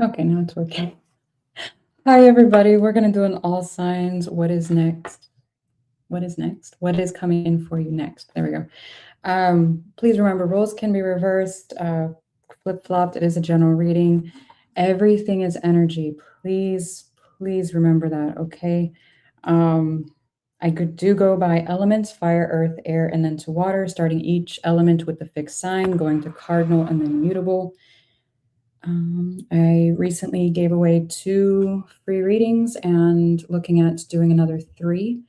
Okay, now it's working. Hi, everybody. We're going to do an all signs. What is next? What is next? What is coming in for you next? There we go. Please remember, roles can be reversed, flip-flopped. It is a general reading. Everything is energy. Please remember that, okay? I do go by elements, fire, earth, air, and then to water, starting each element with the fixed sign, going to cardinal and then mutable. I recently gave away 2 free readings and looking at doing another 3.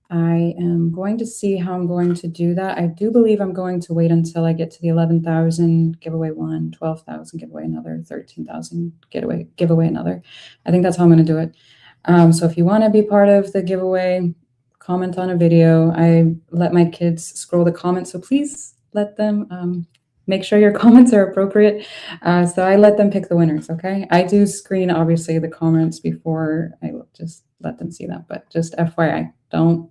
I am going to see how I'm going to do that. I do believe I'm going to wait until I get to the 11,000, give away 1, 12,000, give away another, 13,000, give away another. I think that's how I'm going to do it. So if you want to be part of the giveaway, comment on a video. I let my kids scroll the comments, so please let them make sure your comments are appropriate. So I let them pick the winners, okay? I do screen, obviously, the comments before I just let them see that, but just FYI, don't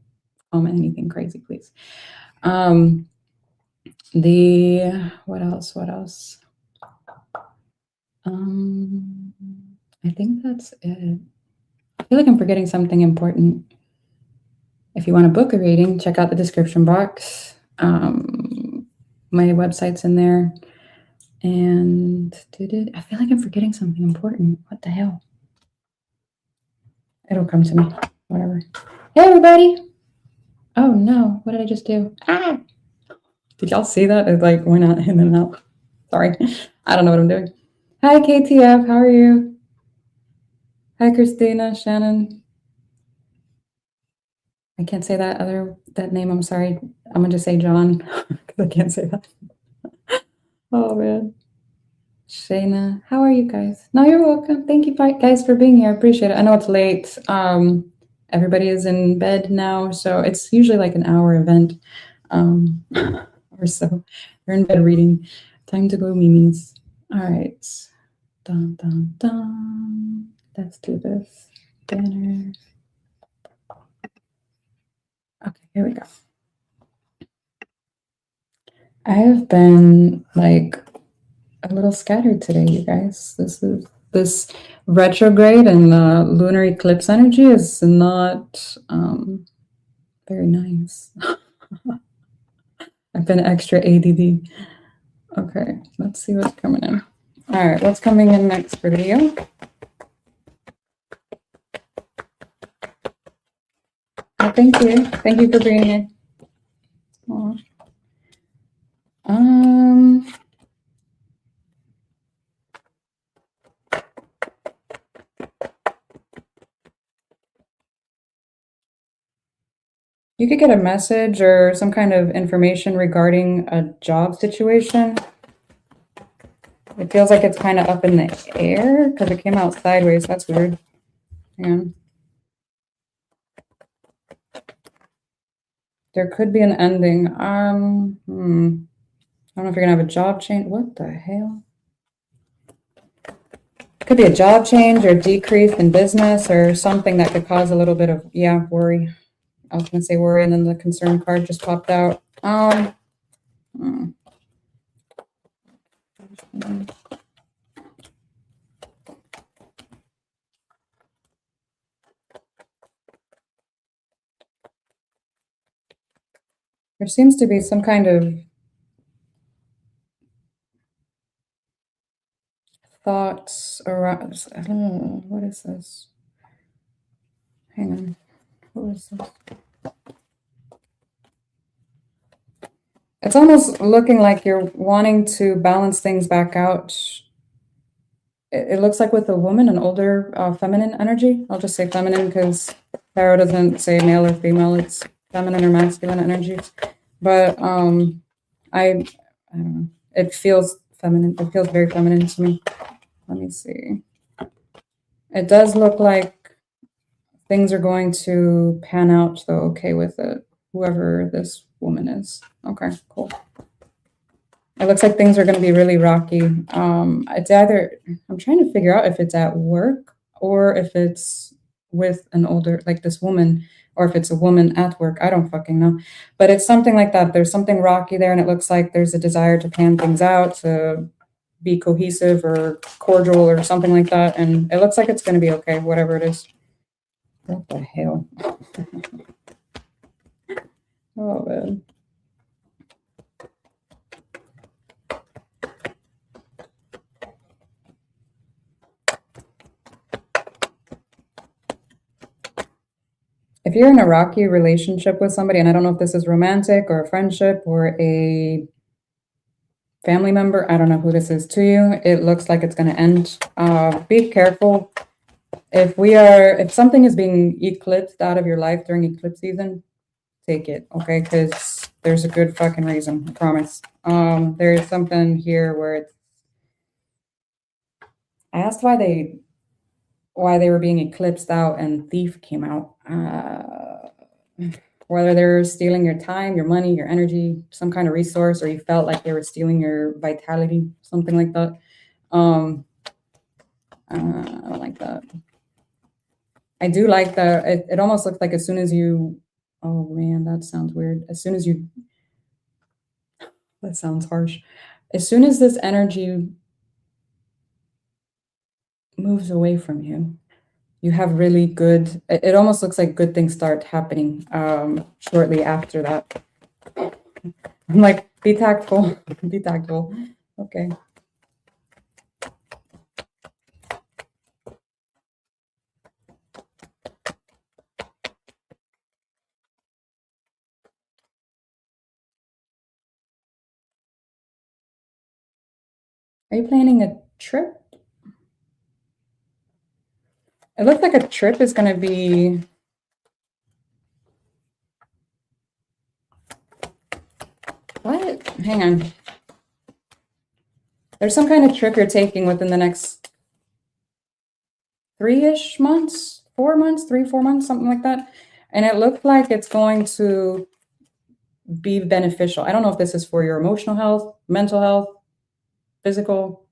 comment anything crazy, please. What else? I think that's it. I feel like I'm forgetting something important. If you want to book a reading, check out the description box. My website's in there. And I feel like I'm forgetting something important. What the hell? It'll come to me. Whatever. Hey, everybody. Oh, no. What did I just do? Ah! Did y'all see that? It like went out in and out. Sorry. I don't know what I'm doing. Hi, KTF. How are you? Hi, Christina, Shannon. I can't say that name. I'm sorry. I'm going to just say John because I can't say that. Oh, man. Shayna, how are you guys? No, you're welcome. Thank you guys for being here. I appreciate it. I know it's late. Everybody is in bed now, so it's usually like an hour event or so. We're in bed reading. Time to go, Mimi's. All right. Dun, dun, dun. Let's do this. Banners. Okay, here we go. I have been like a little scattered today, you guys. This retrograde and lunar eclipse energy is not very nice. I've been extra ADD. Okay, let's see what's coming in. All right, what's coming in next for Leo? Oh, thank you. Thank you for being here. Aww. You could get a message or some kind of information regarding a job situation. It feels like it's kind of up in the air because it came out sideways. That's weird. Hang on. There could be an ending. I don't know if you're gonna have a job change. What the hell? Could be a job change or decrease in business or something that could cause a little bit of, worry. I was gonna say worry, and then the concern card just popped out. There seems to be some kind of thoughts around, I don't know, what is this? Hang on, what is this? It's almost looking like you're wanting to balance things back out. It looks like with a woman, an older feminine energy. I'll just say feminine because tarot doesn't say male or female. It's feminine or masculine energies. But I don't know. It feels feminine. It feels very feminine to me. Let me see. It does look like things are going to pan out, though, okay with it. Whoever this woman is. Okay, cool. It looks like things are going to be really rocky. It's either, I'm trying to figure out if it's at work or if it's with an older, like this woman, or if it's a woman at work. I don't fucking know. But it's something like that. There's something rocky there, and it looks like there's a desire to pan things out, to be cohesive or cordial or something like that. And it looks like it's going to be okay, whatever it is. What the hell? Oh, man. If you're in a rocky relationship with somebody, and I don't know if this is romantic or a friendship or a family member, I don't know who this is to you, it looks like it's going to end. Be careful. If something is being eclipsed out of your life during eclipse season, take it, okay? Because there's a good fucking reason, I promise. There is something here where it's, I asked why they were being eclipsed out and thief came out. Whether they're stealing your time, your money, your energy, some kind of resource, or you felt like they were stealing your vitality, something like that. I don't like that. I do like that. It almost looks like as soon as you, oh man, that sounds weird. As soon as you, that sounds harsh. As soon as this energy moves away from you, you have really good, it almost looks like good things start happening shortly after that. I'm like, be tactful, be tactful. Okay. Are you planning a trip? It looks like a trip is going to be, what? Hang on. There's some kind of trip you're taking within the next 3-ish months, 4 months, 3-4 months, something like that. And it looks like it's going to be beneficial. I don't know if this is for your emotional health, mental health, physical,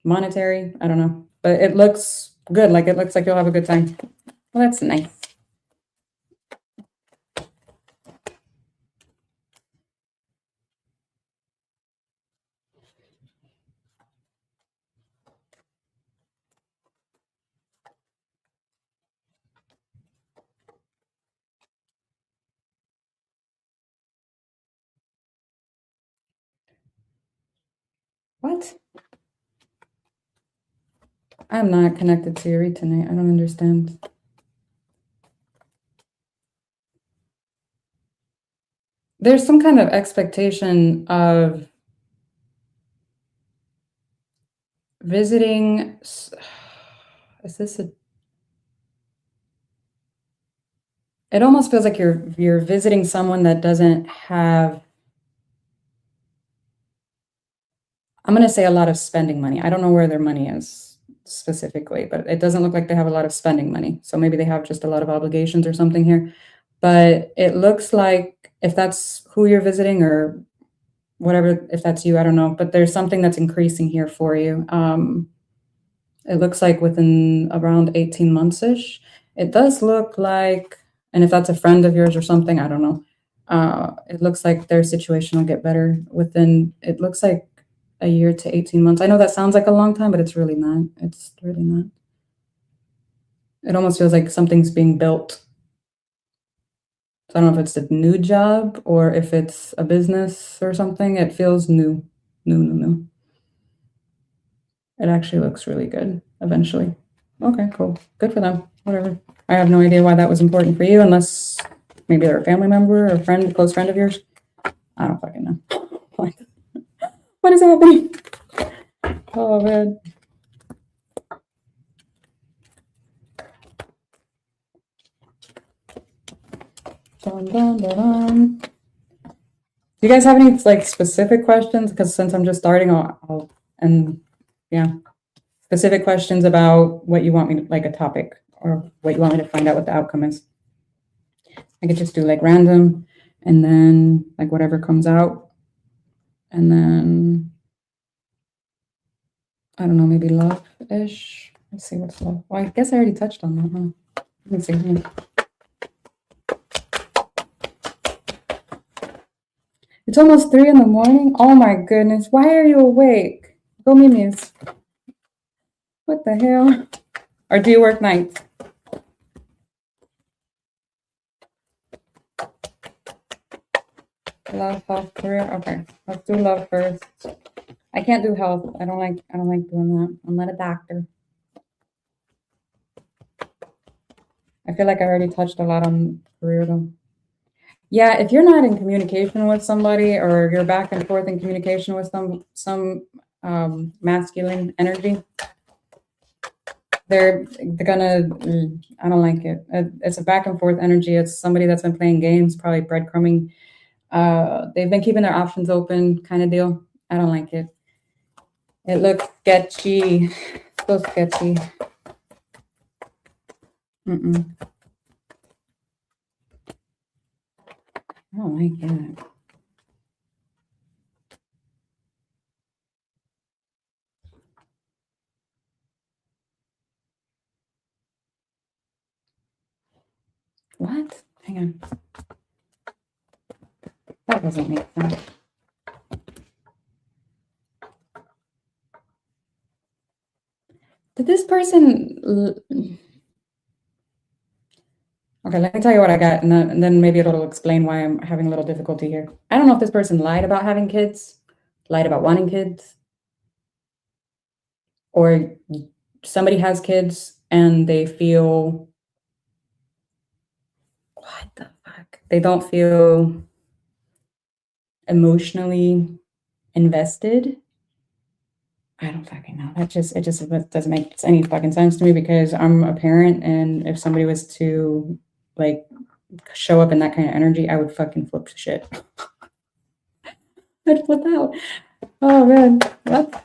monetary, I don't know. But it looks good. Like it looks like you'll have a good time. Well, that's nice. What? I'm not connected to your read tonight. I don't understand. There's some kind of expectation of visiting. Is this a? It almost feels like you're visiting someone that doesn't have. I'm going to say a lot of spending money. I don't know where their money is specifically, but it doesn't look like they have a lot of spending money. So maybe they have just a lot of obligations or something here. But it looks like if that's who you're visiting or whatever, if that's you, I don't know. But there's something that's increasing here for you. It looks like within around 18 months-ish. It does look like, and if that's a friend of yours or something, I don't know. It looks like their situation will get better within, it looks like a year to 18 months. I know that sounds like a long time, but it's really not. It's really not. It almost feels like something's being built. So I don't know if it's a new job or if it's a business or something. It feels new. It actually looks really good eventually. Okay, cool. Good for them. Whatever. I have no idea why that was important for you unless maybe they're a family member or a friend, a close friend of yours. I don't fucking know. What is happening? Oh, man. Dun, dun, dun, dun. Do you guys have any like specific questions? Because since I'm just starting, specific questions about what you want me to, like a topic or what you want me to find out what the outcome is. I could just do like random and then like whatever comes out. And then, I don't know, maybe love-ish. Let's see what's love. Well, I guess I already touched on that, huh? Let me see. It's almost 3 in the morning. Oh my goodness. Why are you awake? Go Mimi's. What the hell? Or do you work nights? Love, health, career. Okay, let's do love first. I can't do health. I don't like doing that. I'm not a doctor. I feel like I already touched a lot on career though. Yeah, if you're not in communication with somebody or you're back and forth in communication with some masculine energy, they're gonna I don't like it. It's a back and forth energy. It's somebody that's been playing games, probably breadcrumbing. They've been keeping their options open kind of deal. I don't like it. It looks sketchy. So sketchy. I don't like it. What? Hang on. That doesn't make sense. Did this person... Okay, let me tell you what I got, and then maybe it'll explain why I'm having a little difficulty here. I don't know if this person lied about having kids, lied about wanting kids, or somebody has kids and they feel... What the fuck? They don't feel emotionally invested. I don't fucking know. It just doesn't make any fucking sense to me because I'm a parent, and if somebody was to like show up in that kind of energy, I would fucking flip shit. I'd flip out. Oh man, what?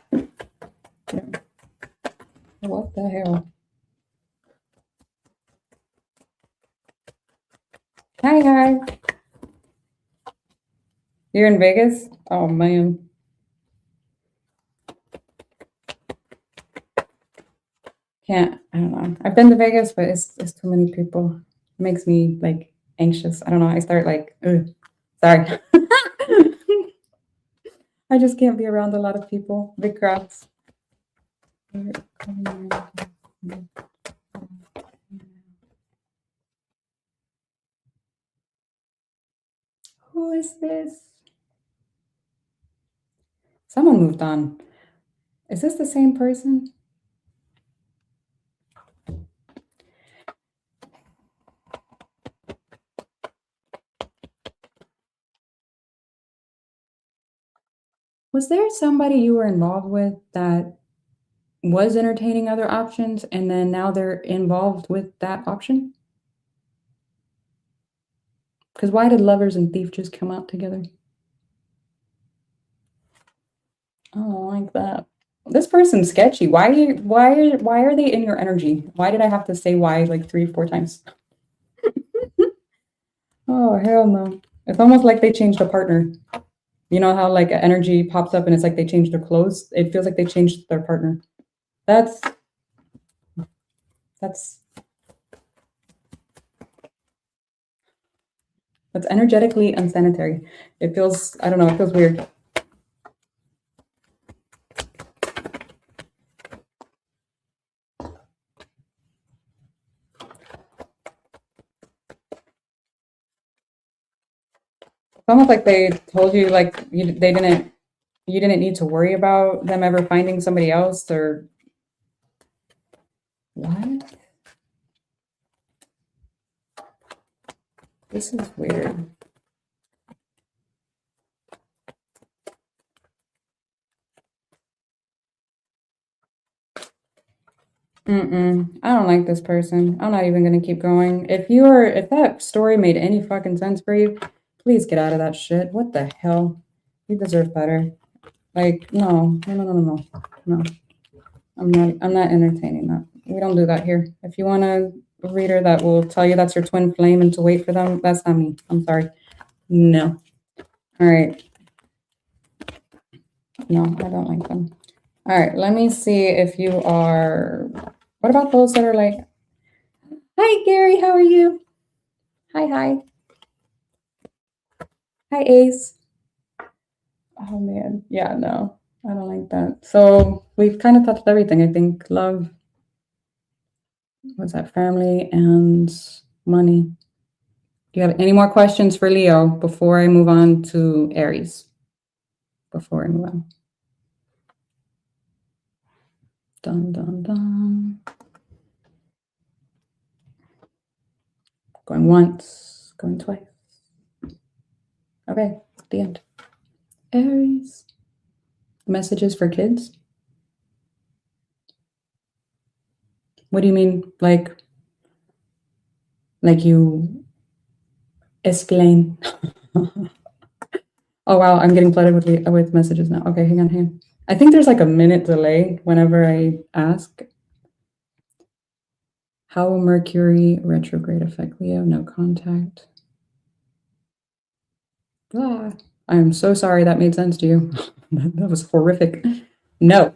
What the hell? Hi. You're in Vegas? Oh man. Can't. I don't know. I've been to Vegas, but it's too many people. It makes me like anxious. I don't know. I start like, ugh. Sorry. I just can't be around a lot of people. Big crowds. Who is this? Someone moved on. Is this the same person? Was there somebody you were involved with that was entertaining other options and then now they're involved with that option? Because why did lovers and thief just come out together? I don't like that. This person's sketchy. Why are they in your energy? Why did I have to say why like 3-4 times? Oh hell no. It's almost like they changed a partner. You know how like energy pops up and it's like they changed their clothes? It feels like they changed their partner. That's energetically unsanitary. It feels, I don't know, it feels weird. It's almost like they told you like you didn't need to worry about them ever finding somebody else or what? This is weird. I don't like this person. I'm not even gonna keep going. If that story made any fucking sense for you, please get out of that shit. What the hell? You deserve better. Like, no. No. I'm not entertaining that. We don't do that here. If you want a reader that will tell you that's your twin flame and to wait for them, that's not me. I'm sorry. No. All right. No, I don't like them. All right, let me see if you are... What about those that are like, hi, Gary, how are you? Hi. Hi, Ace. Oh man, yeah, no, I don't like that. So we've kind of touched everything. I think love, what's that, family and money. Do you have any more questions for Leo before I move on to Aries? Before I move on. Dun, dun, dun. Going once, going twice. Okay, the end. Aries. Messages for kids? What do you mean? Like you explain. Oh wow, I'm getting flooded with messages now. Okay, hang on. I think there's like a minute delay whenever I ask. How will Mercury retrograde affect Leo? No contact. Ah, I'm so sorry that made sense to you. That was horrific. No.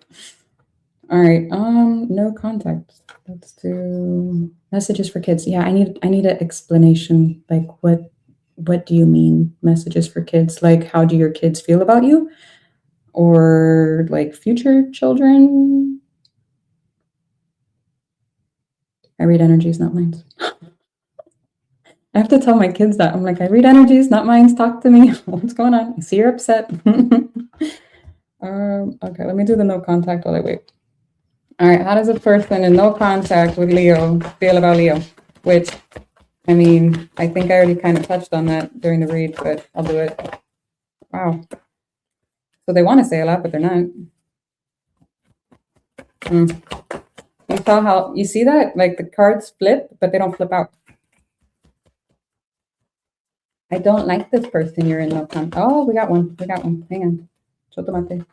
All right. No contact. Let's do messages for kids. Yeah, I need an explanation. Like what do you mean messages for kids? Like how do your kids feel about you? Or like future children? I read energies, not minds. I have to tell my kids that. I'm like, I read energies, not minds. Talk to me. What's going on? I see you're upset. Okay, let me do the no contact while I wait. All right, how does a person in no contact with Leo feel about Leo? Which, I mean, I think I already kind of touched on that during the read, but I'll do it. Wow. So they want to say a lot, but they're not. You saw how, you see that? Like the cards flip, but they don't flip out. I don't like this person you're in no contact. Oh, we got one. Hang on. Chotomate.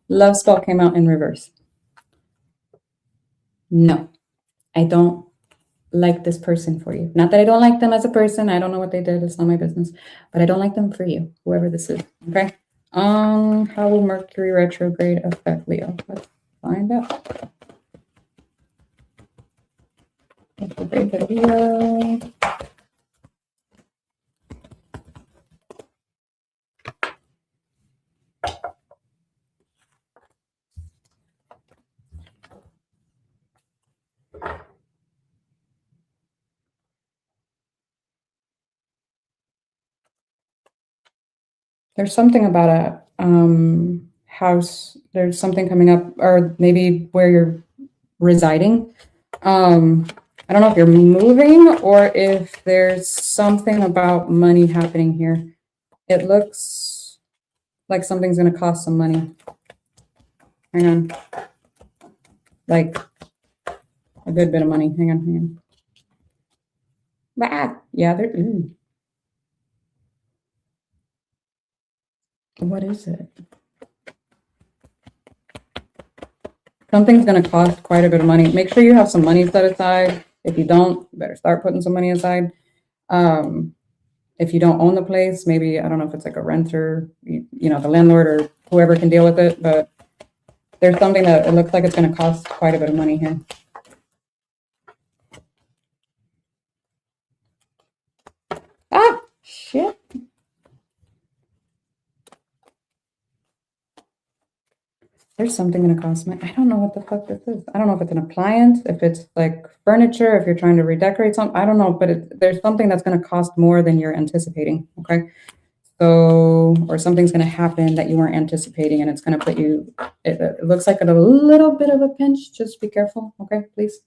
Love spell came out in reverse. No, I don't like this person for you. Not that I don't like them as a person. I don't know what they did. It's not my business. But I don't like them for you, whoever this is. Okay. How will Mercury retrograde affect Leo? Let's find out. Retrograde for Leo. There's something about a house. There's something coming up, or maybe where you're residing. I don't know if you're moving or if there's something about money happening here. It looks like something's going to cost some money. Hang on. Like a good bit of money. Hang on. Ah, yeah, there. What is it? Something's going to cost quite a bit of money. Make sure you have some money set aside. If you don't, you better start putting some money aside. If you don't own the place, maybe, I don't know if it's like a renter, you know, the landlord or whoever can deal with it, but there's something that it looks like it's going to cost quite a bit of money here. Ah, shit. There's something going to cost money. I don't know what the fuck this is. I don't know if it's an appliance, if it's like furniture, if you're trying to redecorate something. I don't know, but there's something that's going to cost more than you're anticipating. Okay. So, or something's going to happen that you weren't anticipating, and it's going to put you, it looks like a little bit of a pinch. Just be careful. Okay, please.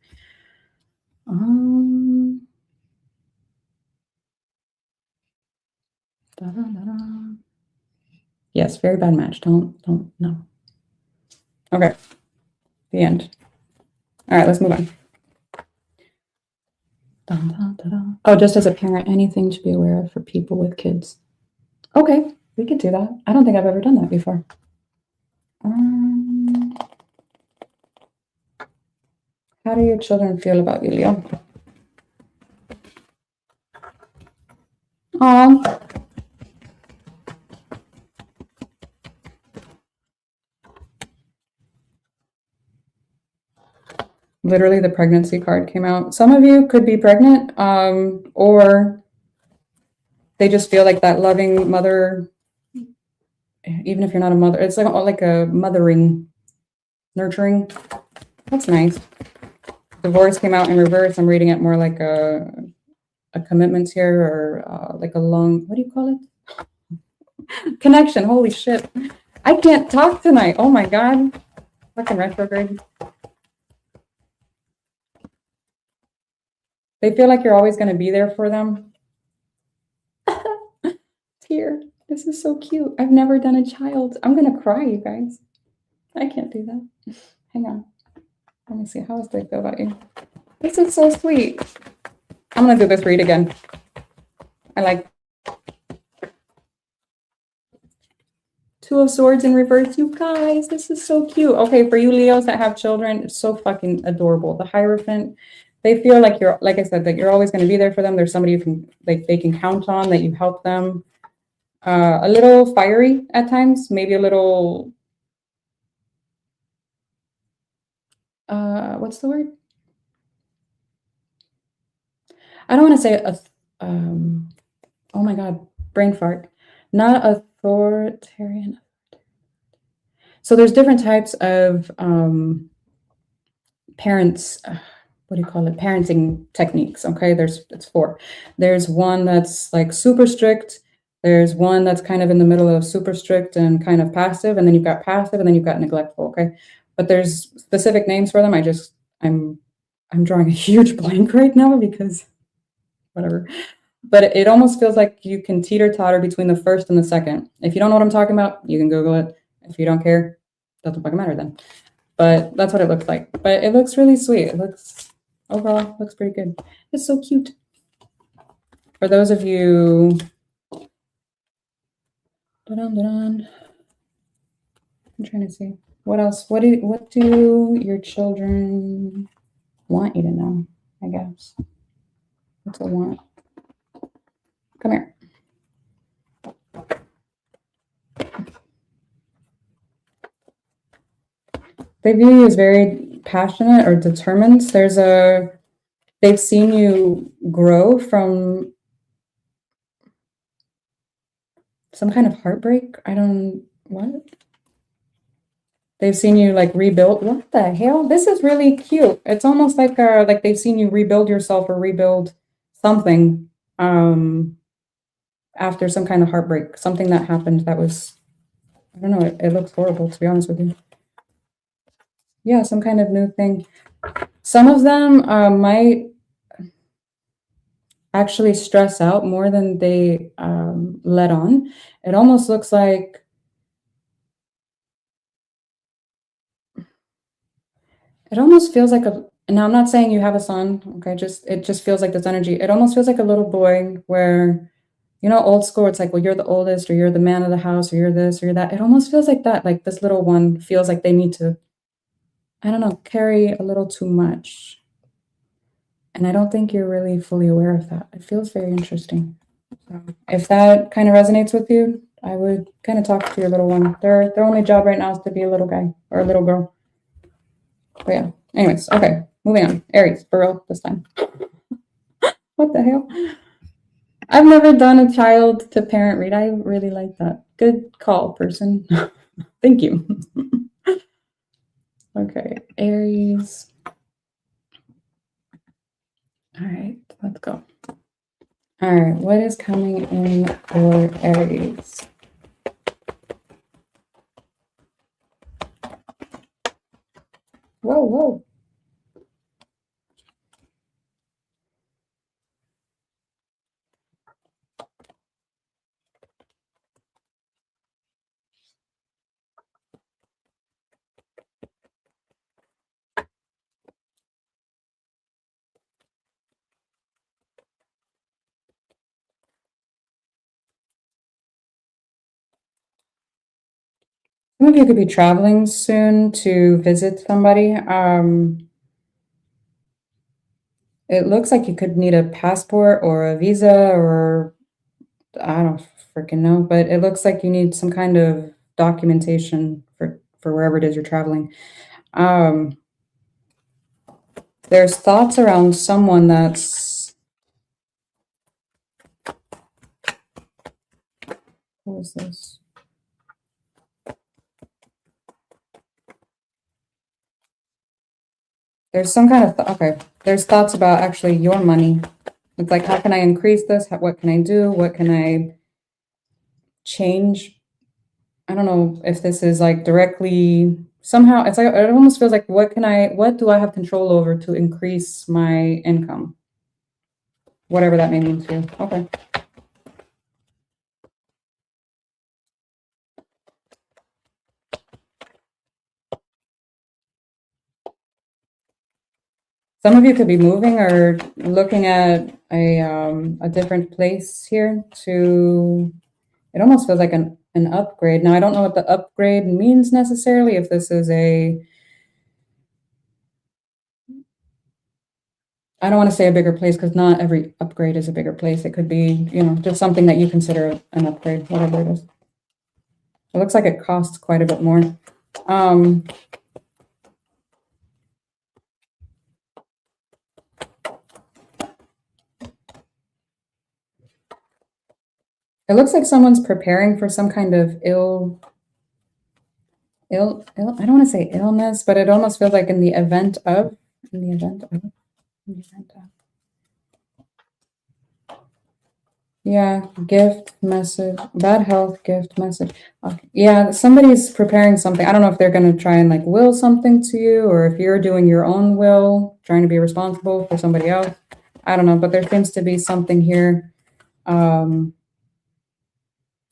Yes, very bad match. Don't, no. Okay, the end. All right, let's move on. Oh, just as a parent, anything to be aware of for people with kids. Okay, we could do that. I don't think I've ever done that before. How do your children feel about you, Leo? Literally, the pregnancy card came out. Some of you could be pregnant, or they just feel like that loving mother even if you're not a mother. It's like a mothering, nurturing. That's nice. Divorce came out in reverse. I'm reading it more like a commitment here, or like a long, what do you call it? Connection. Holy shit. I can't talk tonight. Oh my God. Fucking retrograde. They feel like you're always going to be there for them. Here. This is so cute. I've never done a child. I'm going to cry, you guys. I can't do that. Hang on. Let me see. How else do I feel about you? This is so sweet. I'm going to do this read again. I like Two of Swords in reverse. You guys, this is so cute. Okay, for you Leos that have children, it's so fucking adorable. The Hierophant, they feel like you're, like I said, that you're always going to be there for them. There's somebody you can, like, they can count on, that you help them. A little fiery at times, maybe a little, what's the word? I don't want to say oh my God, brain fart. Not authoritarian. So there's different types of parents, what do you call it? Parenting techniques. Okay, it's 4. There's one that's like super strict. There's one that's kind of in the middle of super strict and kind of passive, and then you've got passive, and then you've got neglectful. Okay, but there's specific names for them. I'm drawing a huge blank right now because whatever. But it almost feels like you can teeter-totter between the first and the second. If you don't know what I'm talking about, you can Google it. If you don't care, doesn't fucking matter then. But that's what it looks like. But it looks really sweet. It looks, overall, looks pretty good. It's so cute. For those of you, I'm trying to see. What else? What do your children want you to know, I guess? What's a want? Come here. They view you as very passionate or determined. They've seen you grow from some kind of heartbreak. What? They've seen you like rebuild. What the hell? This is really cute. It's almost like they've seen you rebuild yourself or rebuild something after some kind of heartbreak, something that happened that was, I don't know, it looks horrible, to be honest with you. Yeah, some kind of new thing. Some of them might actually stress out more than they let on. It almost looks like, it almost feels like and I'm not saying you have a son, okay, it just feels like this energy. It almost feels like a little boy where, you know, old school, it's like, well, you're the oldest, or you're the man of the house, or you're this, or you're that. It almost feels like that. Like this little one feels like they need to, I don't know, carry a little too much. And I don't think you're really fully aware of that. It feels very interesting. So if that kind of resonates with you, I would kind of talk to your little one. Their only job right now is to be a little guy or a little girl. But yeah. Anyways, okay. Moving on. Aries, for real this time. What the hell? I've never done a child to parent read. I really like that. Good call, person. Thank you. Okay, Aries. All right, let's go. All right, what is coming in for Aries? Whoa, whoa. Some of you could be traveling soon to visit somebody. It looks like you could need a passport or a visa, or I don't freaking know, but it looks like you need some kind of documentation for wherever it is you're traveling. There's thoughts around someone that's, what is this? There's some kind of, okay, there's thoughts about actually your money. It's like, how can I increase this? What can I do? What can I change? I don't know if this is like directly, somehow, it's like, it almost feels like, what do I have control over to increase my income? Whatever that may mean to you. Okay. Some of you could be moving or looking at a different place here to, it almost feels like an upgrade. Now, I don't know what the upgrade means necessarily, if this is I don't want to say a bigger place because not every upgrade is a bigger place. It could be, you know, just something that you consider an upgrade, whatever it is. It looks like it costs quite a bit more. It looks like someone's preparing for some kind of I don't want to say illness, but it almost feels like in the event of. Yeah, gift, message, bad health, gift, message. Okay. Yeah, somebody's preparing something. I don't know if they're going to try and like will something to you, or if you're doing your own will, trying to be responsible for somebody else. I don't know, but there seems to be something here.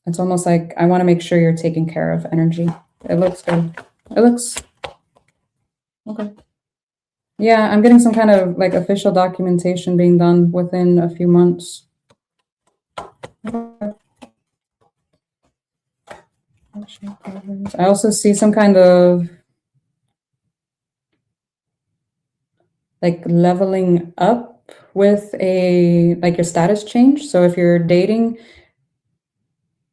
It's almost like I want to make sure you're taking care of energy. It looks good. It looks okay. Yeah, I'm getting some kind of like official documentation being done within a few months. I also see some kind of like leveling up with like your status change. So if you're dating,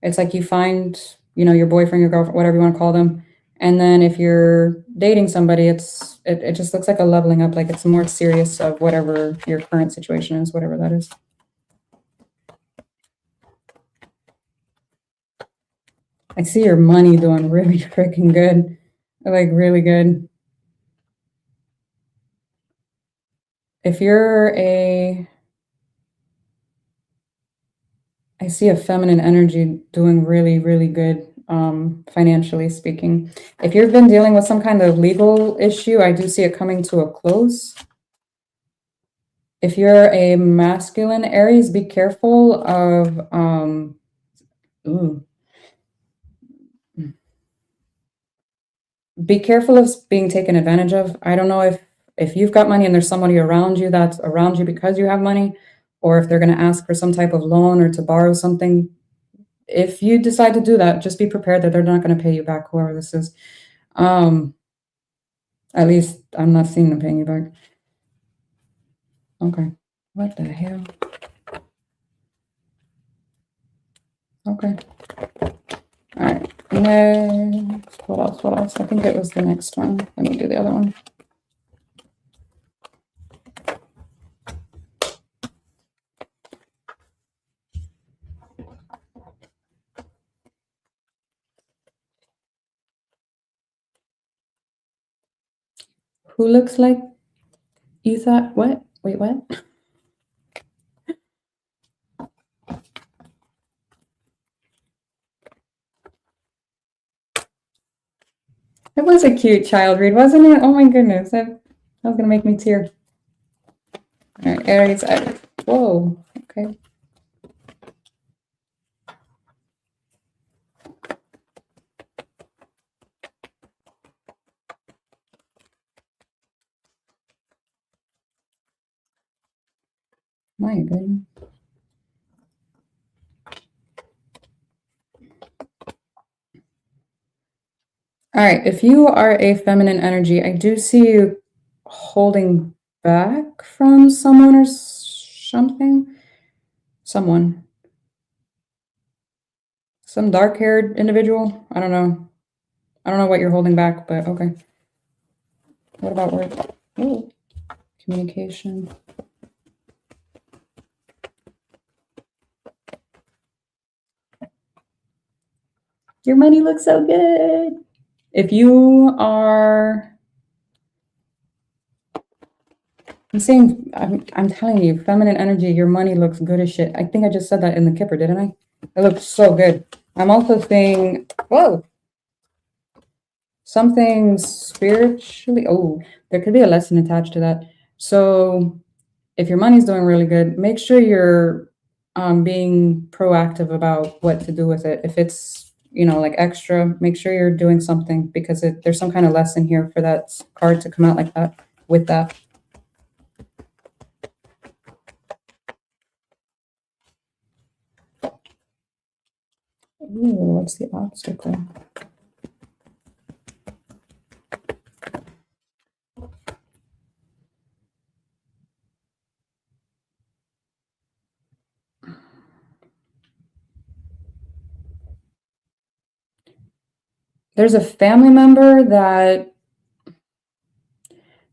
it's like you find, you know, your boyfriend, your girlfriend, whatever you want to call them. And then if you're dating somebody, it just looks like a leveling up, like it's more serious of whatever your current situation is, whatever that is. I see your money doing really freaking good, like really good. If you're I see a feminine energy doing really, really good, financially speaking. If you've been dealing with some kind of legal issue, I do see it coming to a close. If you're a masculine Aries, be careful of, be careful of being taken advantage of. I don't know if you've got money and there's somebody around you that's around you because you have money, or if they're going to ask for some type of loan or to borrow something. If you decide to do that, just be prepared that they're not going to pay you back, whoever this is. At least I'm not seeing them paying you back. Okay. What the hell? Okay. All right. Next. What else? What else? I think it was the next one. Let me do the other one. Who looks like you thought? What? Wait, what? It was a cute child read, wasn't it? Oh my goodness. That was going to make me tear. All right, Aries. Whoa. Okay. My goodness. All right, if you are a feminine energy, I do see you holding back from someone or something. Someone. Some dark-haired individual. I don't know. I don't know what you're holding back, but okay. What about work? Ooh. Communication. Your money looks so good. If you are I'm telling you, feminine energy, your money looks good as shit. I think I just said that in the Kipper, didn't I? It looks so good. I'm also seeing, whoa, something spiritually. Oh, there could be a lesson attached to that. So if your money's doing really good, make sure you're being proactive about what to do with it. If it's, like extra, make sure you're doing something because there's some kind of lesson here for that card to come out like that with that. Ooh, what's the obstacle? There's a family member that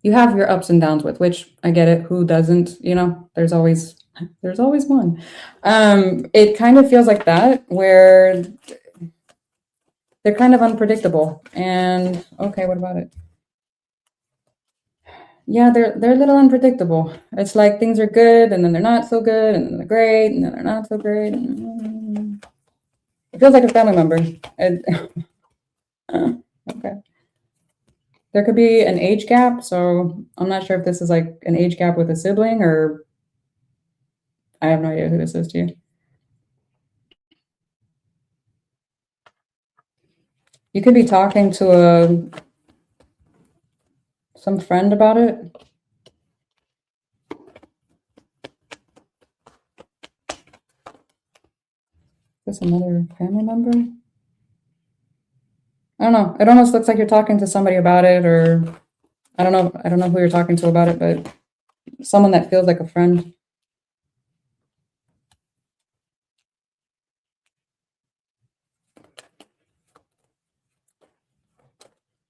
you have your ups and downs with, which I get it. Who doesn't? There's always one. It kind of feels like that where they're kind of unpredictable. And okay, what about it? Yeah, they're a little unpredictable. It's like things are good and then they're not so good and then they're great and then they're not so great. It feels like a family member. Okay. There could be an age gap, so I'm not sure if this is like an age gap with a sibling or I have no idea who this is to you. You could be talking to some friend about it. Is this another family member? I don't know. It almost looks like you're talking to somebody about it, or I don't know. I don't know who you're talking to about it, but someone that feels like a friend.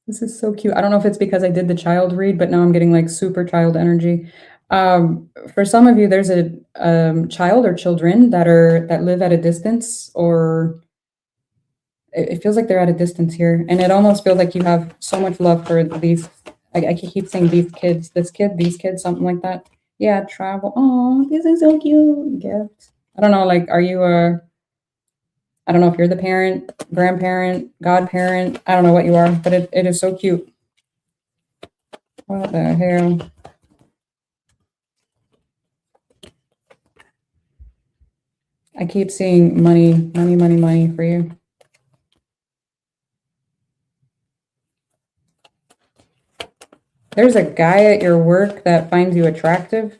This is so cute. I don't know if it's because I did the child read, but now I'm getting like super child energy. For some of you, there's a child or children that live at a distance, or it feels like they're at a distance here, and it almost feels like you have so much love for these. I keep saying these kids, this kid, these kids, something like that. Yeah, travel. Oh, this is so cute. Gift. I don't know. Like, are you I don't know if you're the parent, grandparent, godparent. I don't know what you are, but it is so cute. What the hell? I keep seeing money, money, money, money for you. There's a guy at your work that finds you attractive.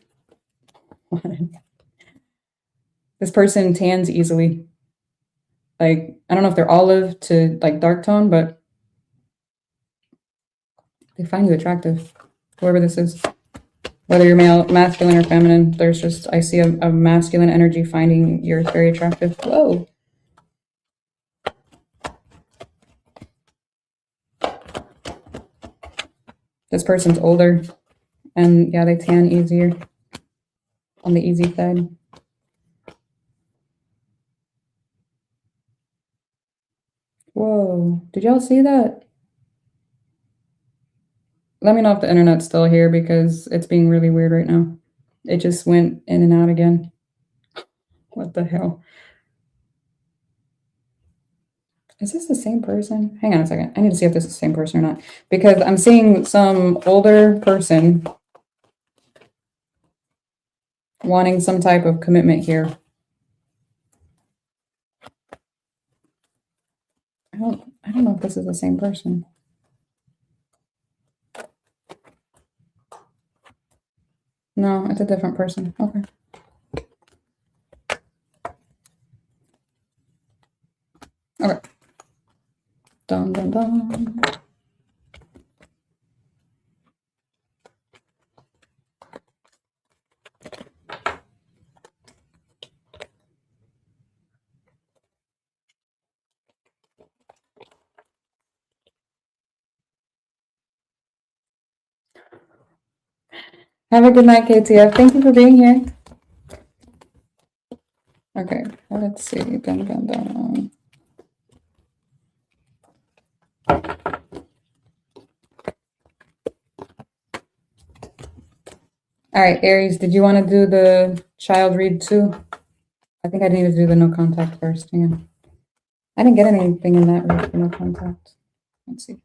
This person tans easily. Like, I don't know if they're olive to like dark tone, but they find you attractive, whoever this is. Whether you're male, masculine, or feminine, I see a masculine energy finding you're very attractive. Whoa. This person's older, and yeah, they tan easier, on the easy side. Whoa, did y'all see that? Let me know if the internet's still here because it's being really weird right now. It just went in and out again. What the hell? Is this the same person? Hang on a second. I need to see if this is the same person or not. Because I'm seeing some older person wanting some type of commitment here. I don't know if this is the same person. No, it's a different person. Okay. Okay. Dun, dun, dun. Have a good night, KTF. Thank you for being here. Okay, let's see. Dun, dun, dun. All right, Aries, did you want to do the child read too? I think I need to do the no contact first. Hang on. I didn't get anything in that read for no contact. Let's see.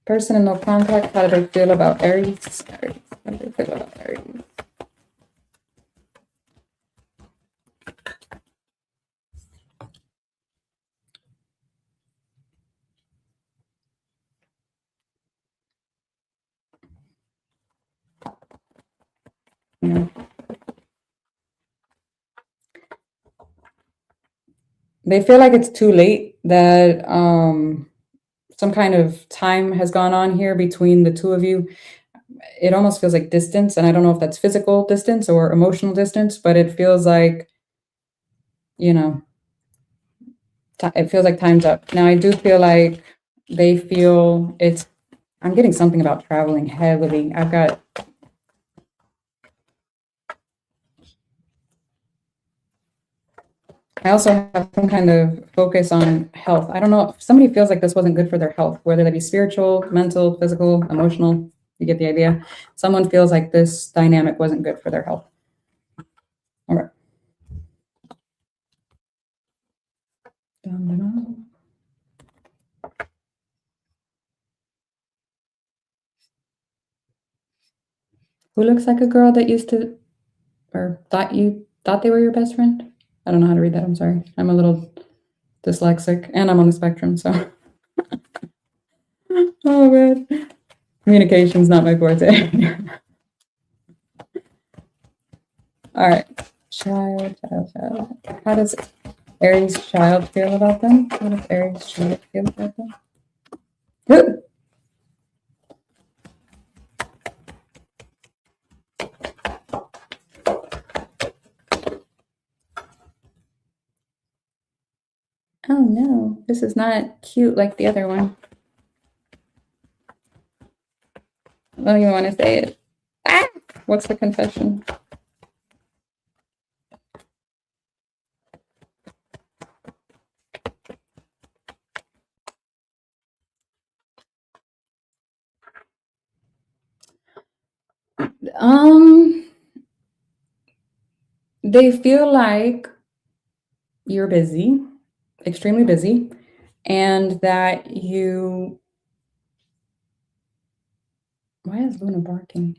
Person in no contact, how do they feel about Aries? Aries. How do they feel about Aries? Yeah. They feel like it's too late, that some kind of time has gone on here between the two of you. It almost feels like distance, and I don't know if that's physical distance or emotional distance, but it feels like, you know, it feels like time's up. Now, I do feel like they feel it's, I'm getting something about traveling heavily. I've got, I also have some kind of focus on health. I don't know if somebody feels like this wasn't good for their health, whether that be spiritual, mental, physical, emotional. You get the idea. Someone feels like this dynamic wasn't good for their health. All right. Dun, dun, dun. Who looks like a girl that used to, or thought they were your best friend? I don't know how to read that. I'm sorry. I'm a little dyslexic and I'm on the spectrum, so. Oh man. Communication's not my forte. All right. Child. How does Aries child feel about them? What does Aries child feel about them? Good. Oh no, this is not cute like the other one. I don't even want to say it. Ah! What's the confession? They feel like you're busy, extremely busy, and that you, why is Luna barking?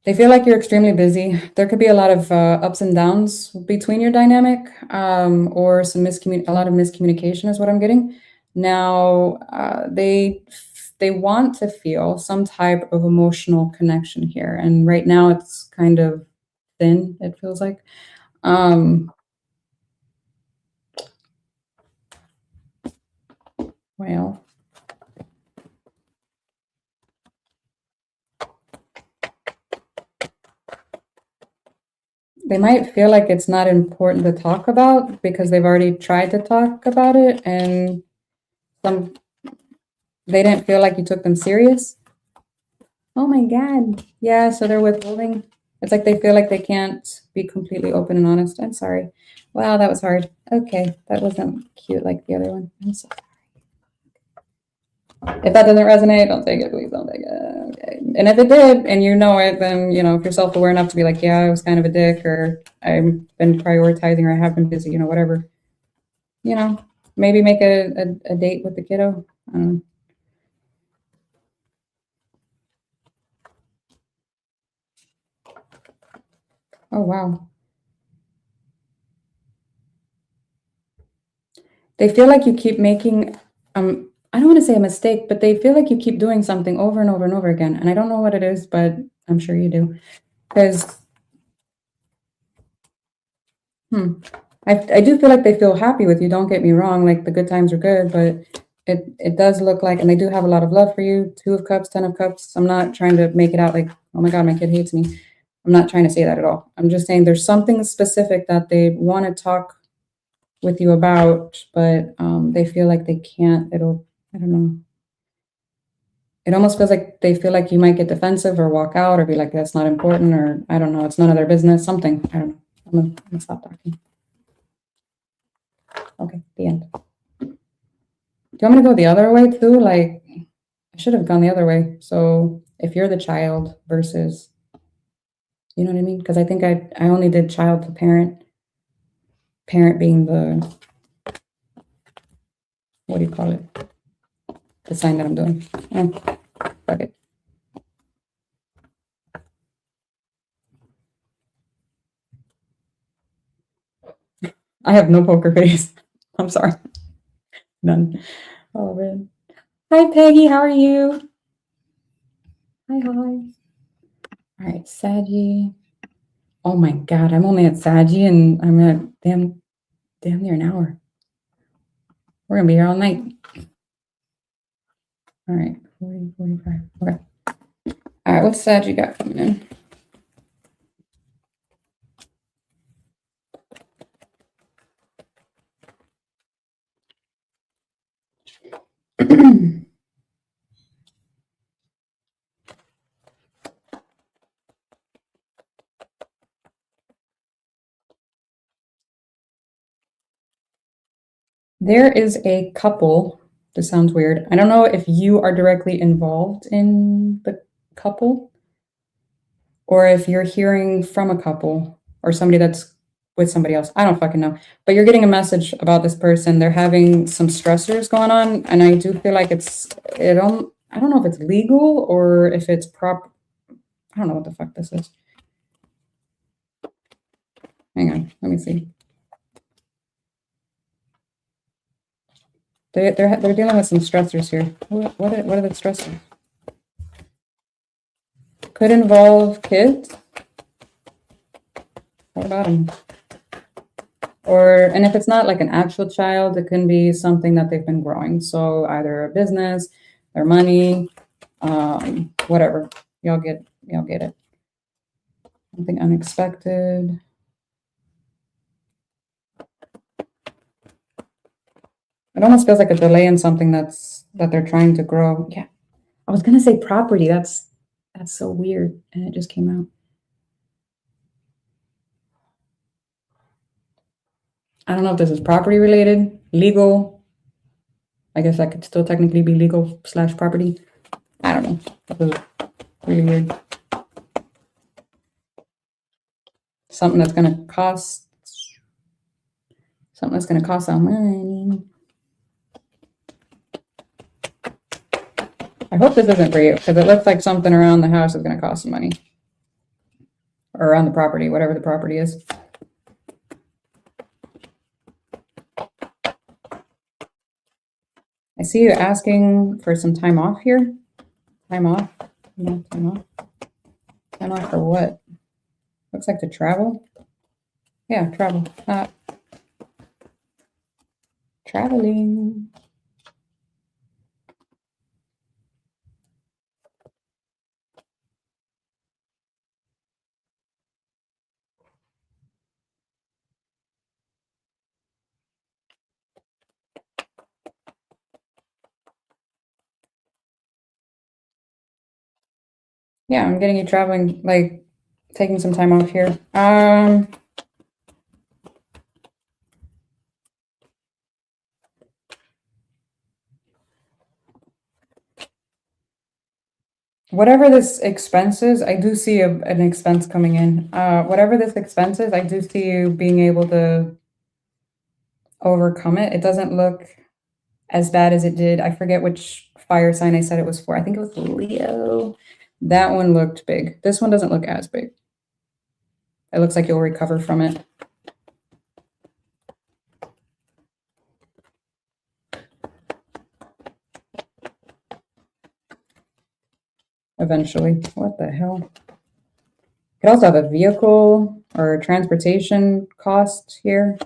They feel like you're extremely busy. There could be a lot of ups and downs between your dynamic, or a lot of miscommunication is what I'm getting. Now, they want to feel some type of emotional connection here, and right now it's kind of thin, it feels like. Well, they might feel like it's not important to talk about because they've already tried to talk about it, and they didn't feel like you took them serious. Oh my God. Yeah, so they're withholding. It's like they feel like they can't be completely open and honest. I'm sorry. Wow, that was hard. Okay, that wasn't cute like the other one. I'm sorry. If that doesn't resonate, don't take it. Please don't take it. Okay. And if it did, and you know it, then, if you're self-aware enough to be like, yeah, I was kind of a dick, or I've been prioritizing, or I have been busy, whatever. Maybe make a date with the kiddo. I don't know. Oh, wow. They feel like you keep making, I don't want to say a mistake, but they feel like you keep doing something over and over and over again. And I don't know what it is, but I'm sure you do. Because, I do feel like they feel happy with you. Don't get me wrong. Like, the good times are good, but it does look like, and they do have a lot of love for you. 2 of Cups, 10 of Cups. I'm not trying to make it out like, oh my God, my kid hates me. I'm not trying to say that at all. I'm just saying there's something specific that they want to talk with you about, but they feel like they can't. I don't know. It almost feels like they feel like you might get defensive or walk out or be like, that's not important, or I don't know, it's none of their business, something. I don't know. I'm gonna stop talking. Okay, the end. Do you want me to go the other way too? Like, I should have gone the other way. So if you're the child versus, you know what I mean? Because I think I only did child to parent, parent being the, what do you call it? The sign that I'm doing. Fuck it. I have no poker face. I'm sorry. None. Oh, man. Hi, Peggy. How are you? Hi, hi. All right, Saggy. Oh my God, I'm only at Saggy and I'm at damn near an hour. We're gonna be here all night. All right, 40, 45. Okay. All right, what's Saggy got coming in? There is a couple. This sounds weird. I don't know if you are directly involved in the couple or if you're hearing from a couple or somebody that's with somebody else. I don't fucking know. But you're getting a message about this person. They're having some stressors going on, and I do feel like I don't know if it's legal or if it's prop. I don't know what the fuck this is. Hang on, let me see. They're dealing with some stressors here. What are the stressors? Could involve kids. What about them? And if it's not like an actual child, it can be something that they've been growing. So either a business, their money, whatever. Y'all get it. Something unexpected. It almost feels like a delay in something that they're trying to grow. Yeah. I was gonna say property. That's so weird. And it just came out. I don't know if this is property related, legal. I guess that could still technically be legal / property. I don't know. That was really weird. Something that's gonna cost some money. I hope this isn't for you, because it looks like something around the house is gonna cost some money. Or around the property, whatever the property is. I see you asking for some time off here. Time off? No, time off. Time off for what? Looks like to travel. Yeah, travel. Traveling. Yeah, I'm getting you traveling, like taking some time off here. Whatever this expense is, I do see an expense coming in. Whatever this expense is, I do see you being able to overcome it. It doesn't look as bad as it did. I forget which fire sign I said it was for. I think it was Leo. That one looked big. This one doesn't look as big. It looks like you'll recover from it. Eventually. What the hell? You could also have a vehicle or transportation cost here.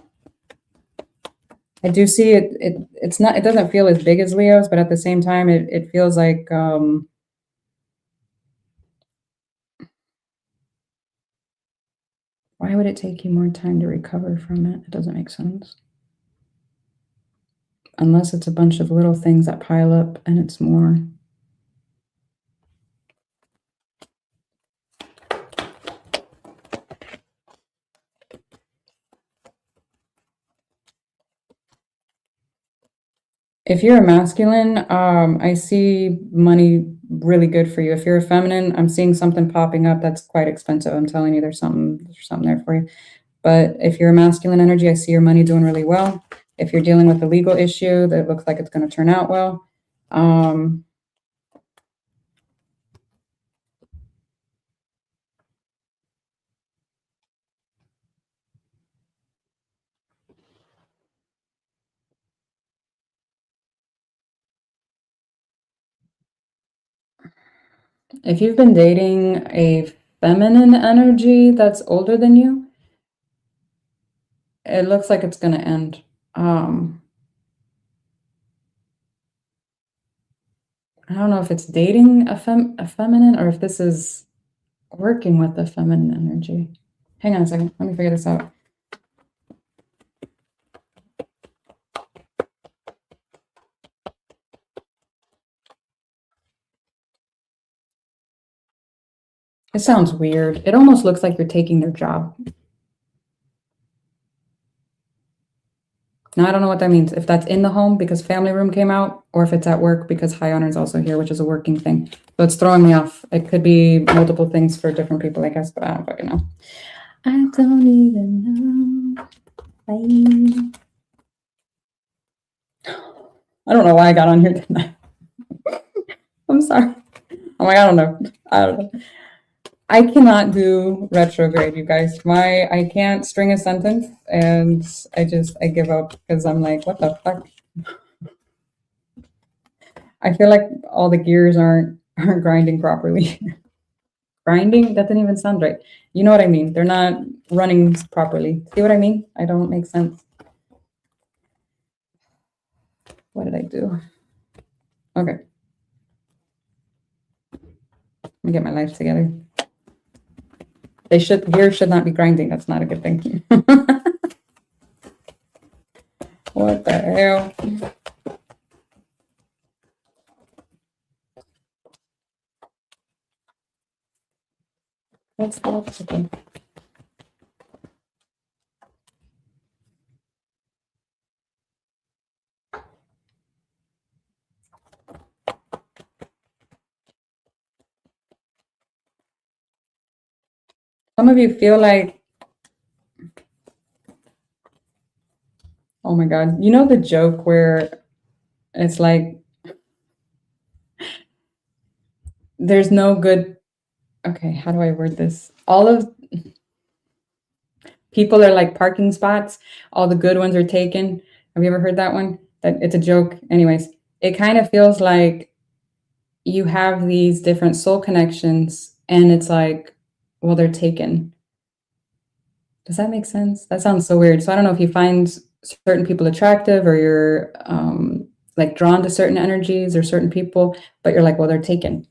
I do see it. It's not. It doesn't feel as big as Leo's, but at the same time, it feels like. Why would it take you more time to recover from it? It doesn't make sense. Unless it's a bunch of little things that pile up and it's more. If you're a masculine, I see money really good for you. If you're a feminine, I'm seeing something popping up that's quite expensive. I'm telling you, there's something there for you. But if you're a masculine energy, I see your money doing really well. If you're dealing with a legal issue, that looks like it's going to turn out well. If you've been dating a feminine energy that's older than you, it looks like it's going to end. I don't know if it's dating a feminine or if this is working with the feminine energy. Hang on a second. Let me figure this out. It sounds weird. It almost looks like you're taking their job. Now, I don't know what that means. If that's in the home because family room came out, or if it's at work because high honor is also here, which is a working thing. So it's throwing me off. It could be multiple things for different people, I guess, but I don't fucking know. I don't even know. Bye. I don't know why I got on here tonight. I'm sorry. I'm like, I don't know. I cannot do retrograde, you guys. I can't string a sentence, and I give up because I'm like, what the fuck? I feel like all the gears aren't grinding properly. Grinding? That didn't even sound right. You know what I mean? They're not running properly. See what I mean? I don't make sense. What did I do? Okay. Let me get my life together. Gears should not be grinding. That's not a good thing. What the hell? What's the obstacle? Some of you feel like, oh my God, you know the joke where it's like, there's no good, okay, how do I word this? All of people are like parking spots. All the good ones are taken. Have you ever heard that one? That it's a joke. Anyways, it kind of feels like you have these different soul connections and it's like, well, they're taken. Does that make sense? That sounds so weird. So I don't know if you find certain people attractive or you're like drawn to certain energies or certain people, but you're like, well, they're taken.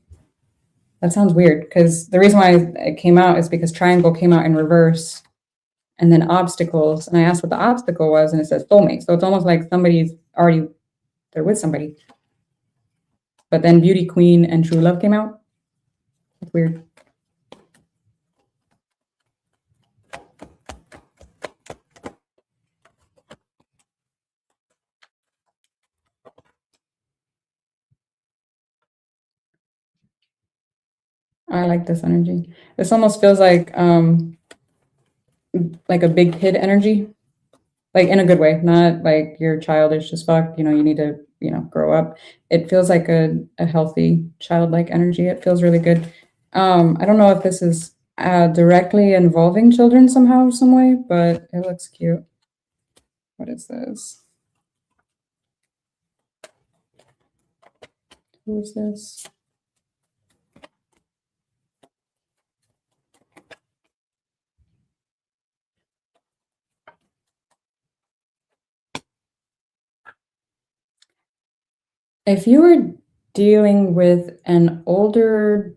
That sounds weird because the reason why it came out is because triangle came out in reverse and then obstacles. And I asked what the obstacle was and it says soulmate. So it's almost like somebody's already, they're with somebody. But then beauty queen and true love came out. It's weird. I like this energy. This almost feels like a big kid energy, like in a good way, not like you're childish as fuck, you need to, grow up. It feels like a healthy childlike energy. It feels really good. I don't know if this is directly involving children somehow, some way, but it looks cute. What is this? Who is this? If you were dealing with an older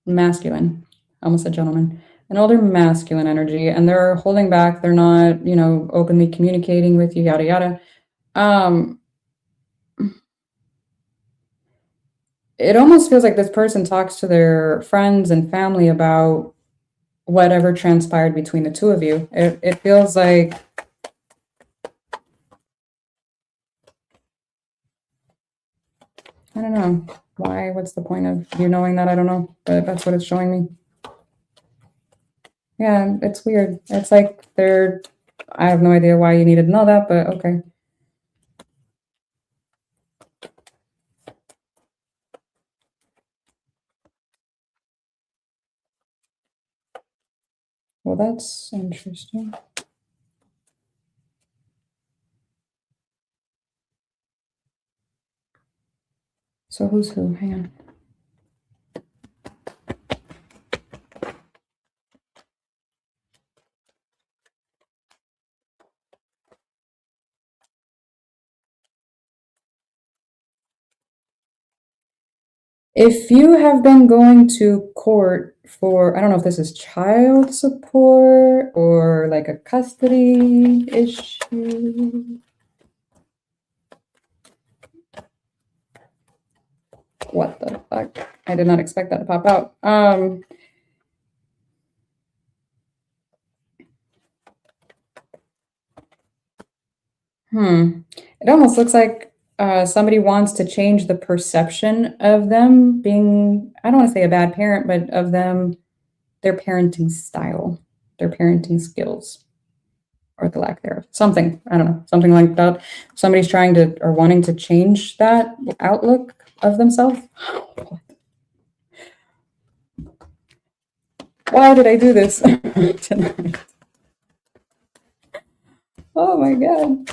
masculine, almost a gentleman, an older masculine energy, and they're holding back, they're not, openly communicating with you, yada, yada. It almost feels like this person talks to their friends and family about whatever transpired between the two of you. It feels like I don't know. Why? What's the point of you knowing that? I don't know, but that's what it's showing me. Yeah, it's weird. It's like I have no idea why you needed to know that, but okay. Well, that's interesting. So who's who? Hang on. If you have been going to court for, I don't know if this is child support or like a custody issue. What the fuck? I did not expect that to pop out. It almost looks like somebody wants to change the perception of them being, I don't want to say a bad parent, but of them, their parenting style, their parenting skills, or the lack thereof. Something, I don't know, something like that. Somebody's trying to or wanting to change that outlook of themselves. Why did I do this tonight? Oh my God.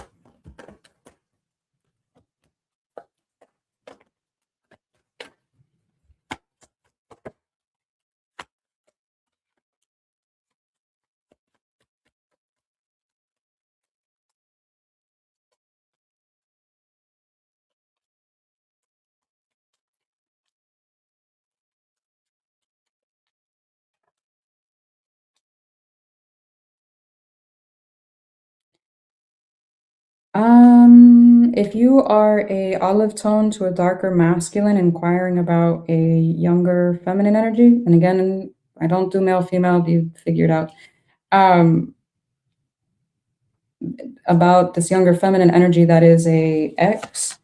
If you are a olive tone to a darker masculine inquiring about a younger feminine energy, and again, I don't do male female, you figured out, about this younger feminine energy that is a ex.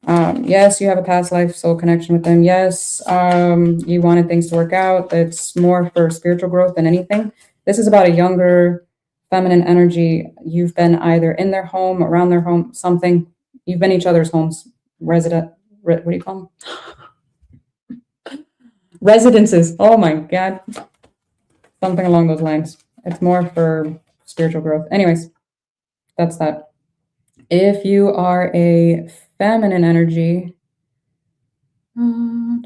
Yes, you have a past life soul connection with them. Yes, you wanted things to work out. It's more for spiritual growth than anything. This is about a younger feminine energy. You've been either in their home, around their home, something. You've been each other's homes, what do you call them? Residences. Oh my God. Something along those lines. It's more for spiritual growth. Anyways, that's that. If you are a feminine energy, and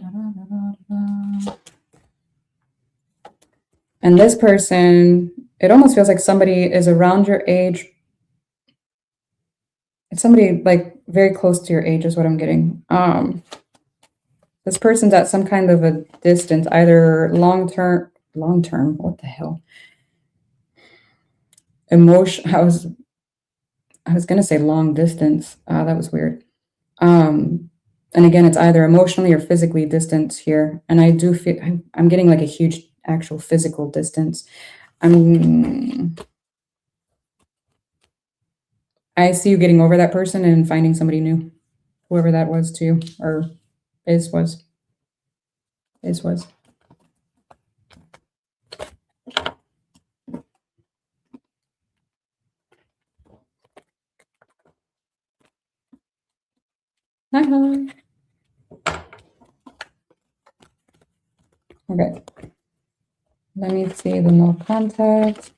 this person, it almost feels like somebody is around your age. It's somebody like very close to your age is what I'm getting. This person's at some kind of a distance, either long term, what the hell? I was gonna say long distance. That was weird. And again, it's either emotionally or physically distance here. And I do feel I'm getting like a huge actual physical distance. I see you getting over that person and finding somebody new, whoever that was to you, or was. Hi. Okay. Let me see the no contact.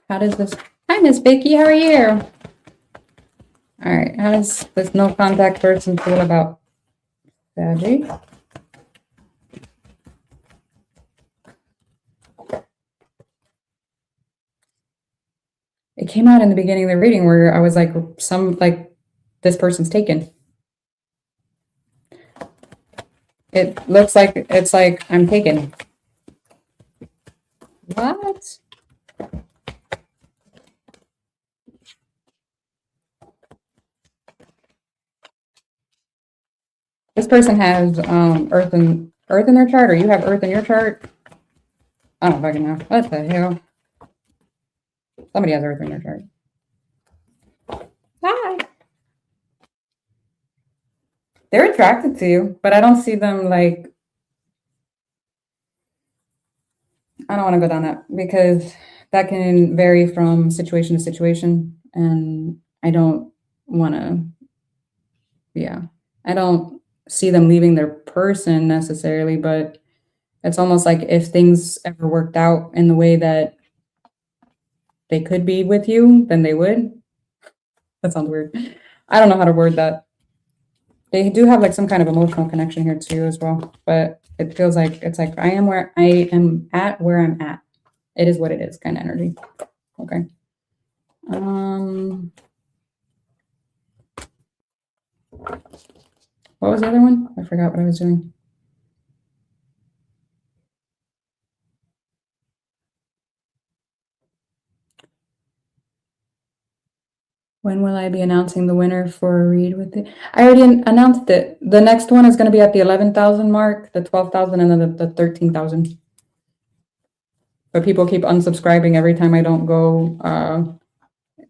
How does this? Hi, Miss Vicky. How are you? All right. How does this no contact person feel about Saggy? It came out in the beginning of the reading where I was like, this person's taken. It looks like it's like I'm taken. What? This person has Earth in their chart, or you have Earth in your chart. I don't fucking know. What the hell? Somebody has Earth in their chart. Hi. They're attracted to you, but I don't see them like. I don't want to go down that because that can vary from situation to situation, and I don't want to. Yeah, I don't see them leaving their person necessarily, but it's almost like if things ever worked out in the way that they could be with you, then they would. That sounds weird. I don't know how to word that. They do have like some kind of emotional connection here too as well, but it feels like it's like I am where I am at where I'm at. It is what it is kind of energy. Okay. What was the other one? I forgot what I was doing. When will I be announcing the winner for a read with it? I already announced it. The next one is going to be at the 11,000 mark, the 12,000, and then the 13,000. But people keep unsubscribing every time I don't go.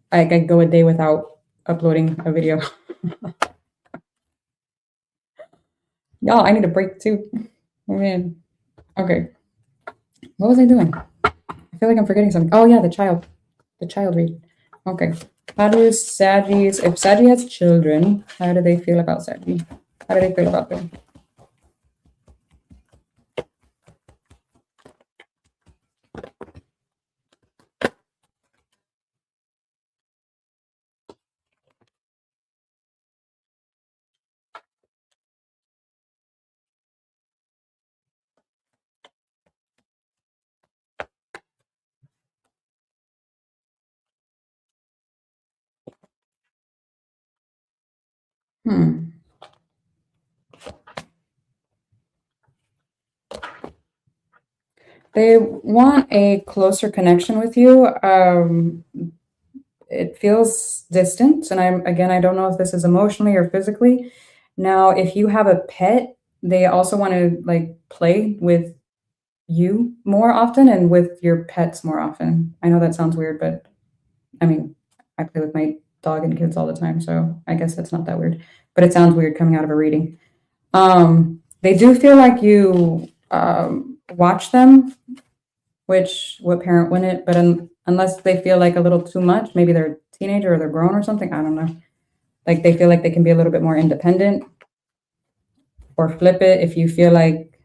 I go a day without uploading a video. Y'all, I need a break too. Oh man. Okay. What was I doing? I feel like I'm forgetting something. Oh yeah, the child read. Okay. How do Saggies, if Saggy has children, how do they feel about Saggy? How do they feel about them? They want a closer connection with you. It feels distant, and I don't know if this is emotionally or physically. Now, if you have a pet, they also want to like play with you more often and with your pets more often. I know that sounds weird, but I mean, I play with my dog and kids all the time, so I guess that's not that weird. But it sounds weird coming out of a reading. They do feel like you watch them, which what parent wouldn't? But unless they feel like a little too much, maybe they're a teenager or they're grown or something. I don't know. Like they feel like they can be a little bit more independent, or flip it. If you feel like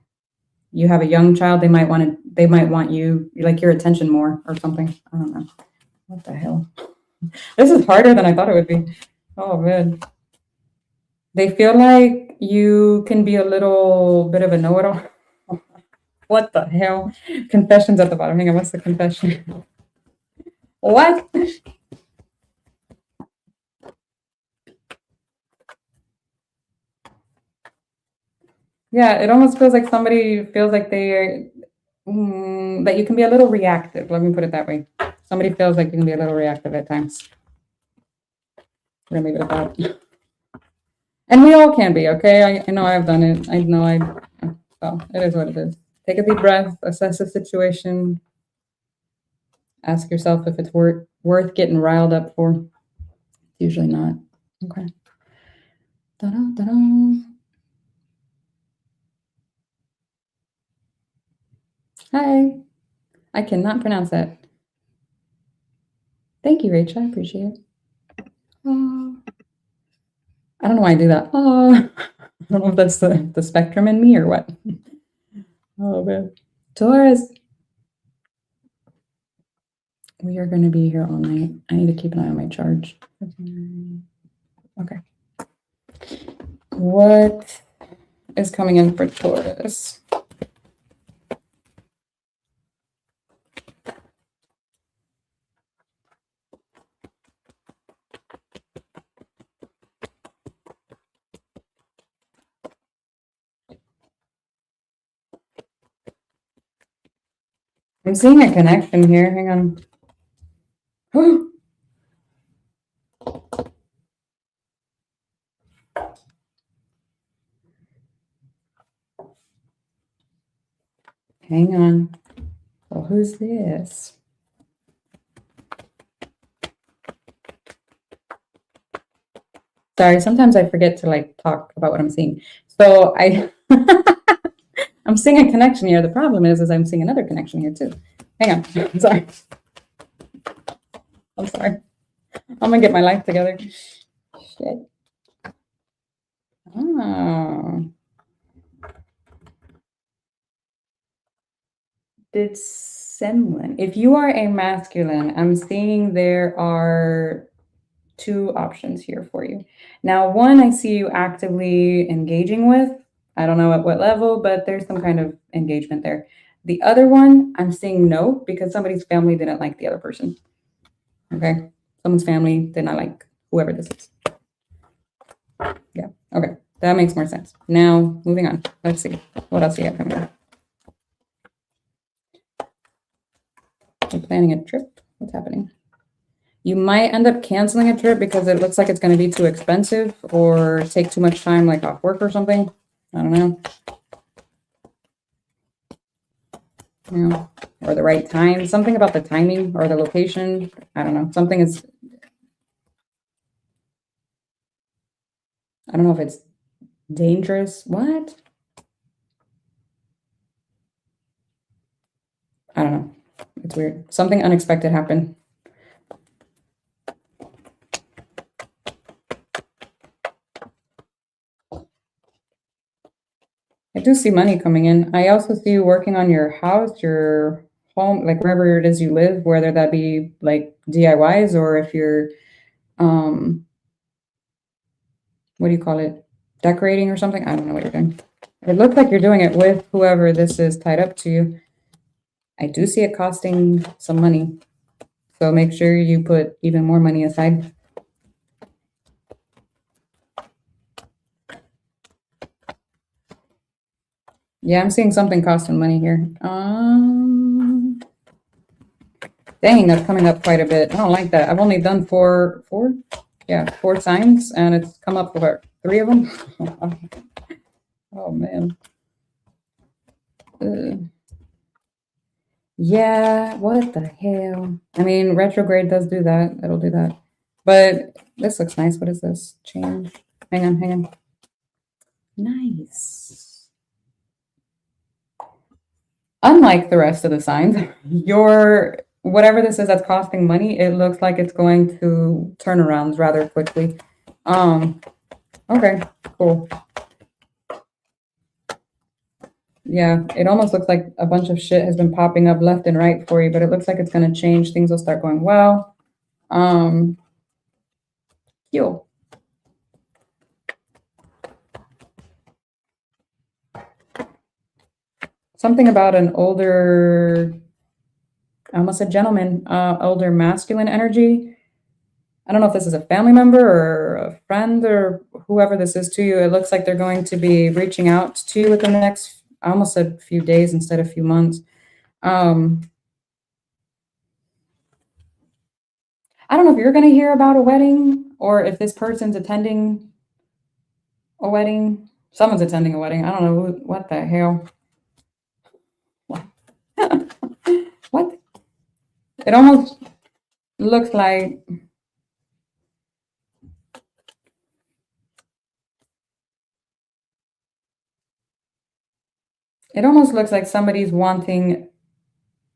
you have a young child, they might want you like your attention more or something. I don't know. What the hell? This is harder than I thought it would be. Oh man. They feel like you can be a little bit of a know-it-all. What the hell? Confessions at the bottom. Hang on, what's the confession? What? Yeah, it almost feels like somebody feels like they that you can be a little reactive. Let me put it that way. Somebody feels like you can be a little reactive at times. We're gonna leave it at that. And we all can be, okay? I know I've done it. I know so it is what it is. Take a deep breath, assess the situation, ask yourself if it's worth getting riled up for. Usually not. Okay. Ta-da, ta-da. Hi. I cannot pronounce that. Thank you, Rachel. I appreciate it. Oh. I don't know why I do that. Oh. I don't know if that's the spectrum in me or what. Oh man. Taurus. We are going to be here all night. I need to keep an eye on my charge. Okay. What is coming in for Taurus? I'm seeing a connection here. Hang on. Hang on. Well, who's this? Sorry, sometimes I forget to like talk about what I'm seeing. So I'm seeing a connection here. The problem is I'm seeing another connection here too. Hang on. I'm sorry. I'm sorry. I'm gonna get my life together. Shit. Oh. Dissemblin. If you are a masculine, I'm seeing there are two options here for you. Now, one I see you actively engaging with. I don't know at what level, but there's some kind of engagement there. The other one, I'm seeing no, because somebody's family didn't like the other person. Okay. Someone's family did not like whoever this is. Yeah. Okay. That makes more sense. Now, moving on. Let's see. What else do you have coming up? You're planning a trip? What's happening? You might end up canceling a trip because it looks like it's going to be too expensive or take too much time, like off work or something. I don't know. Yeah. Or the right time. Something about the timing or the location. I don't know. Something is. I don't know if it's dangerous. What? I don't know. It's weird. Something unexpected happened. I do see money coming in. I also see you working on your house, your home, like wherever it is you live, whether that be like DIYs or if you're, what do you call it? Decorating or something? I don't know what you're doing. It looks like you're doing it with whoever this is tied up to you. I do see it costing some money. So make sure you put even more money aside. Yeah, I'm seeing something costing money here. Dang, that's coming up quite a bit. I don't like that. I've only done four signs, and it's come up for 3 of them. Oh man. Yeah, what the hell? I mean, retrograde does do that. It'll do that. But this looks nice. What is this? Change. Hang on. Nice. Unlike the rest of the signs, your whatever this is that's costing money, it looks like it's going to turn around rather quickly. Okay, cool. Yeah, it almost looks like a bunch of shit has been popping up left and right for you, but it looks like it's going to change. Things will start going well. Yo. Something about an older, almost a gentleman, older masculine energy. I don't know if this is a family member or a friend or whoever this is to you. It looks like they're going to be reaching out to you within the next, I almost said few days instead of few months. I don't know if you're going to hear about a wedding or if this person's attending a wedding. Someone's attending a wedding. I don't know what the hell. What? It almost looks like somebody's wanting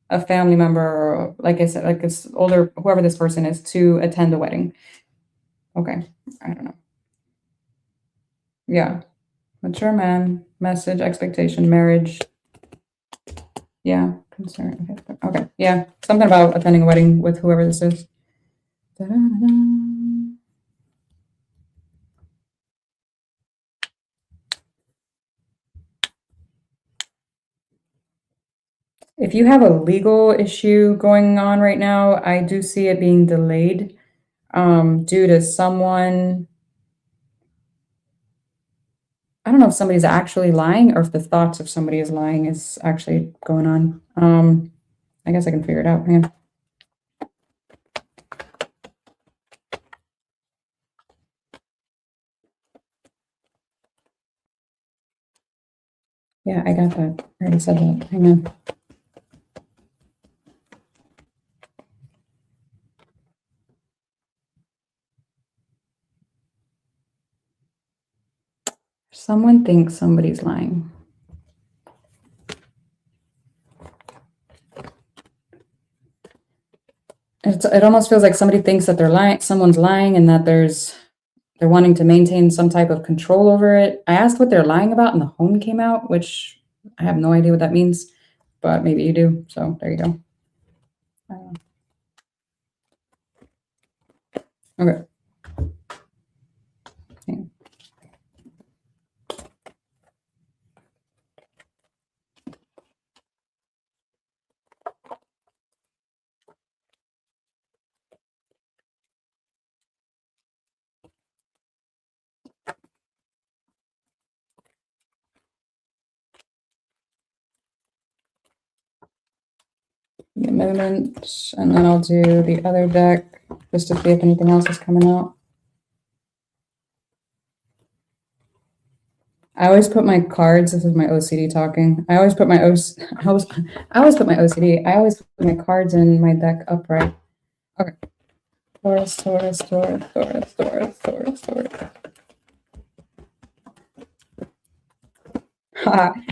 a family member or like I said, like it's older, whoever this person is, to attend the wedding. Okay. I don't know. Yeah. Mature man, message, expectation, marriage. Yeah. Concern. Okay. Yeah. Something about attending a wedding with whoever this is. Da-da-da-da. If you have a legal issue going on right now, I do see it being delayed due to someone. I don't know if somebody's actually lying or if the thoughts of somebody is lying is actually going on. I guess I can figure it out. Hang on. Yeah, I got that. I already said that. Hang on. Someone thinks somebody's lying. It almost feels like somebody thinks that they're lying, someone's lying, and that they're wanting to maintain some type of control over it. I asked what they're lying about, and the home came out, which I have no idea what that means, but maybe you do. So there you go. Okay. A moment, and then I'll do the other deck just to see if anything else is coming out. I always put my cards. This is my OCD talking. I always put my I always put my OCD. I always put my cards in my deck upright. Okay. Taurus, Taurus, Taurus, Taurus, Taurus, Taurus, Taurus.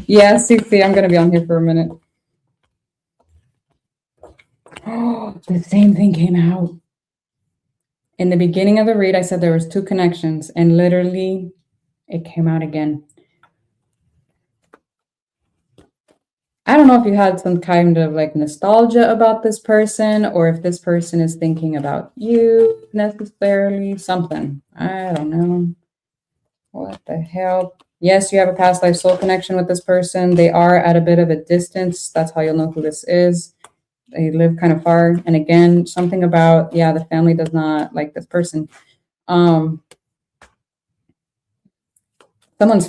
Yeah, Susie, I'm gonna be on here for a minute. Oh, the same thing came out. In the beginning of the read, I said there was 2 connections, and literally it came out again. I don't know if you had some kind of like nostalgia about this person, or if this person is thinking about you necessarily, something. I don't know. What the hell? Yes, you have a past life soul connection with this person. They are at a bit of a distance. That's how you'll know who this is. They live kind of far. And again, something about, yeah, the family does not like this person. Someone's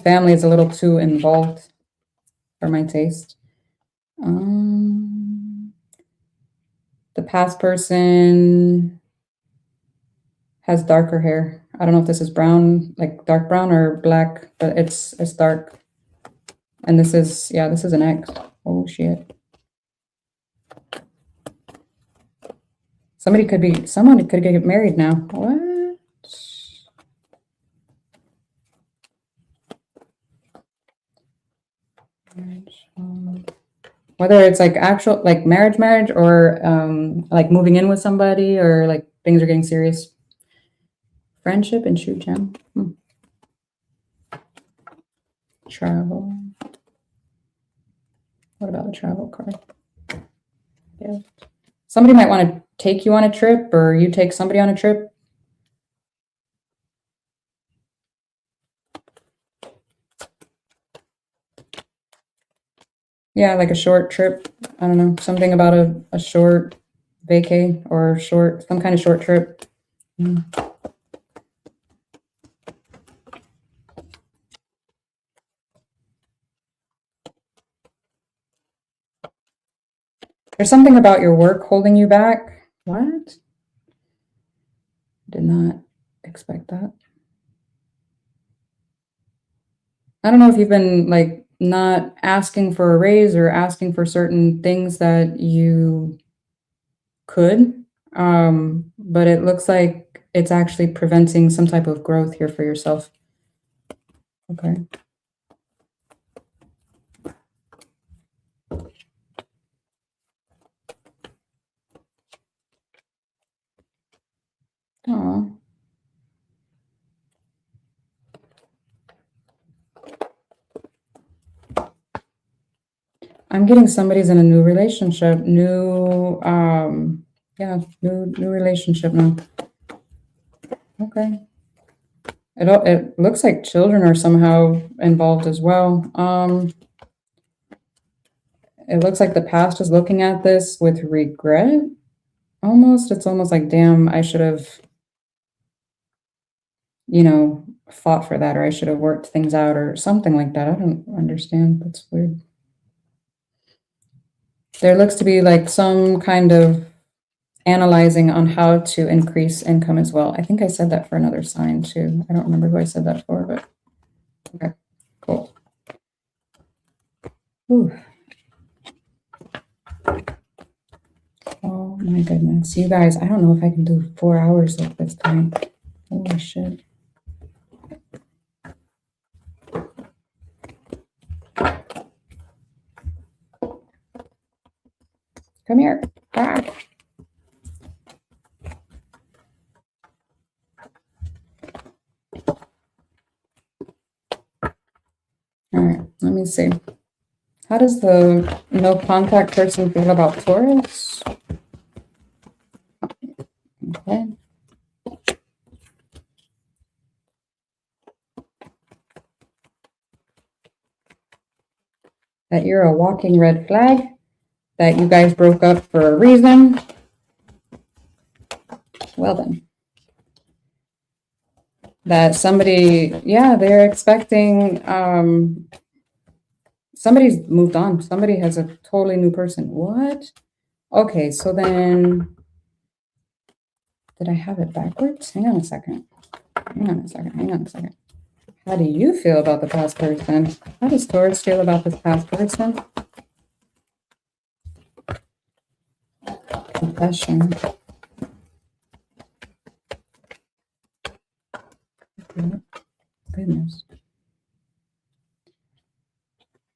family is a little too involved for my taste. The past person has darker hair. I don't know if this is brown, like dark brown or black, but it's dark. And this is, yeah, this is an ex. Oh shit. Someone could get married now. What? Whether it's like actual, like marriage, or like moving in with somebody, or like things are getting serious. Friendship and shoe gem. Travel. What about the travel card? Yeah. Somebody might want to take you on a trip, or you take somebody on a trip. Yeah, like a short trip. I don't know, something about a short vacay, or some kind of short trip. There's something about your work holding you back. What? Did not expect that. I don't know if you've been like not asking for a raise, or asking for certain things that you could, but it looks like it's actually preventing some type of growth here for yourself. Okay. Oh. I'm getting somebody's in a new relationship, new relationship now. Okay. It looks like children are somehow involved as well. It looks like the past is looking at this with regret. Almost, it's almost like, damn, I should have, fought for that, or I should have worked things out, or something like that. I don't understand. That's weird. There looks to be like some kind of analyzing on how to increase income as well. I think I said that for another sign too. I don't remember who I said that for, but okay, cool. Ooh. Oh my goodness. You guys, I don't know if I can do 4 hours at this time. Holy shit. Come here. Ah. All right, let me see. How does the no contact person feel about Taurus? Okay. That you're a walking red flag, that you guys broke up for a reason. Well then. That somebody, yeah, they're expecting, somebody's moved on. Somebody has a totally new person. What? Okay, so then, did I have it backwards? Hang on a second. Hang on a second. Hang on a second. How do you feel about the past person? How does Taurus feel about this past person? Confession. Goodness.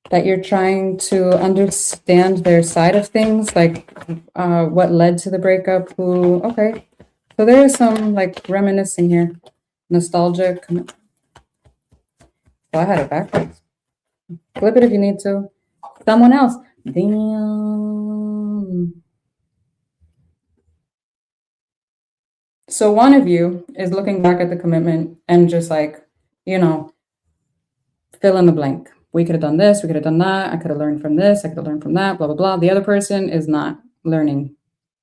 That you're trying to understand their side of things, like what led to the breakup, who, okay. So there is some like reminiscing here. Nostalgic. So I had it backwards. Flip it if you need to. Someone else. Damn. So one of you is looking back at the commitment and just like, you know, fill in the blank. We could have done this, we could have done that, I could have learned from this, I could have learned from that, blah, blah, blah. The other person is not learning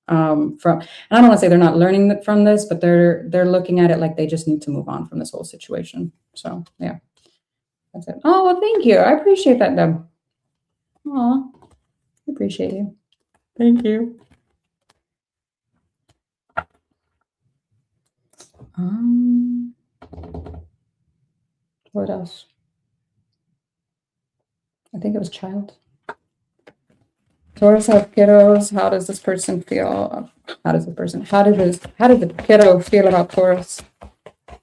from, and I don't want to say they're not learning from this, but they're looking at it like they just need to move on from this whole situation. So yeah, that's it. Oh, well, thank you. I appreciate that, Deb. Aw, I appreciate you. Thank you. What else? I think it was child. Taurus have kiddos. How does this person feel? How does the kiddo feel about Taurus?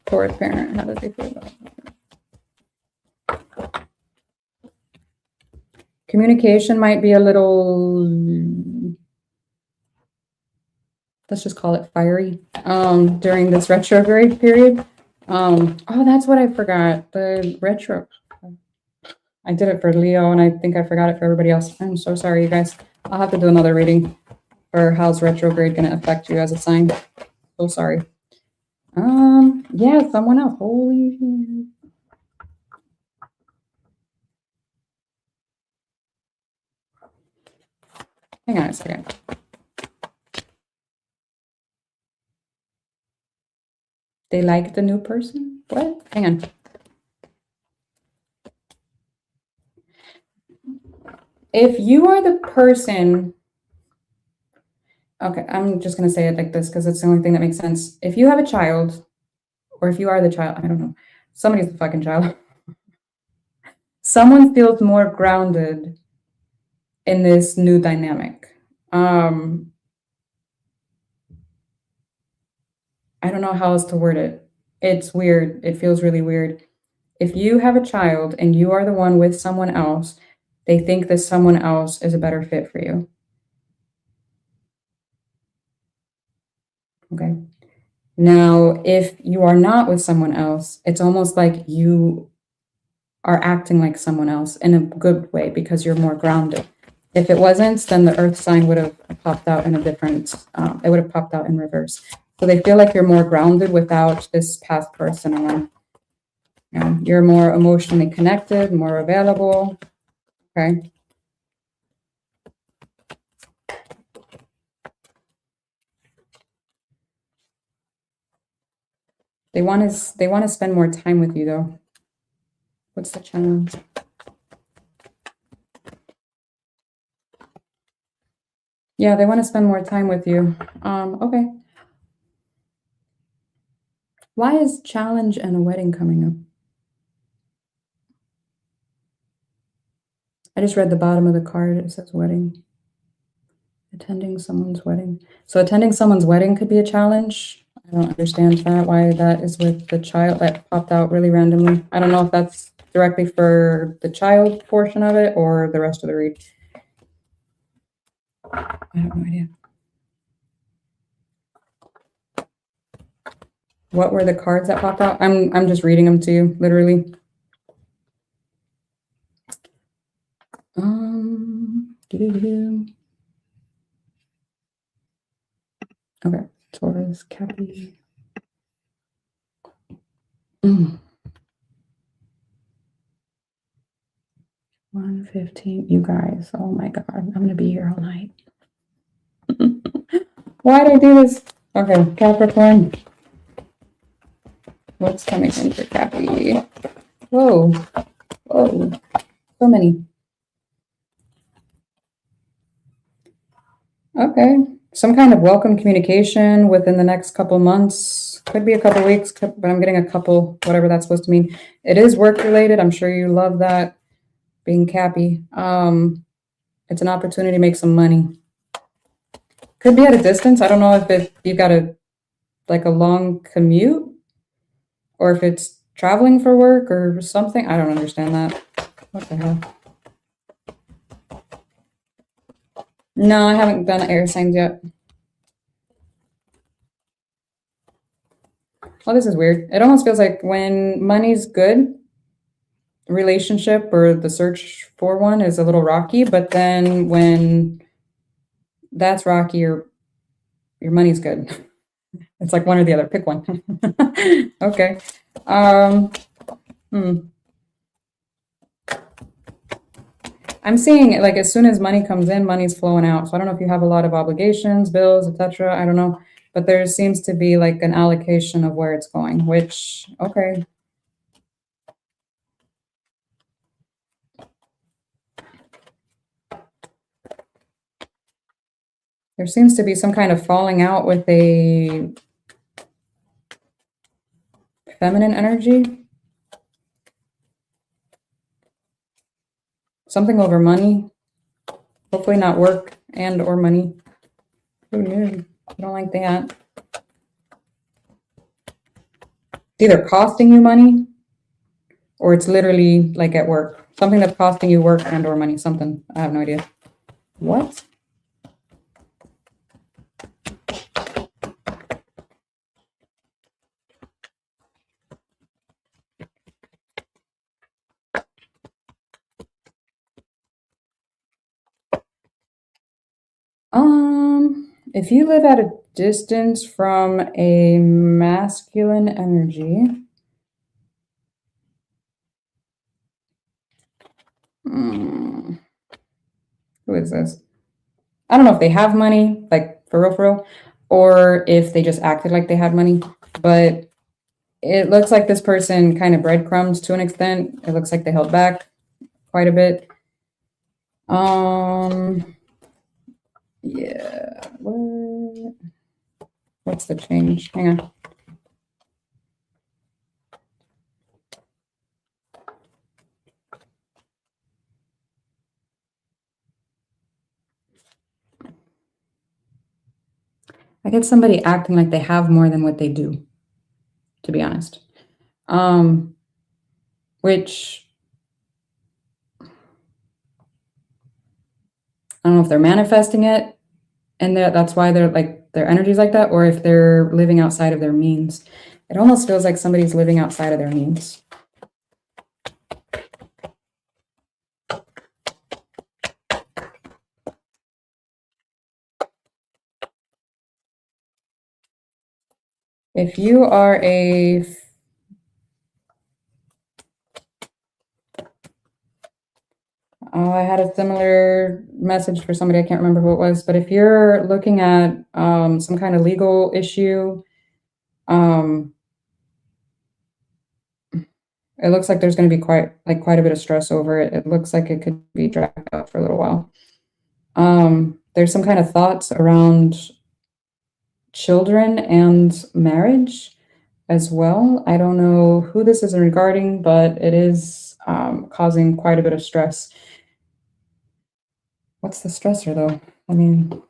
Taurus parent, how does they feel about it? Communication might be a little, let's just call it fiery, during this retrograde period. Oh, that's what I forgot. The retro. I did it for Leo, and I think I forgot it for everybody else. I'm so sorry, you guys. I'll have to do another reading for how's retrograde going to affect you as a sign. So sorry. Yeah, someone else. Holy shit. Hang on a second. They like the new person? What? Hang on. If you are the person, okay, I'm just going to say it like this because it's the only thing that makes sense. If you have a child, or if you are the child, I don't know, somebody's the fucking child. Someone feels more grounded in this new dynamic. I don't know how else to word it. It's weird. It feels really weird. If you have a child and you are the one with someone else, they think that someone else is a better fit for you. Okay. Now, if you are not with someone else, it's almost like you are acting like someone else in a good way because you're more grounded. If it wasn't, then the earth sign would have popped out in a different, it would have popped out in reverse. So they feel like you're more grounded without this past person around. You're more emotionally connected, more available. Okay. They want to spend more time with you though. What's the challenge? Yeah, they want to spend more time with you. Okay. Why is challenge and a wedding coming up? I just read the bottom of the card. It says wedding. Attending someone's wedding. So attending someone's wedding could be a challenge. I don't understand that, why that is with the child. That popped out really randomly. I don't know if that's directly for the child portion of it or the rest of the read. I have no idea. What were the cards that popped out? I'm just reading them to you, literally. Doo-doo-doo. Okay, Taurus, Capricorn. 1:15. You guys, oh my God, I'm gonna be here all night. Why did I do this? Okay, Capricorn. What's coming in for Cappy? Whoa, whoa, so many. Okay, some kind of welcome communication within the next couple months. Could be a couple weeks, but I'm getting a couple, whatever that's supposed to mean. It is work related. I'm sure you love that, being Cappy. It's an opportunity to make some money. Could be at a distance. I don't know if you got a long commute or if it's traveling for work or something. I don't understand that. What the hell? No, I haven't done air signs yet. Well, this is weird. It almost feels like when money's good, relationship or the search for one is a little rocky, but then when that's rocky, your money's good. It's like one or the other. Pick one. Okay. I'm seeing like as soon as money comes in, money's flowing out. So I don't know if you have a lot of obligations, bills, etc. I don't know, but there seems to be like an allocation of where it's going, which, okay. There seems to be some kind of falling out with a feminine energy. Something over money. Hopefully not work and or money. Ooh, yeah. I don't like that. It's either costing you money or it's literally like at work. Something that's costing you work and or money. Something. I have no idea. What? If you live at a distance from a masculine energy, who is this? I don't know if they have money, like for real, or if they just acted like they had money, but it looks like this person kind of breadcrumbs to an extent. It looks like they held back quite a bit. Yeah, what's the change? Hang on. I get somebody acting like they have more than what they do, to be honest. Which I don't know if they're manifesting it and that's why they're like their energy's like that, or if they're living outside of their means. It almost feels like somebody's living outside of their means. If you are a I had a similar message for somebody, I can't remember who it was, but if you're looking at some kind of legal issue, it looks like there's going to be quite a bit of stress over it. It looks like it could be dragged out for a little while. There's some kind of thoughts around children and marriage as well. I don't know who this is regarding, but it is causing quite a bit of stress. What's the stressor though? I mean,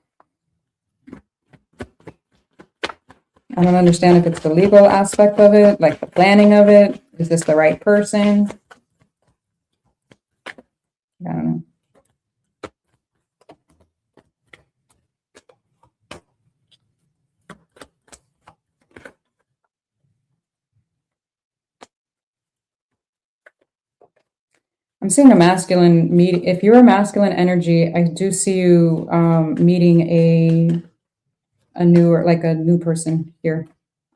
I don't understand if it's the legal aspect of it, like the planning of it. Is this the right person? I don't know. I'm seeing a masculine meet. If you're a masculine energy, I do see you meeting a new person here.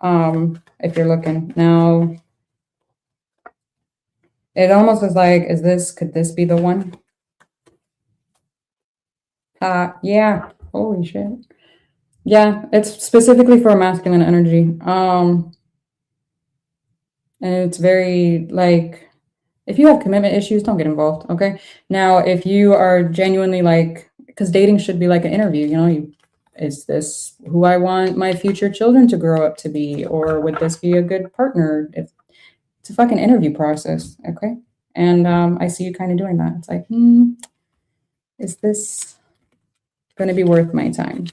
If you're looking now, it almost is like, could this be the one? Yeah. Holy shit. Yeah, it's specifically for masculine energy. And it's very like, if you have commitment issues, don't get involved. Okay. Now, if you are genuinely like, because dating should be like an interview, you know, is this who I want my future children to grow up to be? Or would this be a good partner? It's a fucking interview process. Okay. And I see you kind of doing that. It's like, is this going to be worth my time?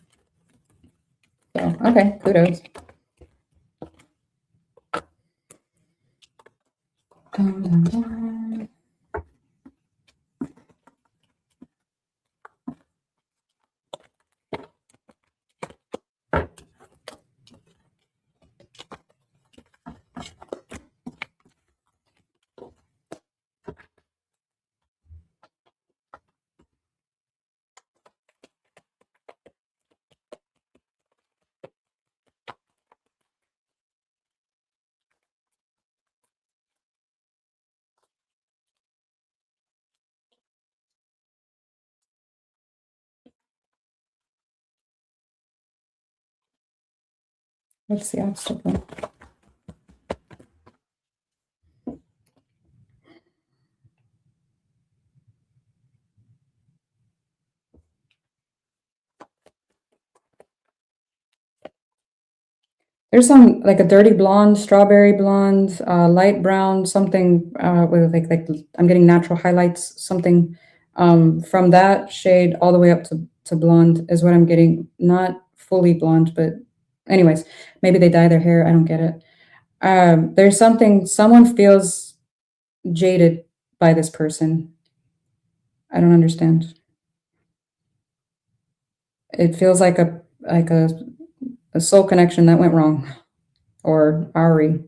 So, okay, kudos. Dun, dun, dun. What's the obstacle? There's some like a dirty blonde, strawberry blonde, light brown, something with like I'm getting natural highlights, something from that shade all the way up to blonde is what I'm getting. Not fully blonde, but anyways, maybe they dye their hair. I don't get it. There's something, someone feels jaded by this person. I don't understand. It feels like a soul connection that went wrong, or Ari.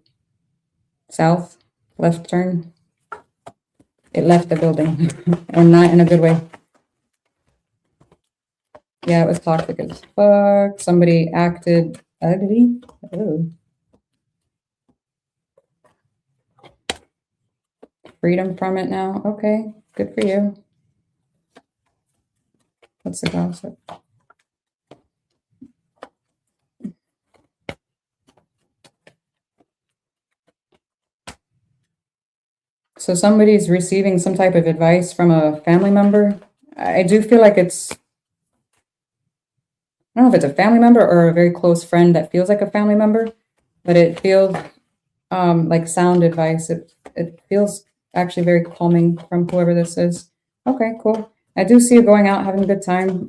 South, left turn. It left the building, and not in a good way. Yeah, it was toxic as fuck. Somebody acted ugly. Oh. Freedom from it now. Okay, good for you. What's the gossip? So somebody's receiving some type of advice from a family member. I do feel like it's, I don't know if it's a family member or a very close friend that feels like a family member, but it feels like sound advice. It feels actually very calming from whoever this is. Okay, cool. I do see you going out, having a good time.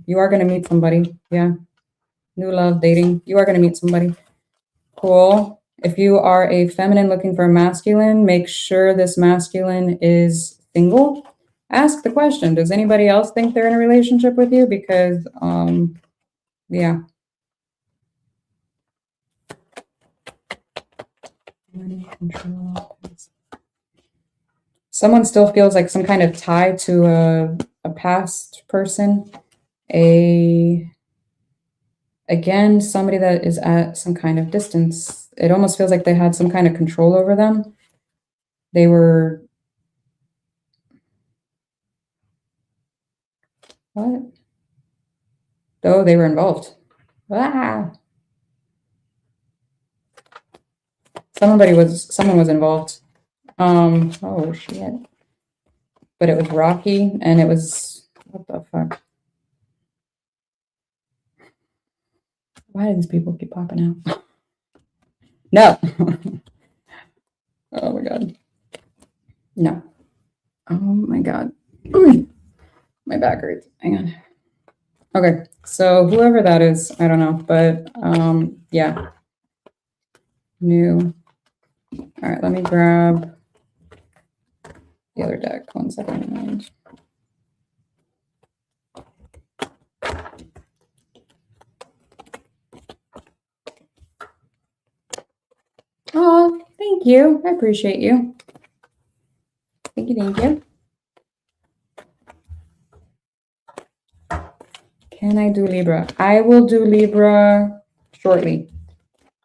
You are going to meet somebody. Yeah. New love, dating. You are going to meet somebody. Cool. If you are a feminine looking for a masculine, make sure this masculine is single. Ask the question, does anybody else think they're in a relationship with you? Because, yeah. Someone still feels like some kind of tie to a past person. Again, somebody that is at some kind of distance. It almost feels like they had some kind of control over them. They were, what? Oh, they were involved. Ah. Someone was involved. Oh shit. But it was rocky and it was, what the fuck? Why do these people keep popping out? No. Oh my God. No. Oh my God. Ooh, my back hurts. Hang on. Okay, so whoever that is, I don't know, but yeah. New. All right, let me grab the other deck. 1 second. Oh, thank you. I appreciate you. Thank you, thank you. Can I do Libra? I will do Libra shortly.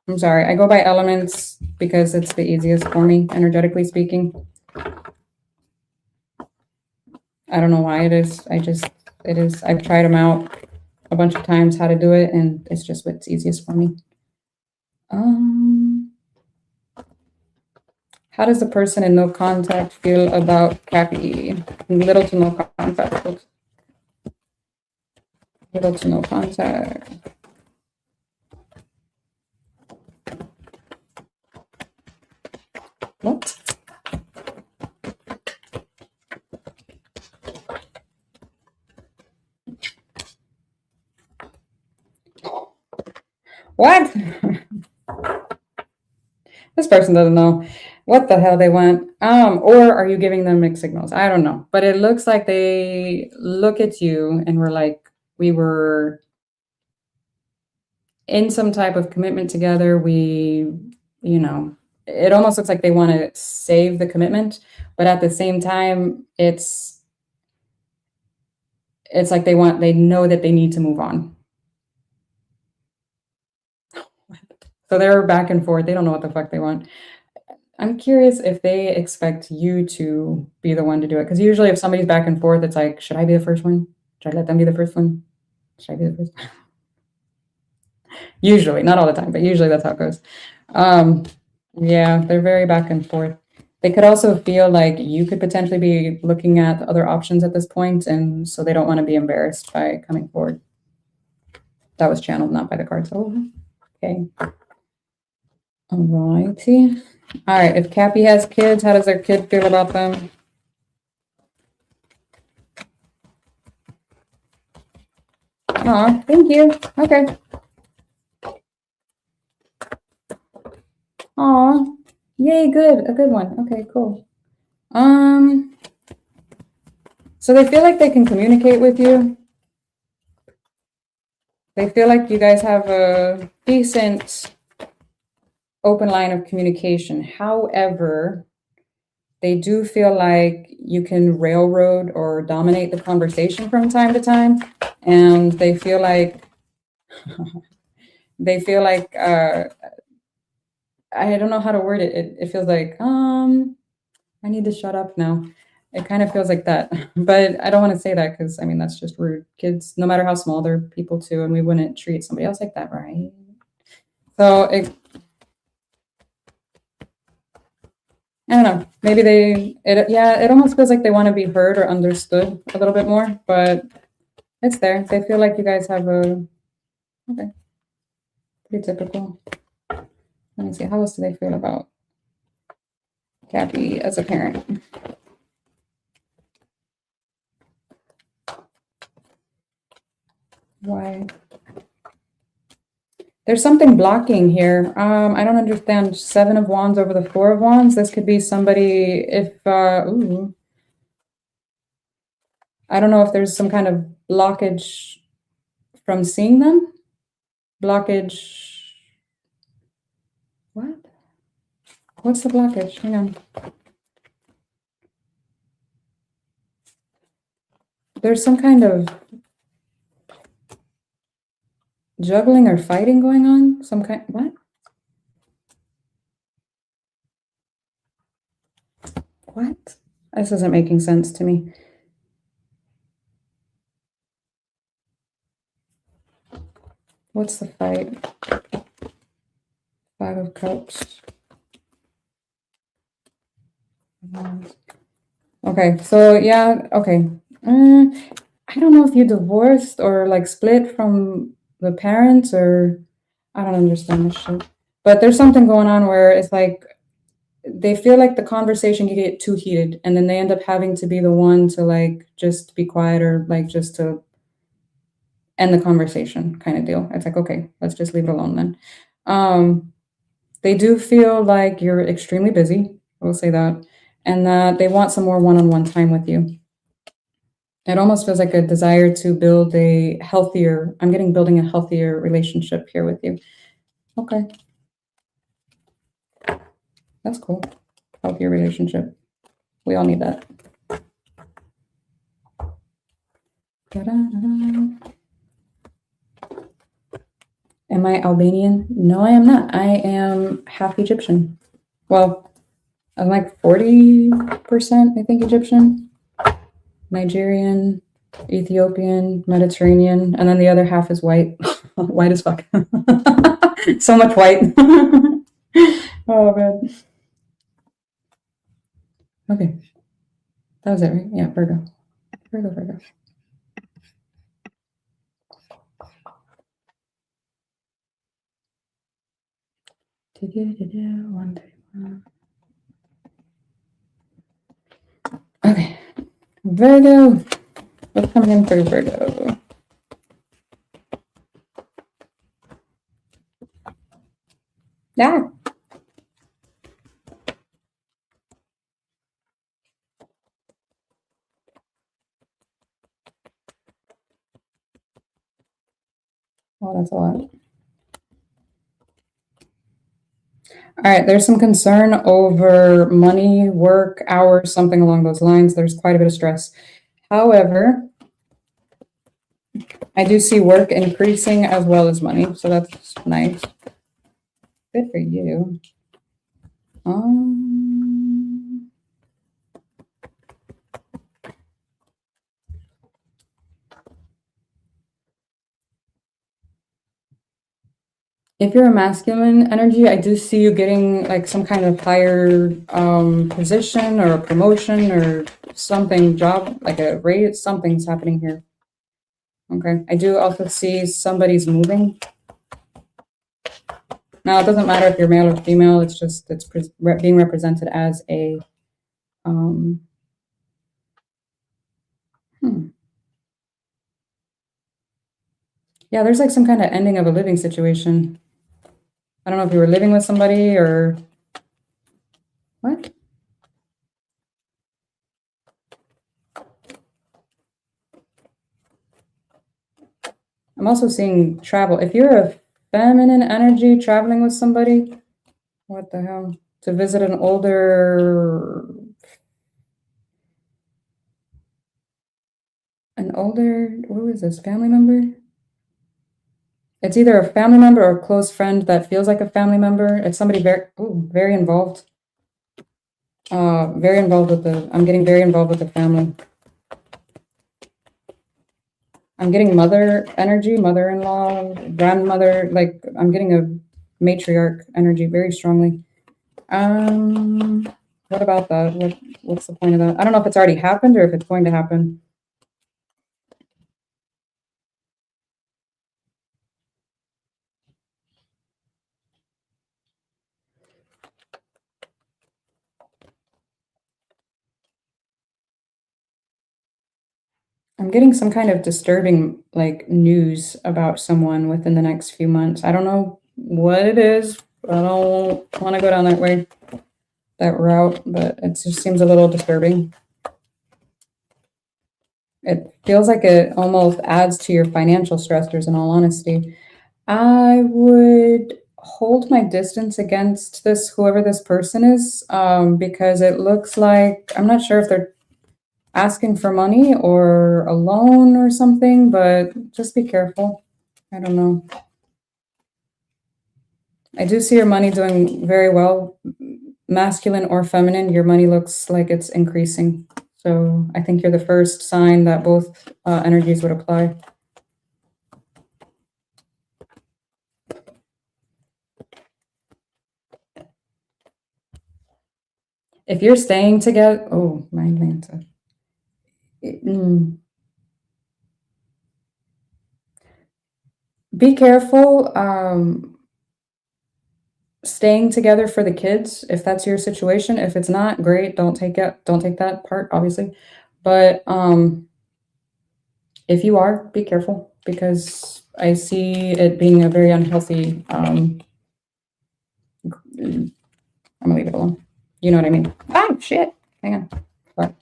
I'm sorry. I go by elements because it's the easiest for me, energetically speaking. I don't know why it is. It is. I've tried them out a bunch of times how to do it, and it's just what's easiest for me. How does the person in no contact feel about Cappy? Little to no contact. Little to no contact. What? What? This person doesn't know what the hell they want. Or are you giving them mixed signals? I don't know. But it looks like they look at you and we're like, we were in some type of commitment together. We, you know, it almost looks like they want to save the commitment, but at the same time, it's like they know that they need to move on. So they're back and forth. They don't know what the fuck they want. I'm curious if they expect you to be the one to do it. Because usually if somebody's back and forth, it's like, should I be the first one? Should I let them be the first one? Should I be the first one? Usually, not all the time, but usually that's how it goes. Yeah, they're very back and forth. They could also feel like you could potentially be looking at other options at this point, and so they don't want to be embarrassed by coming forward. That was channeled, not by the cards. Oh, okay. All righty. All right, if Cappy has kids, how does their kid feel about them? Oh, thank you. Okay. Oh, yay, good. A good one. Okay, cool. So they feel like they can communicate with you. They feel like you guys have a decent open line of communication. However, they do feel like you can railroad or dominate the conversation from time to time. And they feel like, I don't know how to word it. It feels like, I need to shut up now. It kind of feels like that, but I don't want to say that because I mean, that's just rude. Kids, no matter how small, they're people too, and we wouldn't treat somebody else like that, right? So I don't know. Maybe it almost feels like they want to be heard or understood a little bit more, but it's there. They feel like you guys have okay, pretty typical. Let me see. How else do they feel about Cappy as a parent? Why? There's something blocking here. I don't understand. 7 of Wands over the 4 of Wands. This could be somebody ooh. I don't know if there's some kind of blockage from seeing them. Blockage. What? What's the blockage? Hang on. There's some kind of juggling or fighting going on. What? What? This isn't making sense to me. What's the fight? 5 of Cups. Okay, so yeah, okay. I don't know if you divorced or like split from the parents or I don't understand this shit. But there's something going on where it's like they feel like the conversation can get too heated, and then they end up having to be the one to like just be quiet or like just to end the conversation kind of deal. It's like, okay, let's just leave it alone then. They do feel like you're extremely busy. I will say that. And that they want some more one-on-one time with you. It almost feels like a desire to build a healthier, I'm getting building a healthier relationship here with you. Okay. That's cool. Healthier relationship. We all need that. Da-da-da-da. Am I Albanian? No, I am not. I am half Egyptian. Well, I'm like 40%, I think, Egyptian, Nigerian, Ethiopian, Mediterranean, and then the other half is white. White as fuck. So much white. Oh, man. Okay. That was it, right? Yeah, Virgo. Virgo. Okay. Virgo. What's coming in for Virgo? Yeah. Oh, that's a lot. All right, there's some concern over money, work, hours, something along those lines. There's quite a bit of stress. However, I do see work increasing as well as money, so that's nice. Good for you. If you're a masculine energy, I do see you getting like some kind of higher position or a promotion or something, job, like a raise, something's happening here. Okay. I do also see somebody's moving. Now, it doesn't matter if you're male or female, it's just, it's being represented as a, yeah, there's like some kind of ending of a living situation. I don't know if you were living with somebody or what? I'm also seeing travel. If you're a feminine energy traveling with somebody, what the hell? To visit an older, who is this, family member? It's either a family member or a close friend that feels like a family member. It's somebody very involved. Very involved with I'm getting very involved with the family. I'm getting mother energy, mother-in-law, grandmother, like I'm getting a matriarch energy very strongly. What about that? What's the point of that? I don't know if it's already happened or if it's going to happen. I'm getting some kind of disturbing like news about someone within the next few months. I don't know what it is. I don't want to go down that way, that route, but it just seems a little disturbing. It feels like it almost adds to your financial stressors, in all honesty. I would hold my distance against this, whoever this person is, because it looks like, I'm not sure if they're asking for money or a loan or something, but just be careful. I don't know. I do see your money doing very well, masculine or feminine. Your money looks like it's increasing. So I think you're the first sign that both energies would apply. If you're staying together, oh, my Atlanta. Be careful. staying together for the kids, if that's your situation. If it's not, great. Don't take that part, obviously. But if you are, be careful, because I see it being a very unhealthy, I'm gonna leave it alone. You know what I mean? Oh shit. Hang on. Sorry.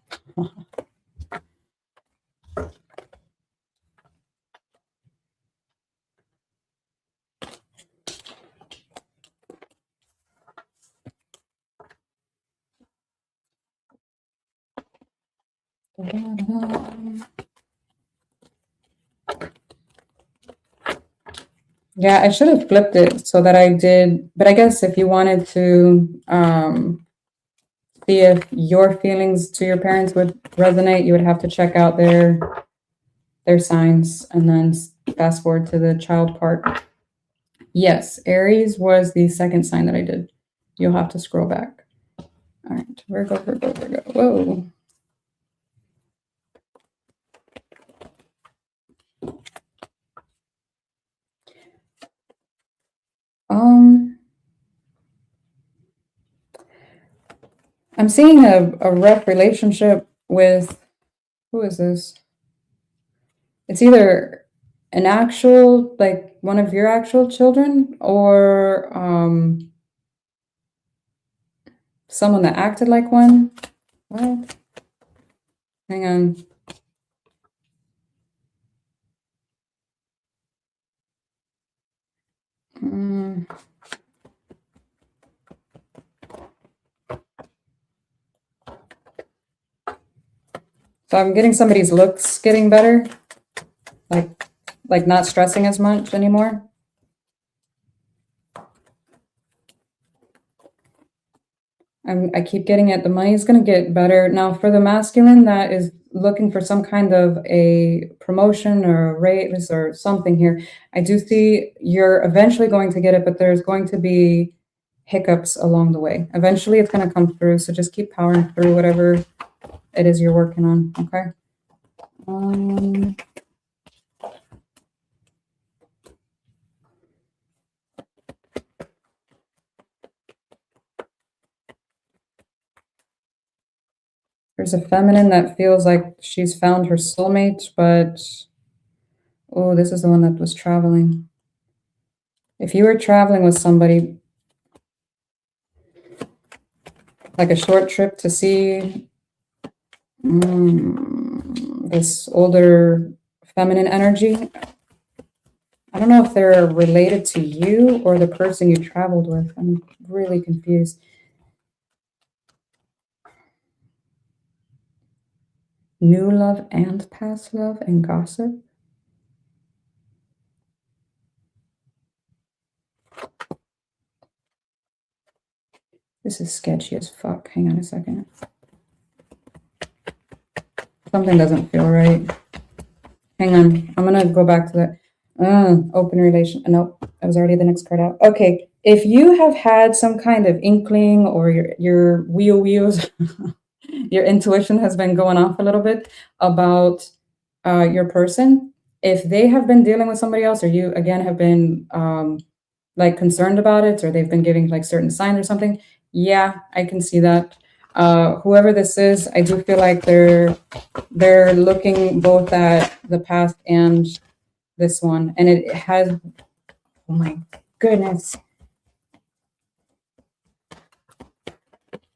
Yeah, I should have flipped it so that I did, but I guess if you wanted to see if your feelings to your parents would resonate, you would have to check out their signs and then fast forward to the child part. Yes, Aries was the second sign that I did. You'll have to scroll back. All right, Virgo, Virgo, Virgo. Whoa. I'm seeing a rough relationship with, who is this? It's either an actual, like one of your actual children, or someone that acted like one. What? Hang on. So I'm getting somebody's looks getting better, like not stressing as much anymore. I keep getting it. The money is going to get better. Now for the masculine that is looking for some kind of a promotion or a raise or something here, I do see you're eventually going to get it, but there's going to be hiccups along the way. Eventually it's going to come through. So just keep powering through whatever it is you're working on. Okay. There's a feminine that feels like she's found her soulmate, but oh, this is the one that was traveling. If you were traveling with somebody, like a short trip to see this older feminine energy, I don't know if they're related to you or the person you traveled with. I'm really confused. New love and past love and gossip. This is sketchy as fuck. Hang on a second. Something doesn't feel right. Hang on. I'm going to go back to that. Open relation. Nope. That was already the next card out. Okay. If you have had some kind of inkling, or your wheels, your intuition has been going off a little bit about your person, if they have been dealing with somebody else, or you again have been like concerned about it, or they've been giving like certain signs or something, yeah, I can see that. Whoever this is, I do feel like they're looking both at the past and this one, and it has, oh my goodness,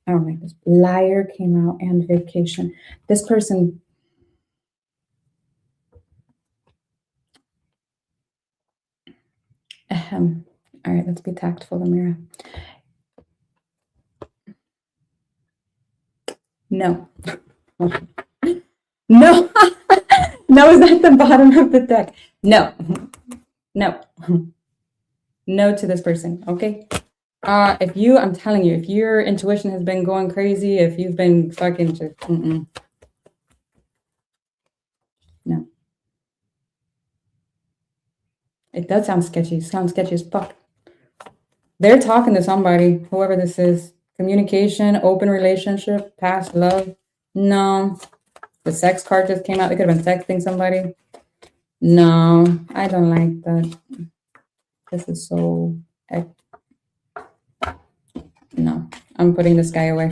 I don't like this. Liar came out, and vacation. This person, all right, let's be tactful, Amira. No. No. No is at the bottom of the deck. No. No. No to this person, okay? If you, I'm telling you, if your intuition has been going crazy, if you've been fucking just, no. It does sound sketchy. It sounds sketchy as fuck. They're talking to somebody, whoever this is. Communication, open relationship, past love. No. The sex card just came out. They could have been texting somebody. No, I don't like that. This is so... No, I'm putting this guy away.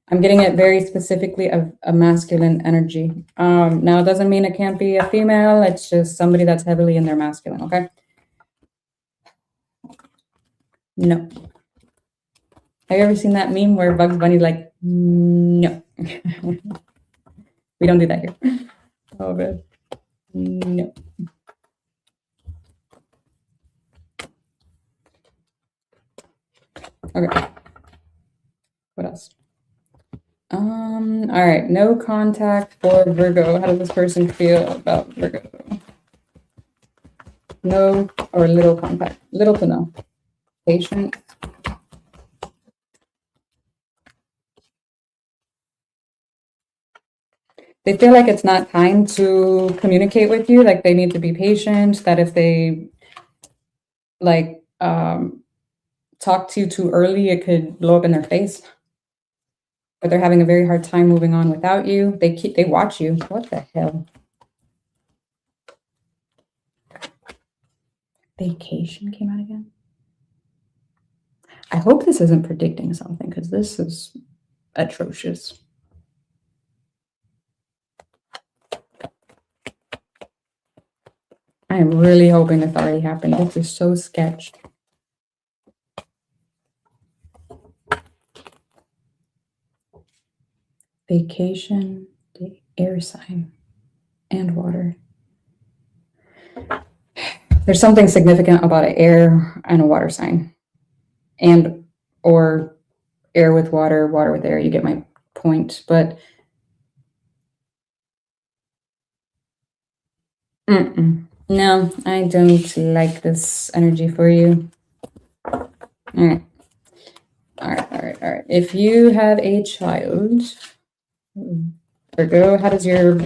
I'm getting it very specifically of a masculine energy. Now, it doesn't mean it can't be a female. It's just somebody that's heavily in their masculine, okay? No. Have you ever seen that meme where Bugs Bunny's like, no. We don't do that here. Oh, good. No. Okay. What else? All right. No contact for Virgo. How does this person feel about Virgo? No or little contact. Little to no. Patient. They feel like it's not time to communicate with you. Like they need to be patient. That if they like talk to you too early, it could blow up in their face. But they're having a very hard time moving on without you. They watch you. What the hell? Vacation came out again. I hope this isn't predicting something because this is atrocious. I am really hoping this already happened. This is so sketched. Vacation, the air sign, and water. There's something significant about an air and a water sign. And or air with water, water with air. You get my point. But no, I don't like this energy for you. All right. If you have a child, Virgo, how does your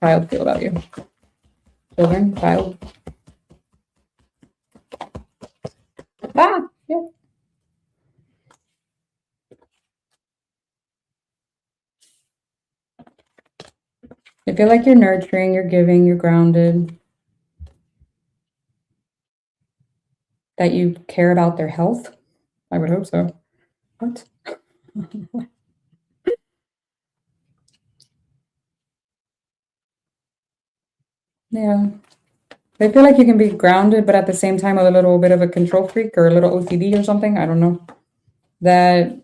child feel about you? Children, child. Ah, yeah. I feel like you're nurturing, you're giving, you're grounded. That you care about their health. I would hope so. What? Yeah. I feel like you can be grounded, but at the same time a little bit of a control freak or a little OCD or something. I don't know. That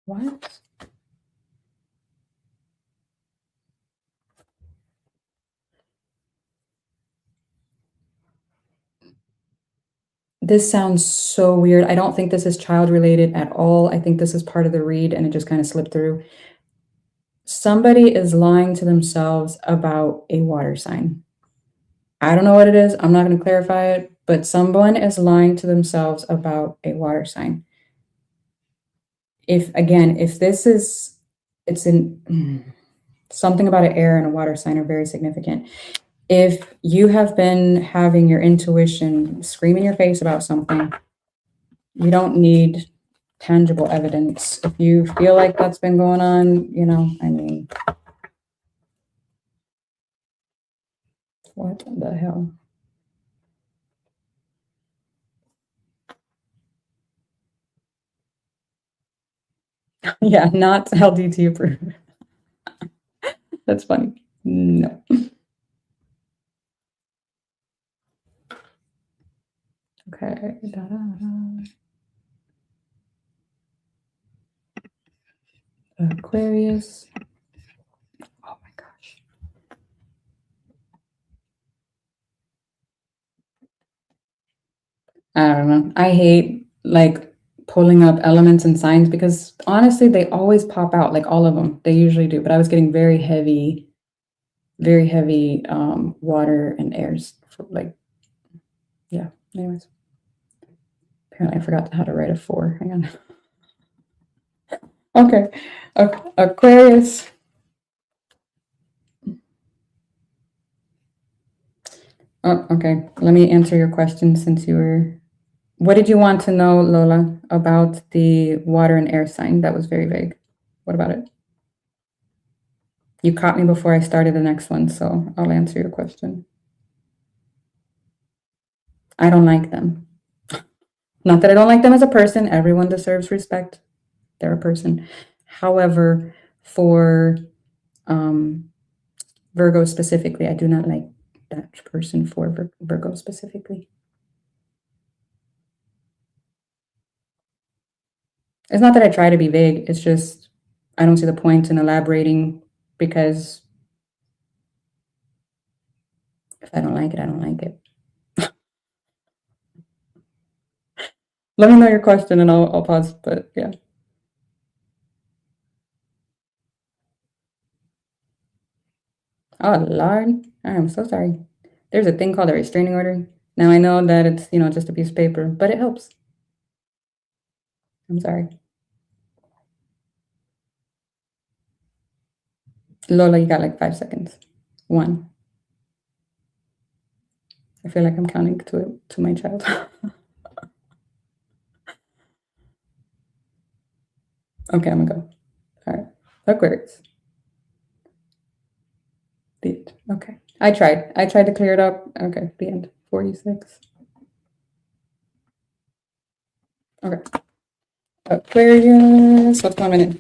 what? This sounds so weird. I don't think this is child related at all. I think this is part of the read and it just kind of slipped through. Somebody is lying to themselves about a water sign. I don't know what it is. I'm not going to clarify it, but someone is lying to themselves about a water sign. If this is, it's in something about an air and a water sign are very significant. If you have been having your intuition scream in your face about something, you don't need tangible evidence. If you feel like that's been going on, you know, I mean, what the hell? Yeah, not LDT approved. That's funny. No. Okay. Aquarius. Oh my gosh. I don't know. I hate like pulling up elements and signs because honestly, they always pop out, like all of them. They usually do. But I was getting very heavy water and airs. Like, yeah. Anyways. Apparently, I forgot how to write a 4. Hang on. Okay. Aquarius. Oh, okay. Let me answer your question since you were... What did you want to know, Lola, about the water and air sign? That was very vague. What about it? You caught me before I started the next one, so I'll answer your question. I don't like them. Not that I don't like them as a person. Everyone deserves respect. They're a person. However, for Virgo specifically, I do not like that person for Virgo specifically. It's not that I try to be vague. It's just I don't see the point in elaborating because if I don't like it, I don't like it. Let me know your question and I'll pause, but yeah. Oh, Lord. I am so sorry. There's a thing called a restraining order. Now I know that it's, just a piece of paper, but it helps. I'm sorry. Lola, you got like 5 seconds. 1. I feel like I'm counting to my child. Okay, I'm gonna go. All right. Aquarius. The end. Okay. I tried to clear it up. Okay, the end. 46. Okay. Aquarius. What's going on?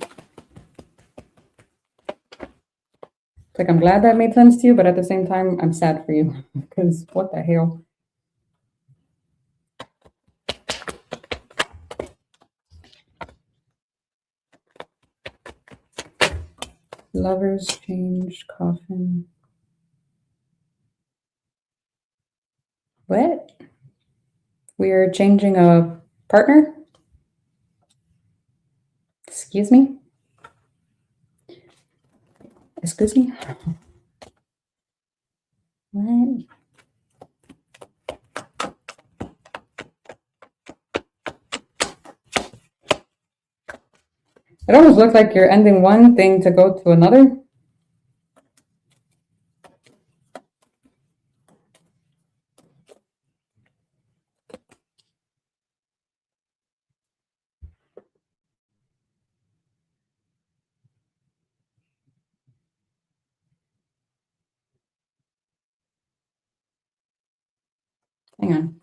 Like, I'm glad that made sense to you, but at the same time, I'm sad for you because what the hell? Lovers, change, coffin. What? We're changing a partner? Excuse me? Excuse me? What? It almost looks like you're ending one thing to go to another. Hang on.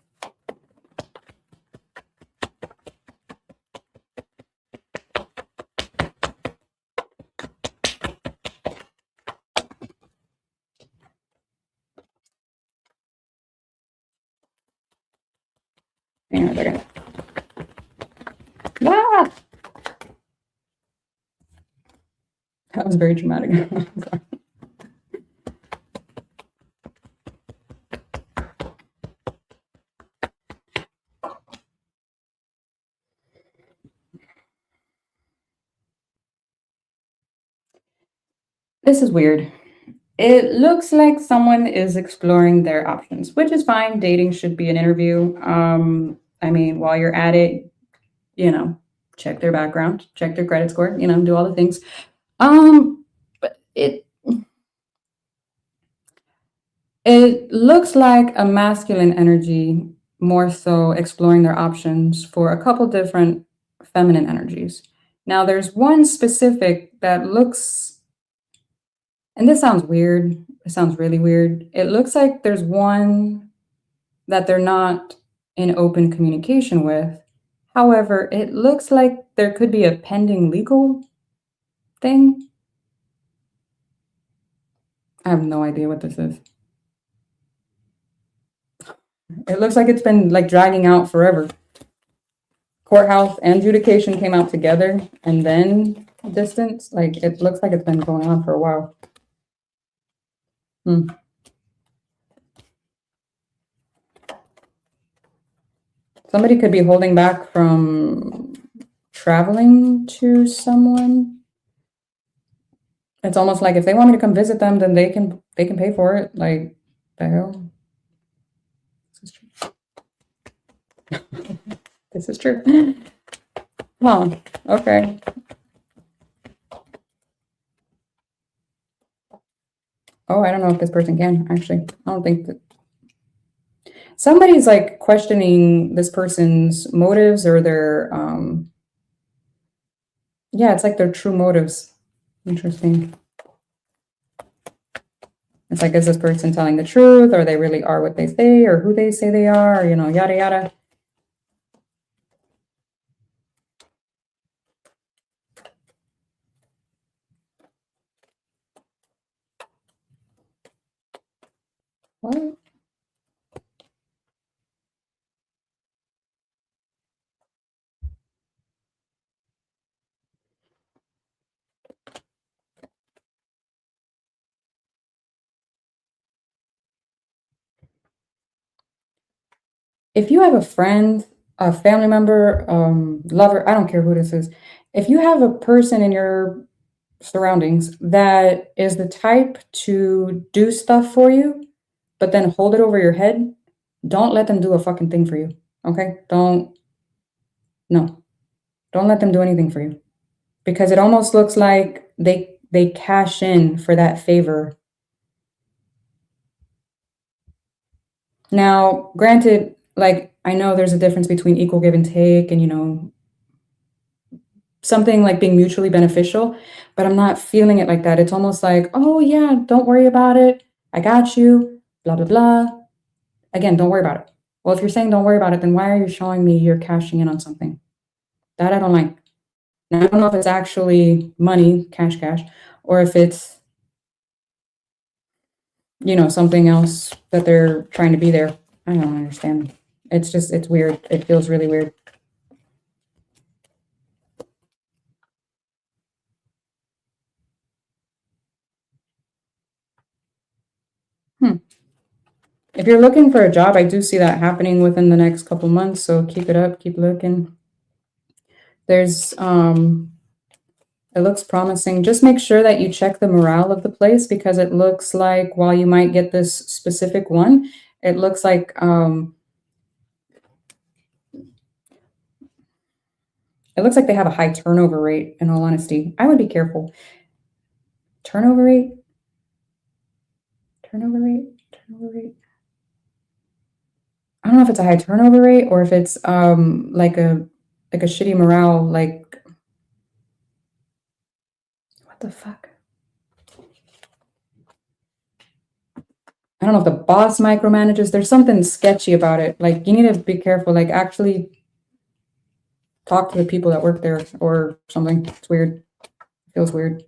Hang on a second. Ah! That was very dramatic. This is weird. It looks like someone is exploring their options, which is fine. Dating should be an interview. I mean, while you're at it, check their background, check their credit score, do all the things. But it looks like a masculine energy, more so exploring their options for a couple different feminine energies. Now, there's one specific that looks, and this sounds weird. It sounds really weird. It looks like there's one that they're not in open communication with. However, it looks like there could be a pending legal thing. I have no idea what this is. It looks like it's been like dragging out forever. Courthouse and adjudication came out together and then distance. Like, it looks like it's been going on for a while. Somebody could be holding back from traveling to someone. It's almost like if they want me to come visit them, then they can pay for it. Like, the hell? This is true. This is true. Huh. Okay. Oh, I don't know if this person can, actually. I don't think that. Somebody's like questioning this person's motives or their, yeah, it's like their true motives. Interesting. It's like, is this person telling the truth, or they really are what they say, or who they say they are, or, you know, yada, yada. What? If you have a friend, a family member, lover, I don't care who this is. If you have a person in your surroundings that is the type to do stuff for you, but then hold it over your head, don't let them do a fucking thing for you. Okay? No, don't let them do anything for you, because it almost looks like they cash in for that favor. Now, granted, like, I know there's a difference between equal give and take and, you know, something like being mutually beneficial, but I'm not feeling it like that. It's almost like, oh yeah, don't worry about it. I got you, blah, blah, blah. Again, don't worry about it. Well, if you're saying don't worry about it, then why are you showing me you're cashing in on something? That I don't like. Now, I don't know if it's actually money, cash, or if it's, you know, something else that they're trying to be there. I don't understand. It's just, it's weird. It feels really weird. If you're looking for a job, I do see that happening within the next couple months, so keep it up, keep looking. There's, it looks promising. Just make sure that you check the morale of the place, because it looks like while you might get this specific one, it looks like, it looks like they have a high turnover rate, in all honesty. I would be careful. Turnover rate? Turnover rate? Turnover rate? I don't know if it's a high turnover rate or if it's like a shitty morale, like, what the fuck? I don't know if the boss micromanages. There's something sketchy about it. Like, you need to be careful. Like, actually talk to the people that work there or something. It's weird. It feels weird.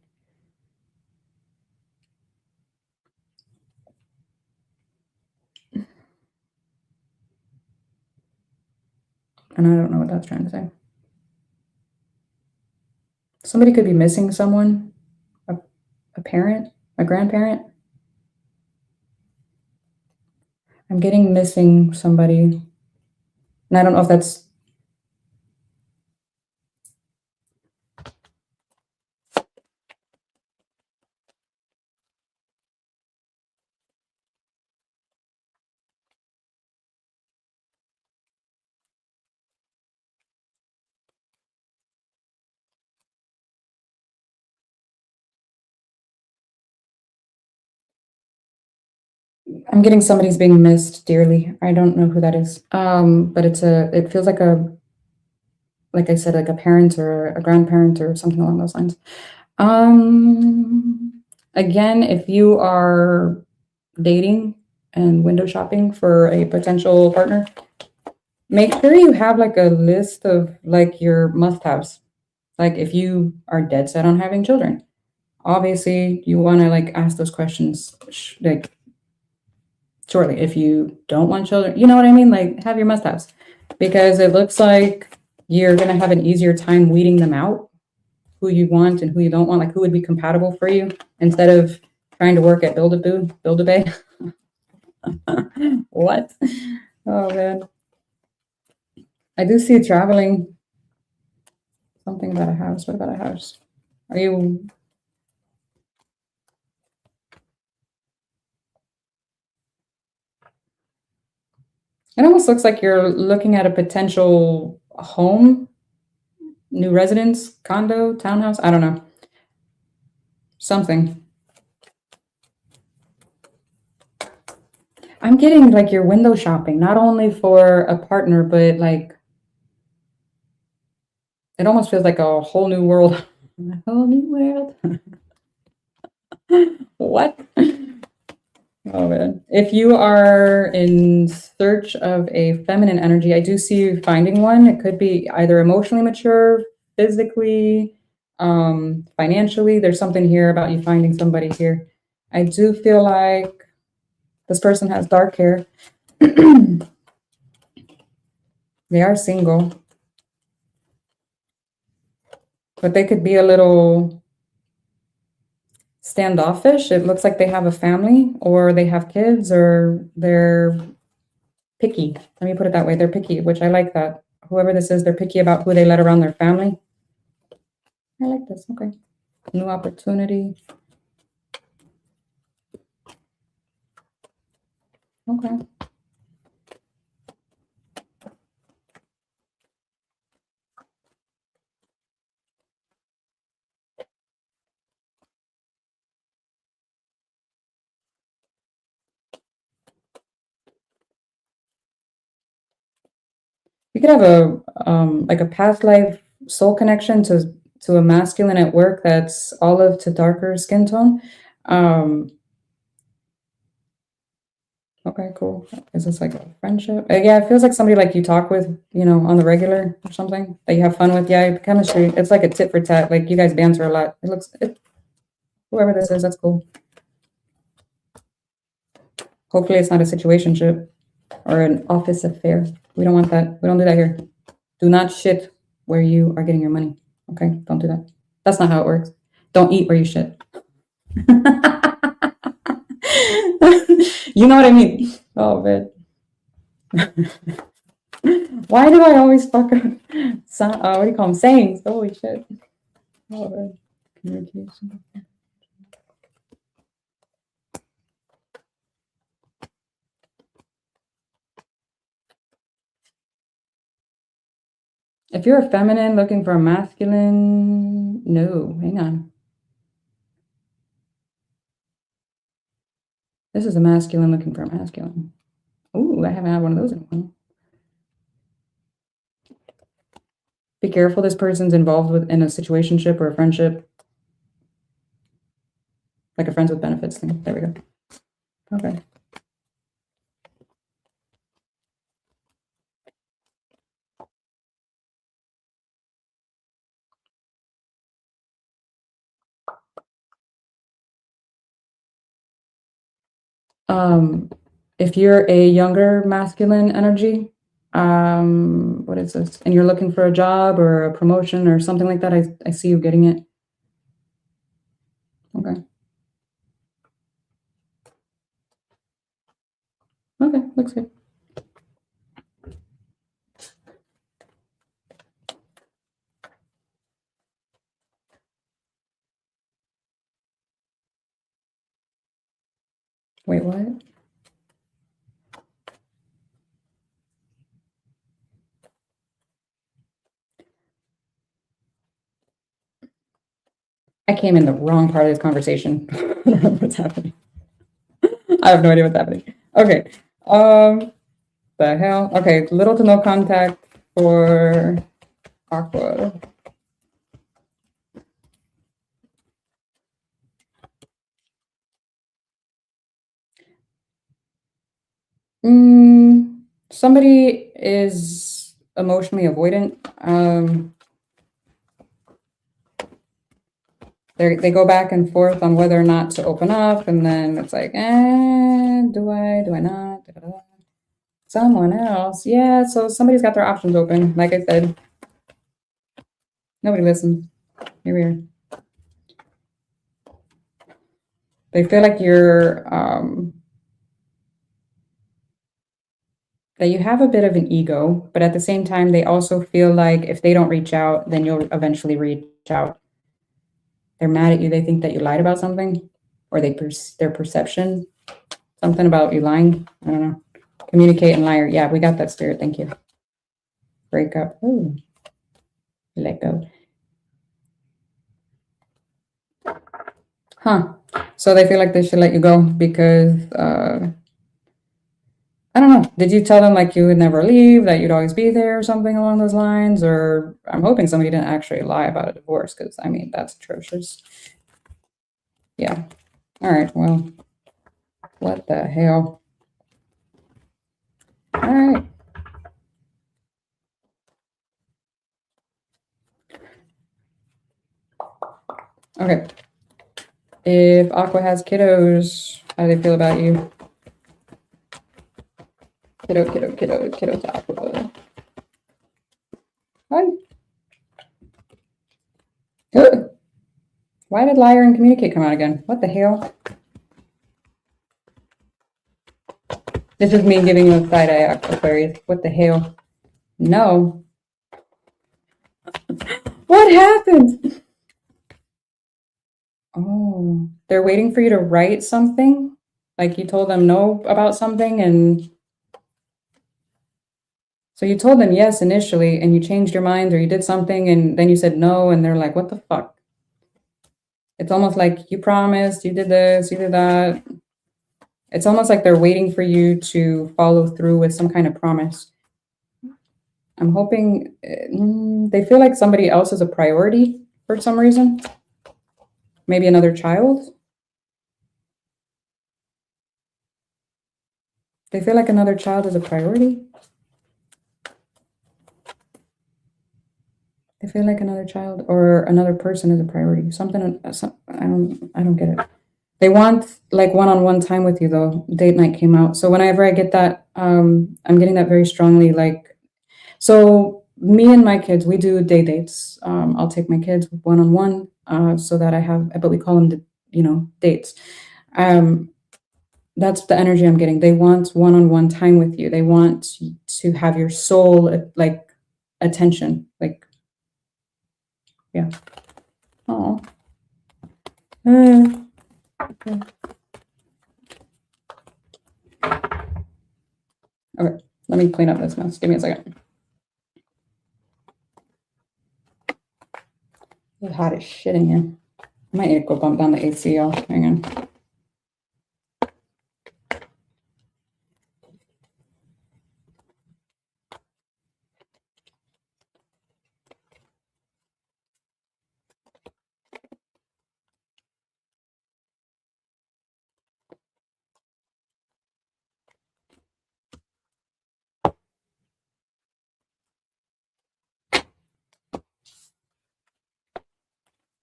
And I don't know what that's trying to say. Somebody could be missing someone, a parent, a grandparent. I'm getting missing somebody. And I don't know if that's, I'm getting somebody's being missed dearly. I don't know who that is. But it feels like like I said, like a parent or a grandparent or something along those lines. Again, if you are dating and window shopping for a potential partner, make sure you have like a list of like your must-haves. Like, if you are dead set on having children, obviously you want to like ask those questions like shortly. If you don't want children, you know what I mean? Like, have your must-haves, because it looks like you're gonna have an easier time weeding them out, who you want and who you don't want, like who would be compatible for you, instead of trying to work at Build-A-Bay. What? Oh man. I do see traveling. Something about a house. What about a house? Are you? It almost looks like you're looking at a potential home, new residence, condo, townhouse. I don't know. Something. I'm getting like you're window shopping, not only for a partner, but like it almost feels like a whole new world. A whole new world. What? Oh man. If you are in search of a feminine energy, I do see you finding one. It could be either emotionally mature, physically, financially. There's something here about you finding somebody here. I do feel like this person has dark hair. They are single, but they could be a little standoffish. It looks like they have a family or they have kids or they're picky. Let me put it that way. They're picky, which I like that. Whoever this is, they're picky about who they let around their family. I like this. Okay. New opportunity. Okay. You could have a like a past life soul connection to a masculine at work that's olive to darker skin tone. Okay, cool. Is this like a friendship? Yeah, it feels like somebody like you talk with, you know, on the regular or something that you have fun with. Yeah, chemistry. It's like a tit for tat. Like you guys banter a lot. Whoever this is, that's cool. Hopefully it's not a situationship or an office affair. We don't want that. We don't do that here. Do not shit where you are getting your money. Okay, don't do that. That's not how it works. Don't eat where you shit. You know what I mean? Oh man. Why do I always fuck up? What do you call them? Sayings. Holy shit. Oh man. Communication. If you're a feminine looking for a masculine, no, hang on. This is a masculine looking for a masculine. Ooh, I haven't had one of those in a while. Be careful, this person's involved in a situationship or a friendship. Like a friends with benefits thing. There we go. Okay. If you're a younger masculine energy, what is this? And you're looking for a job or a promotion or something like that, I see you getting it. Okay. Okay, looks good. Wait, what? I came in the wrong part of this conversation. I don't know what's happening. I have no idea what's happening. Okay. The hell? Okay, little to no contact for Aqua. Somebody is emotionally avoidant. They go back and forth on whether or not to open up, and then it's like, do I not? Someone else. Yeah, so somebody's got their options open. Like I said, nobody listens. Here we are. They feel like that you have a bit of an ego, but at the same time, they also feel like if they don't reach out, then you'll eventually reach out. They're mad at you. They think that you lied about something, or their perception, something about you lying. I don't know. Communicate and liar. Yeah, we got that spirit. Thank you. Break up. Ooh. Let go. Huh. So they feel like they should let you go because I don't know. Did you tell them like you would never leave, that you'd always be there, or something along those lines? Or I'm hoping somebody didn't actually lie about a divorce, because I mean, that's atrocious. Yeah. All right. Well, what the hell? All right. Okay. If Aqua has kiddos, how do they feel about you? Kiddo to Aqua. Hi. Ugh. Why did liar and communicate come out again? What the hell? This is me giving you a side eye, Aquarius. What the hell? No. What happened? Oh, they're waiting for you to write something? Like you told them no about something, and so you told them yes initially and you changed your mind, or you did something and then you said no, and they're like, what the fuck? It's almost like you promised, you did this, you did that. It's almost like they're waiting for you to follow through with some kind of promise. I'm hoping they feel like somebody else is a priority for some reason. Maybe another child. They feel like another child is a priority. They feel like another child or another person is a priority. Something, I don't get it. They want like one-on-one time with you though. Date night came out. So whenever I get that, I'm getting that very strongly. Like, so me and my kids, we do day dates. I'll take my kids one-on-one, so that I have, but we call them dates. That's the energy I'm getting. They want one-on-one time with you. They want to have your soul, like, attention. Like, yeah. Oh. Okay. Okay, let me clean up this mess. Give me a second. It's hot as shit in here. I might need to go bump down the AC, y'all. Hang on.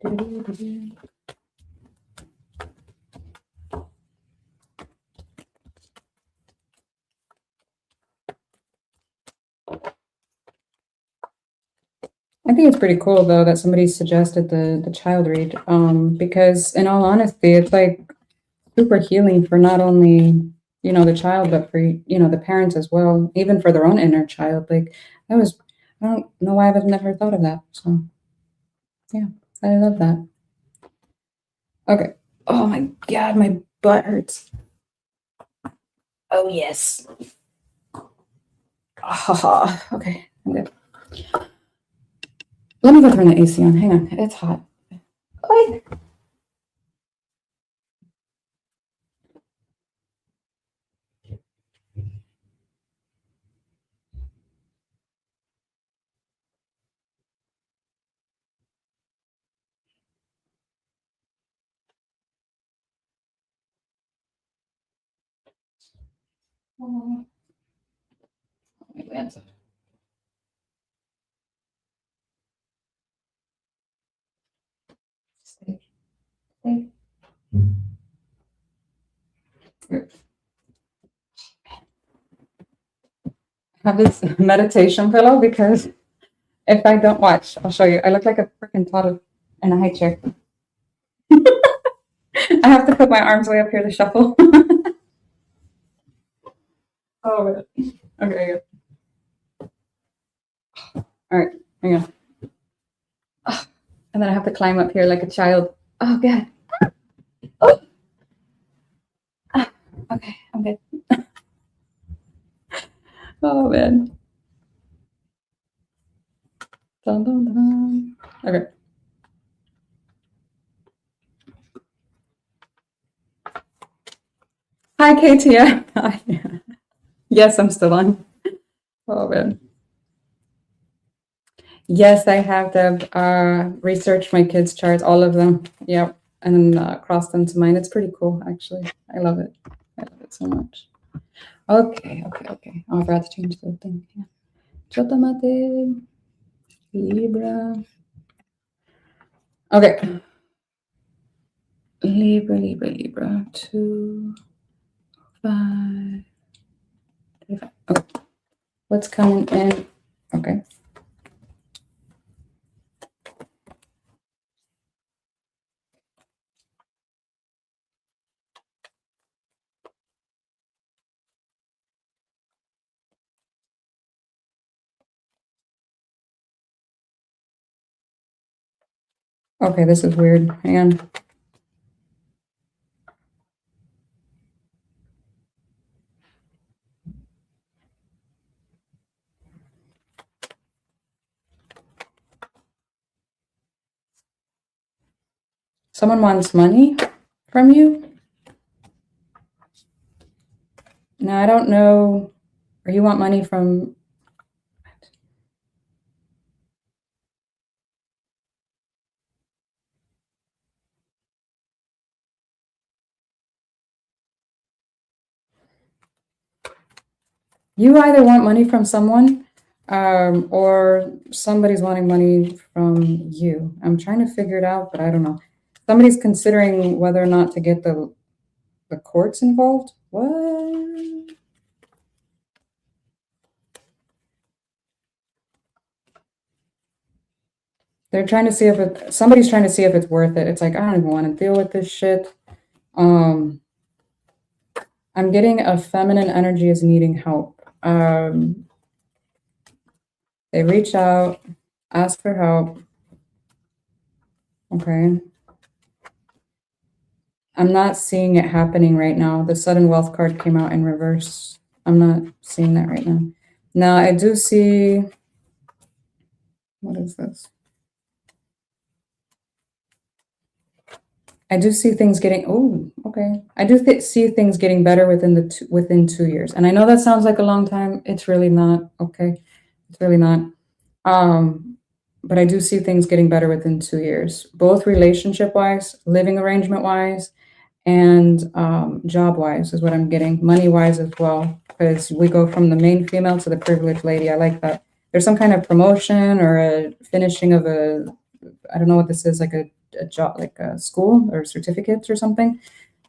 I think it's pretty cool though that somebody suggested the child read, because in all honesty, it's like super healing for not only the child, but for the parents as well, even for their own inner child. Like I don't know why I've never thought of that. So yeah, I love that. Okay. Oh my God, my butt hurts. Oh yes. Okay, I'm good. Let me go turn the AC on. Hang on, it's hot. Oy. Oh, my glands. Stay, stay. I have this meditation pillow because if I don't watch, I'll show you. I look like a freaking toddler in a high chair. I have to put my arms way up here to shuffle. Oh, man. Okay. All right. Hang on. Oh, and then I have to climb up here like a child. Oh, God. Oh. Ah, okay. I'm good. Oh, man. Dun, dun, dun. Okay. Hi, Katia. Hi. Yes, I'm still on. Oh man. Yes, I have to research my kids' charts, all of them. Yep, and then cross them to mine. It's pretty cool, actually. I love it. I love it so much. Okay, okay, okay. Oh, I forgot to change the thing. Yeah. Chotamate, Libra. Okay. Libra, Libra, Libra. 2, 5, 35. Okay. What's coming in? Okay. Okay, this is weird. Hang on. Someone wants money from you? Now, I don't know. Or you want money from. You either want money from someone, or somebody's wanting money from you. I'm trying to figure it out, but I don't know. Somebody's considering whether or not to get the courts involved. What? They're trying to see if somebody's trying to see if it's worth it. It's like, I don't even want to deal with this shit. Um, I'm getting a feminine energy is needing help. They reach out, ask for help. Okay. I'm not seeing it happening right now. The sudden wealth card came out in reverse. I'm not seeing that right now. Now I do see, what is this? I do see things getting, oh, okay. I do see things getting better within 2 years. And I know that sounds like a long time. It's really not, okay? It's really not. But I do see things getting better within 2 years, both relationship wise, living arrangement wise, and job wise is what I'm getting. Money wise as well, because we go from the main female to the privileged lady. I like that. There's some kind of promotion or a finishing of a, I don't know what this is, like a job, like a school or certificates or something.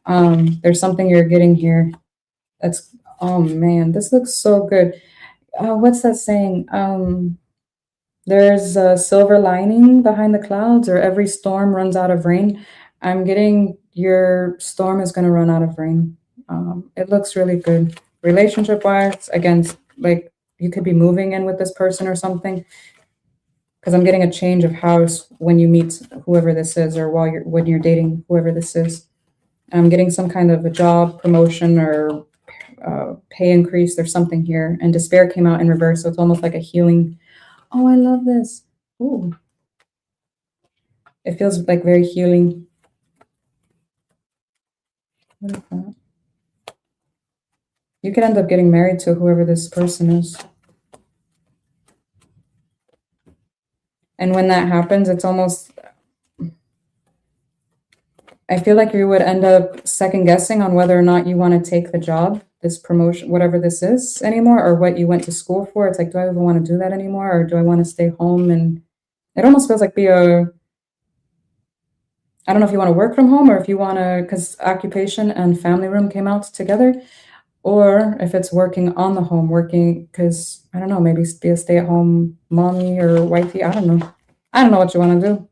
There's something you're getting here. That's, oh man, this looks so good. What's that saying? There's a silver lining behind the clouds, or every storm runs out of rain. I'm getting your storm is going to run out of rain. It looks really good. Relationship wise, again, like you could be moving in with this person or something, because I'm getting a change of house when you meet whoever this is, or when you're dating whoever this is. I'm getting some kind of a job promotion or pay increase. There's something here, and despair came out in reverse, so it's almost like a healing. Oh, I love this. Ooh, it feels like very healing. What is that? You could end up getting married to whoever this person is. And when that happens, it's almost, I feel like you would end up second guessing on whether or not you want to take the job, this promotion, whatever this is anymore, or what you went to school for. It's like, do I even want to do that anymore? Or do I want to stay home? And it almost feels like I don't know if you want to work from home, or if you want to, because occupation and family room came out together, or if it's working on the home, working, because I don't know, maybe be a stay-at-home mommy or wifey. I don't know. I don't know what you want to do.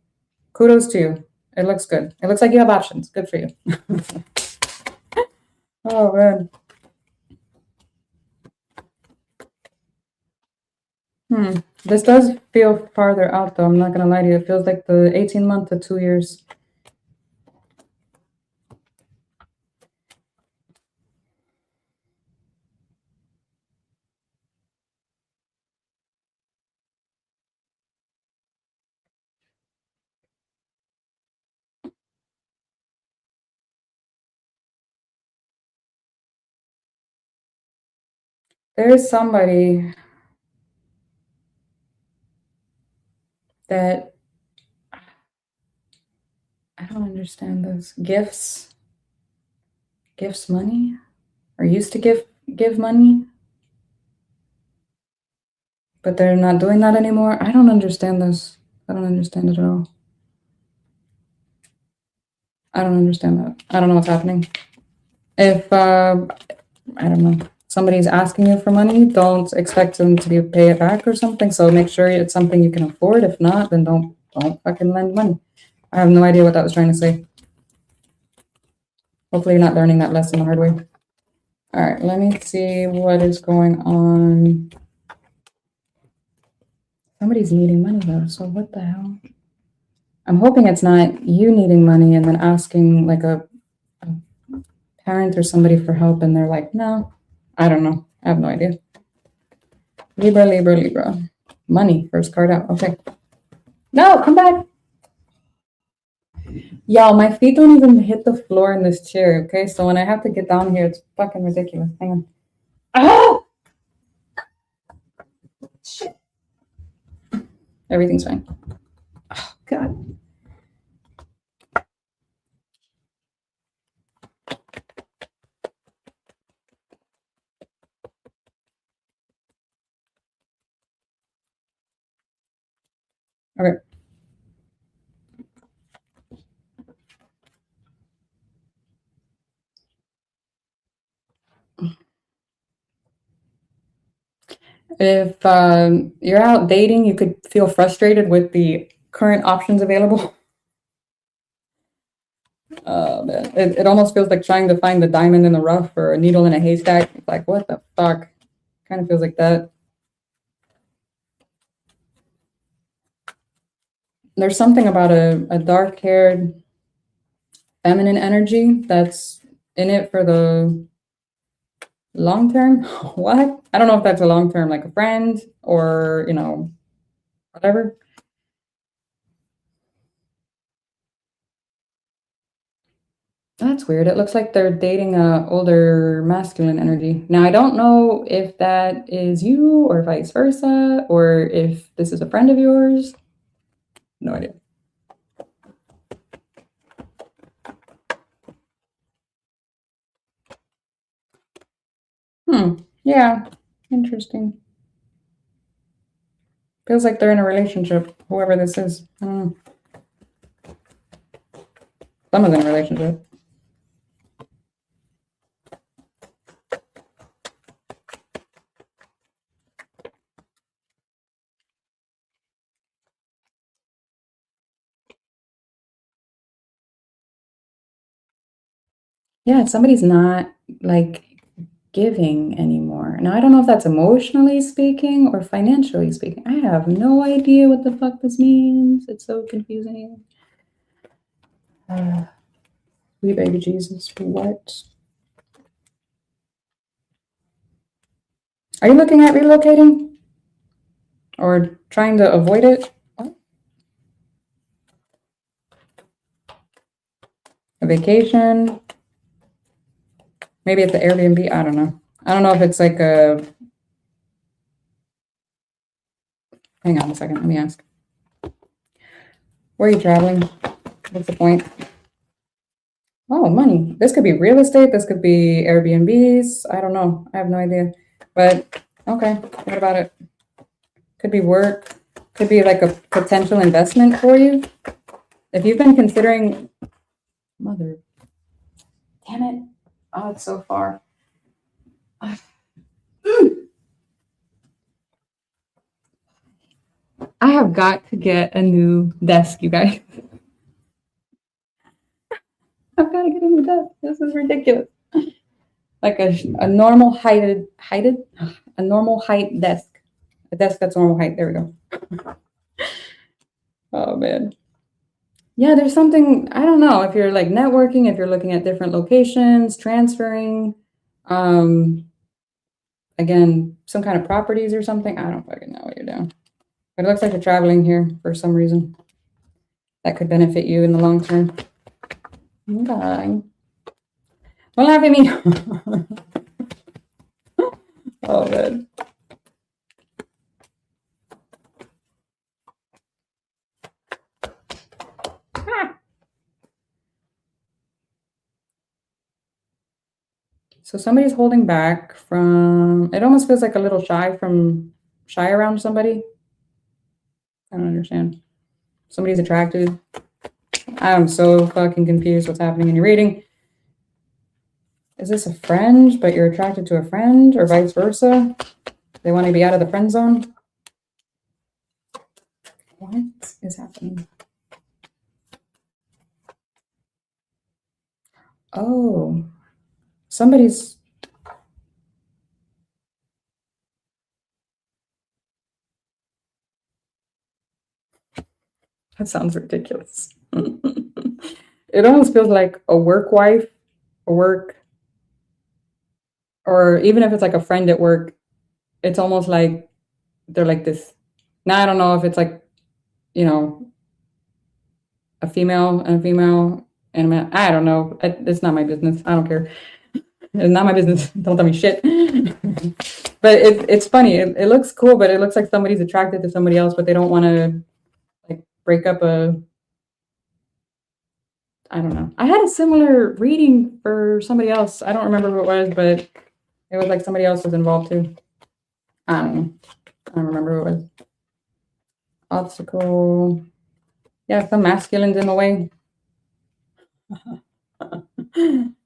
Kudos to you. It looks good. It looks like you have options. Good for you. Oh man. This does feel farther out though. I'm not gonna lie to you. It feels like the 18 month to 2 years. There is somebody that, I don't understand this. Gifts money, or used to give money, but they're not doing that anymore. I don't understand this. I don't understand it at all. I don't understand that. I don't know what's happening. If I don't know, somebody's asking you for money, don't expect them to pay it back or something. So make sure it's something you can afford. If not, then don't fucking lend money. I have no idea what that was trying to say. Hopefully you're not learning that lesson the hard way. All right, let me see what is going on. Somebody's needing money though, so what the hell? I'm hoping it's not you needing money and then asking like a parent or somebody for help and they're like, no, I don't know. I have no idea. Libra, Libra, Libra. Money, first card out. Okay. No, come back. Y'all, my feet don't even hit the floor in this chair, okay? So when I have to get down here, it's fucking ridiculous. Hang on. Oh! Shit. Everything's fine. Oh, God. Okay. If you're out dating, you could feel frustrated with the current options available. Man. It almost feels like trying to find the diamond in the rough or a needle in a haystack. It's like, what the fuck? Kind of feels like that. There's something about a dark-haired feminine energy that's in it for the long term. What? I don't know if that's a long term, like a friend or, you know, whatever. That's weird. It looks like they're dating a older masculine energy. Now, I don't know if that is you or vice versa, or if this is a friend of yours. No idea. Yeah. Interesting. Feels like they're in a relationship, whoever this is. I don't know. Someone's in a relationship. Yeah, somebody's not like giving anymore. Now, I don't know if that's emotionally speaking or financially speaking. I have no idea what the fuck this means. It's so confusing. Sweet baby Jesus, what? Are you looking at relocating? Or trying to avoid it? What? A vacation? Maybe at the Airbnb? I don't know. I don't know if it's like a... Hang on a second, let me ask. Where are you traveling? What's the point? Oh, money. This could be real estate. This could be Airbnbs. I don't know. I have no idea. But, okay. What about it? Could be work. Could be like a potential investment for you. If you've been considering... Mother. Damn it. Oh, it's so far. I have got to get a new desk, you guys. I've got to get a new desk. This is ridiculous. Like a normal a normal height desk. A desk that's normal height. There we go. Oh man. Yeah, there's something, I don't know, if you're like networking, if you're looking at different locations, transferring, again, some kind of properties or something. I don't fucking know what you're doing. But it looks like you're traveling here for some reason. That could benefit you in the long term. Okay. Well, laugh at me. Oh, man. So somebody's holding back from, it almost feels like a little shy around somebody. I don't understand. Somebody's attracted. I'm so fucking confused what's happening in your reading. Is this a friend, but you're attracted to a friend, or vice versa? They want to be out of the friend zone? What is happening? Oh, somebody's... That sounds ridiculous. It almost feels like a work wife, a work, or even if it's like a friend at work, it's almost like they're like this. Now, I don't know if it's like, you know, a female and a female and a man. I don't know. It's not my business. I don't care. It's not my business. Don't tell me shit. But it's funny. It looks cool, but it looks like somebody's attracted to somebody else, but they don't want to like break up I don't know. I had a similar reading for somebody else. I don't remember who it was, but it was like somebody else was involved too. I don't know. I don't remember who it was. Obstacle. Yeah, some masculine's in the way.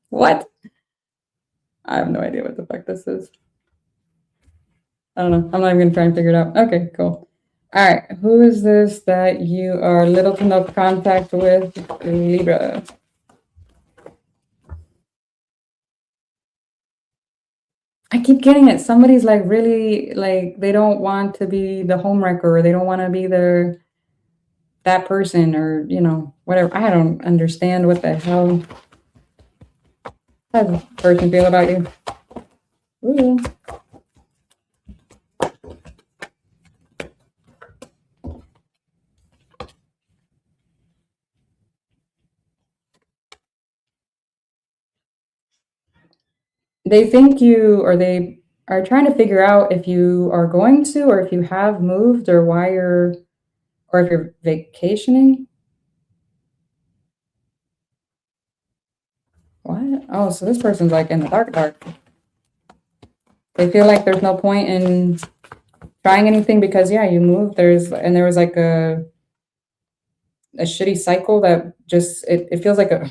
What? I have no idea what the fuck this is. I don't know. I'm not even gonna try and figure it out. Okay, cool. All right. Who is this that you are little to no contact with? Libra. I keep getting it. Somebody's like really like they don't want to be the homewrecker, or they don't want to be that person, or you know, whatever. I don't understand what the hell. How does this person feel about you? Ooh. They think you, or they are trying to figure out if you are going to, or if you have moved, or why you're, or if you're vacationing. What? Oh, so this person's like in the dark. They feel like there's no point in trying anything because yeah, you moved. There was like a shitty cycle that just it feels like a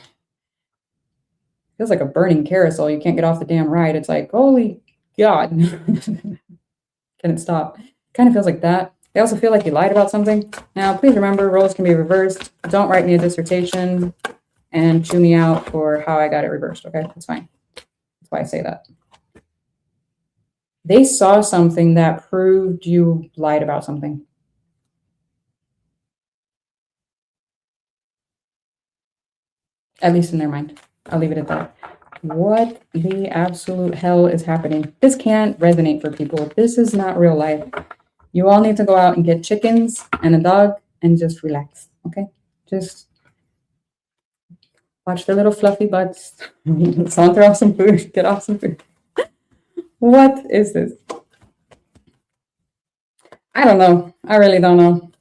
burning carousel. You can't get off the damn ride. It's like, holy God. Can it stop? Kind of feels like that. They also feel like you lied about something. Now, please remember, roles can be reversed. Don't write me a dissertation and chew me out for how I got it reversed, okay? That's fine. That's why I say that. They saw something that proved you lied about something. At least in their mind. I'll leave it at that. What the absolute hell is happening? This can't resonate for people. This is not real life. You all need to go out and get chickens and a dog and just relax, okay? Just watch their little fluffy butts. Saunter off some food. Get off some food. What is this? I don't know. I really don't know.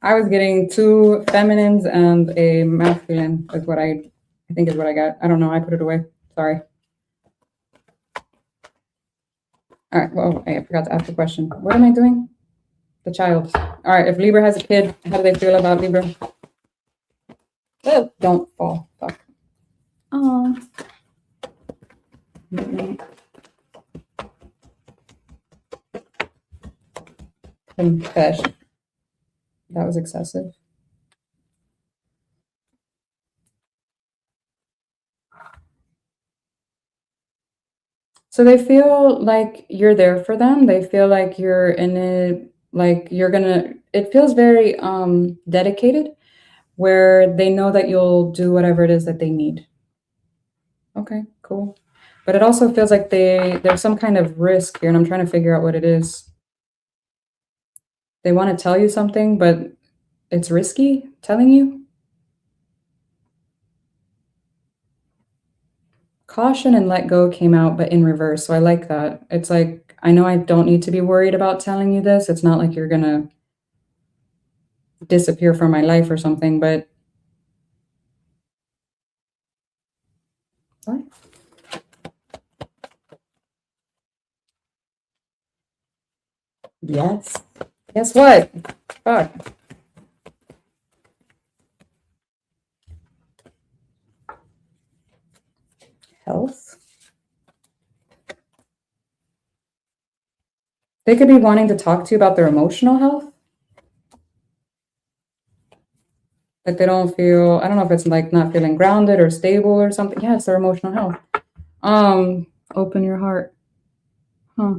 I was getting 2 feminines and a masculine is what I think is what I got. I don't know. I put it away. Sorry. All right. Well, I forgot to ask the question. What am I doing? The child. All right. If Libra has a kid, how do they feel about Libra? Oh, don't fall. Fuck. Oh. Confession. That was excessive. So they feel like you're there for them. They feel like you're in it, like you're gonna, it feels very dedicated, where they know that you'll do whatever it is that they need. Okay, cool. But it also feels like there's some kind of risk here, and I'm trying to figure out what it is. They want to tell you something, but it's risky telling you. Caution and let go came out, but in reverse. So I like that. It's like, I know I don't need to be worried about telling you this. It's not like you're going to disappear from my life or something, but what? Yes. Guess what? Fuck. Health. They could be wanting to talk to you about their emotional health. Like they don't feel, I don't know if it's like not feeling grounded or stable or something. Yeah, it's their emotional health. Open your heart. Huh.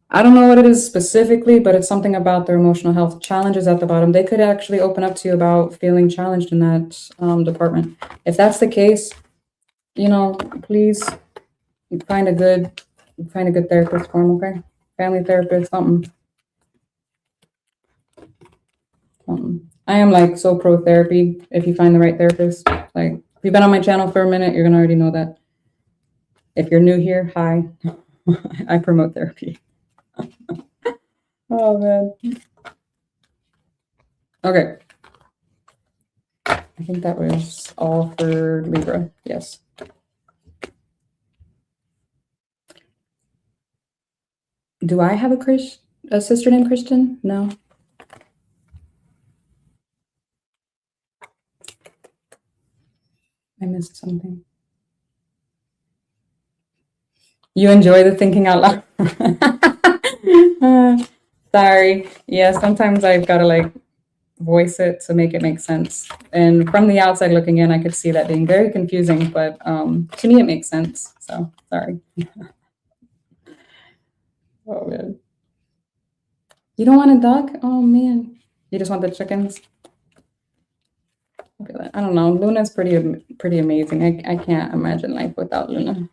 I don't know what it is specifically, but it's something about their emotional health. Challenges at the bottom. They could actually open up to you about feeling challenged in that department. If that's the case, you know, please find a good therapist for them, okay? Family therapist, something. I am like so pro therapy if you find the right therapist. Like if you've been on my channel for a minute, you're gonna already know that. If you're new here, hi. I promote therapy. Oh man. Okay. I think that was all for Libra. Yes. Do I have a sister named Christian? No. I missed something. You enjoy the thinking out loud. Sorry. Yeah, sometimes I've got to like voice it to make it make sense. And from the outside looking in, I could see that being very confusing, but to me it makes sense. So sorry. Oh man. You don't want a dog? Oh man. You just want the chickens? I don't know. Luna's pretty amazing. I can't imagine life without Luna.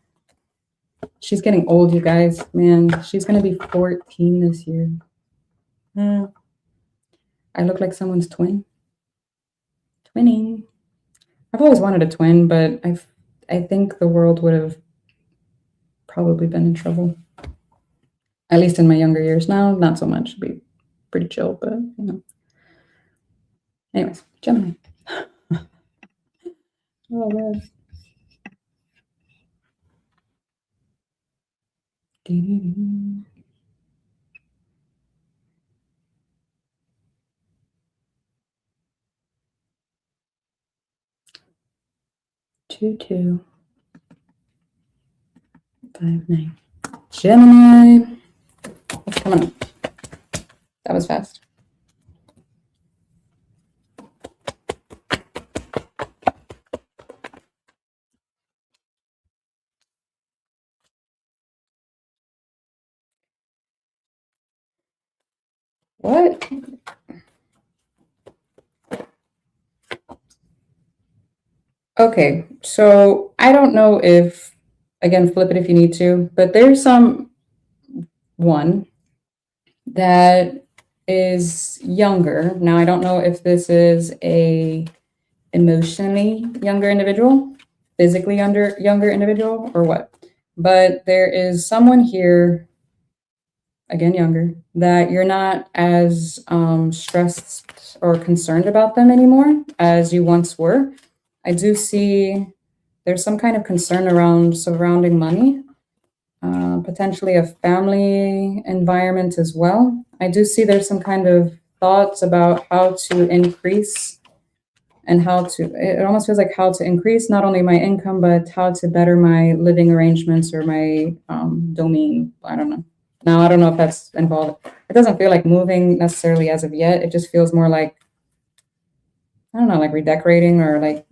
She's getting old, you guys. Man, she's gonna be 14 this year. I look like someone's twin. Twinning. I've always wanted a twin, but I think the world would have probably been in trouble. At least in my younger years. Now, not so much. It'd be pretty chill, but you know. Anyways, Gemini. Oh man. 2259. Gemini. What's coming up? That was fast. What? Okay, so I don't know if, again, flip it if you need to, but there's one that is younger. Now, I don't know if this is a emotionally younger individual, physically younger individual, or what. But there is someone here, again, younger, that you're not as stressed or concerned about them anymore as you once were. I do see there's some kind of concern around surrounding money, potentially a family environment as well. I do see there's some kind of thoughts about how to increase and it almost feels like how to increase not only my income, but how to better my living arrangements or my domain. I don't know. Now, I don't know if that's involved. It doesn't feel like moving necessarily as of yet. It just feels more like, I don't know, like redecorating or like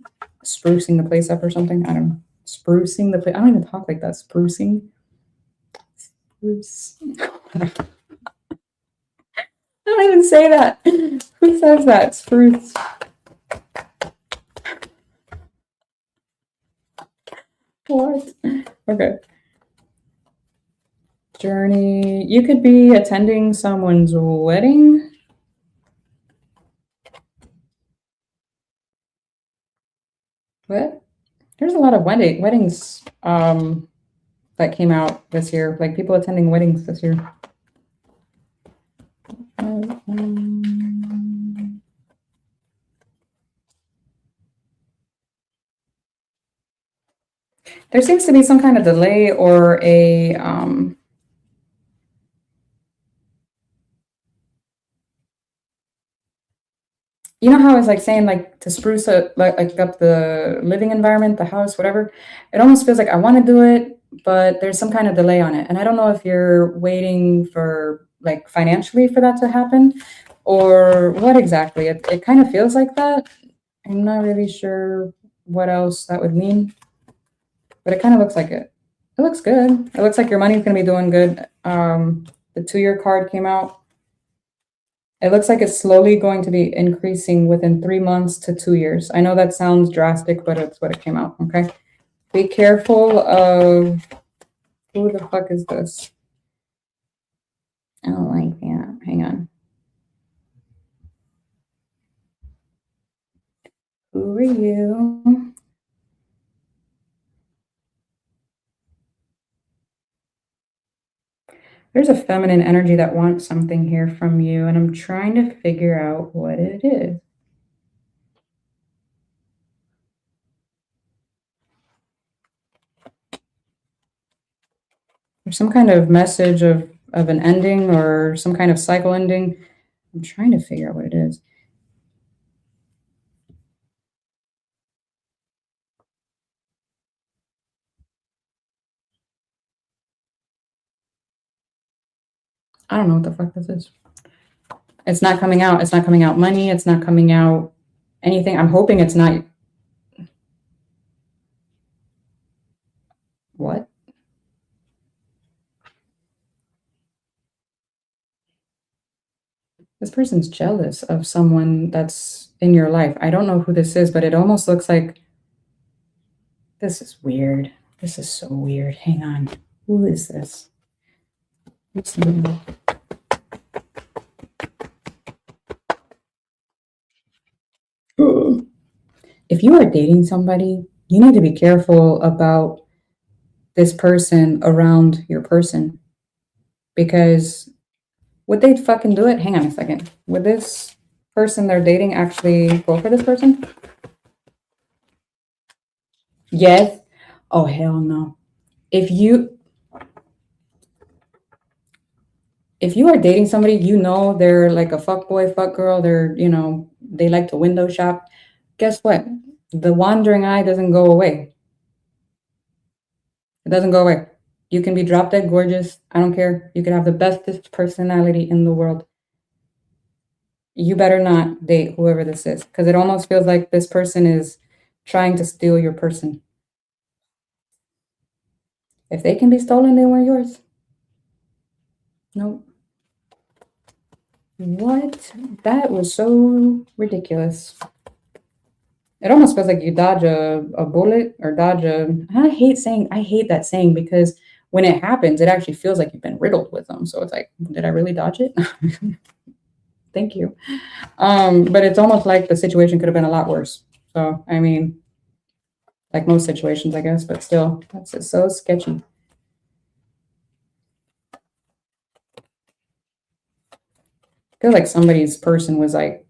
sprucing the place up or something. I don't know. Sprucing the place. I don't even talk like that. Sprucing. Spruce. I don't even say that. Who says that? Spruce. What? Okay. Journey. You could be attending someone's wedding. What? There's a lot of weddings that came out this year, like people attending weddings this year. There seems to be some kind of delay or a you know how I was like saying like to spruce up like up the living environment, the house, whatever. It almost feels like I want to do it, but there's some kind of delay on it. And I don't know if you're waiting for like financially for that to happen or what exactly. It kind of feels like that. I'm not really sure what else that would mean, but it kind of looks like it. It looks good. It looks like your money's going to be doing good. The 2-year card came out. It looks like it's slowly going to be increasing within 3 months to 2 years. I know that sounds drastic, but it's what it came out. Okay. Be careful of who the fuck is this? I don't like that. Hang on. Who are you? There's a feminine energy that wants something here from you, and I'm trying to figure out what it is. There's some kind of message of an ending or some kind of cycle ending. I'm trying to figure out what it is. I don't know what the fuck this is. It's not coming out. It's not coming out money. It's not coming out anything. I'm hoping it's not. What? This person's jealous of someone that's in your life. I don't know who this is, but it almost looks like this is weird. This is so weird. Hang on. Who is this? If you are dating somebody, you need to be careful about this person around your person because would they fucking do it? Hang on a second. Would this person they're dating actually go for this person? Yes. Oh, hell no. If you are dating somebody, you know they're like a fuck boy, fuck girl, they like to window shop. Guess what? The wandering eye doesn't go away. It doesn't go away. You can be drop dead gorgeous. I don't care. You can have the bestest personality in the world. You better not date whoever this is because it almost feels like this person is trying to steal your person. If they can be stolen, they weren't yours. Nope. What? That was so ridiculous. It almost feels like you dodge a bullet or dodge a. I hate that saying because when it happens, it actually feels like you've been riddled with them. So it's like, did I really dodge it? Thank you. But it's almost like the situation could have been a lot worse. So, I mean, like most situations, I guess, but still, that's just so sketchy. I feel like somebody's person was like,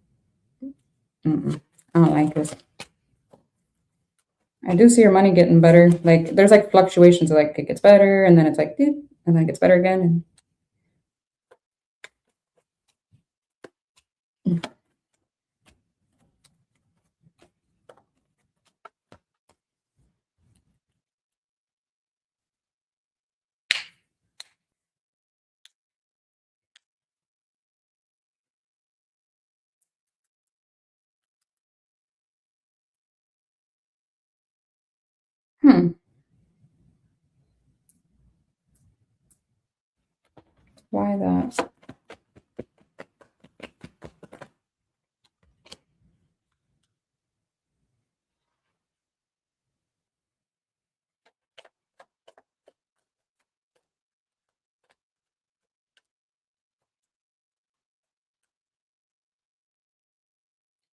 I don't like this. I do see your money getting better. Like there's like fluctuations of like it gets better and then it's like, and then it gets better again. Why that?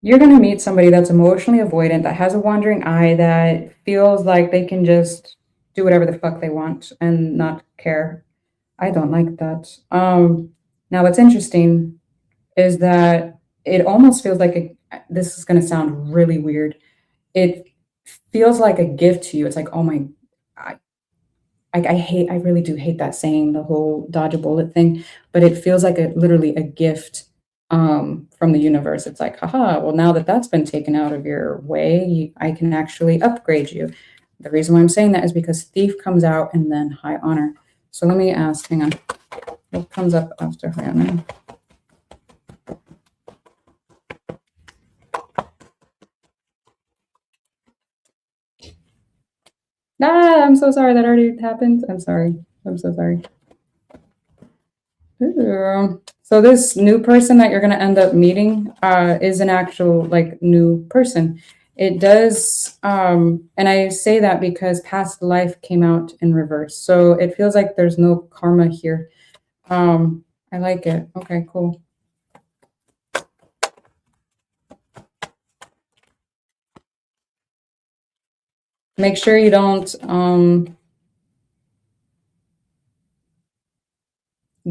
you're going to meet somebody that's emotionally avoidant, that has a wandering eye, that feels like they can just do whatever the fuck they want and not care. I don't like that. Now what's interesting is that it almost feels like this is going to sound really weird. It feels like a gift to you. It's like, oh my, I, I really do hate that saying, the whole dodge a bullet thing, but it feels like literally a gift from the universe. It's like, haha, well, now that that's been taken out of your way, I can actually upgrade you. The reason why I'm saying that is because thief comes out and then high honor. So let me ask, hang on, what comes up after high honor? Ah, I'm so sorry. That already happened. I'm sorry. I'm so sorry. Ooh. So this new person that you're going to end up meeting is an actual like new person. It does, and I say that because past life came out in reverse. So it feels like there's no karma here. I like it. Okay, cool. Make sure you don't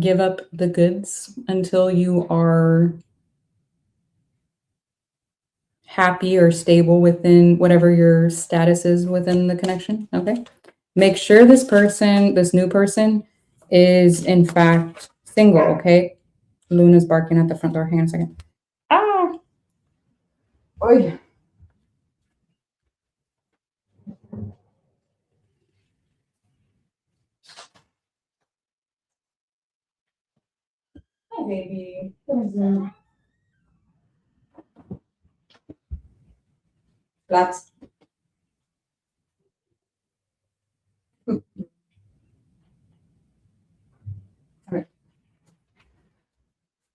give up the goods until you are happy or stable within whatever your status is within the connection. Okay. Make sure this person, this new person, is in fact single. Okay. Luna's barking at the front door. Hang on a second. Ah. Oy. Hi, baby. Flats. Okay.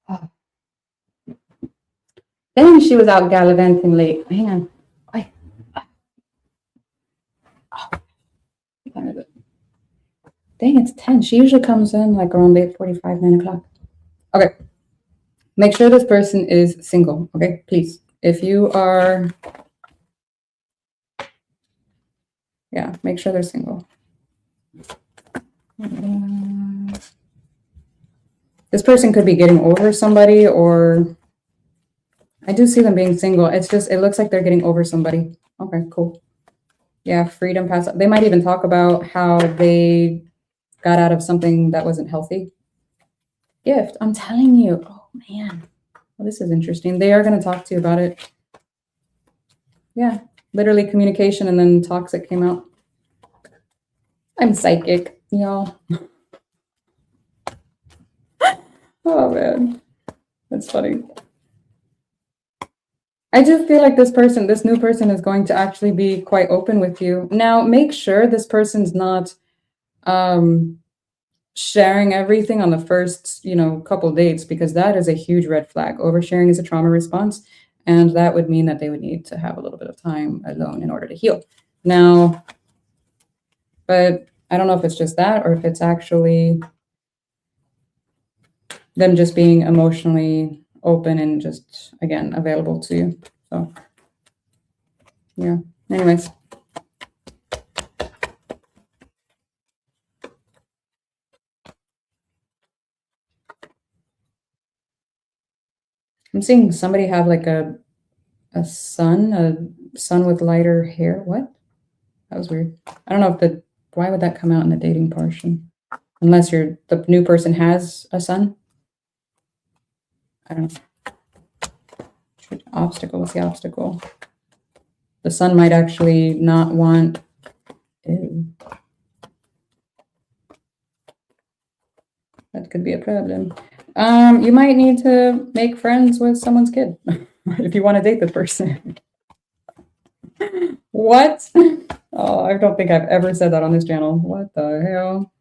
Oh. Then she was out gallivanting late. Hang on. Oy. Oh. Dang, it's 10. She usually comes in like around 8:45, 9 o'clock. Okay. Make sure this person is single. Okay, please. If you are, yeah, make sure they're single. This person could be getting over somebody, or I do see them being single. It's just, it looks like they're getting over somebody. Okay, cool. Yeah, freedom pass. They might even talk about how they got out of something that wasn't healthy. Gift, I'm telling you. Oh, man. Well, this is interesting. They are going to talk to you about it. Yeah, literally communication and then toxic came out. I'm psychic, y'all. Oh, man. That's funny. I just feel like this person, this new person, is going to actually be quite open with you. Now, make sure this person's not sharing everything on the first, couple dates, because that is a huge red flag. Oversharing is a trauma response, and that would mean that they would need to have a little bit of time alone in order to heal. Now, but I don't know if it's just that or if it's actually them just being emotionally open and just, again, available to you. So, yeah. Anyways. I'm seeing somebody have like a son with lighter hair. What? That was weird. I don't know if why would that come out in the dating portion? Unless the new person has a son. I don't know. Obstacle, what's the obstacle? The son might actually not want. Ew. That could be a problem. You might need to make friends with someone's kid if you want to date the person. What? Oh, I don't think I've ever said that on this channel. What the hell?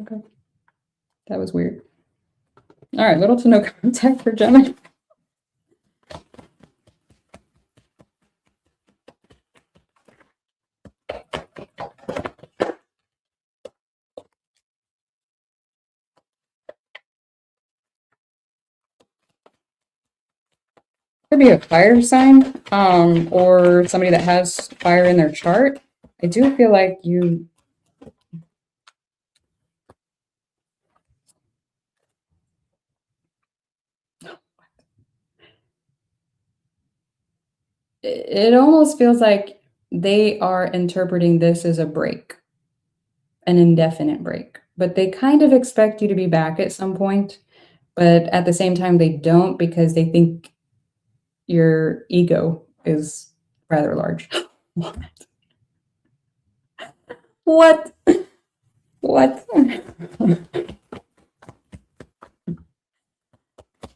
Okay. That was weird. All right, little to no contact for Gemini. Could be a fire sign, or somebody that has fire in their chart. I do feel like you. It almost feels like they are interpreting this as a break, an indefinite break, but they kind of expect you to be back at some point. But at the same time, they don't, because they think your ego is rather large. What? What?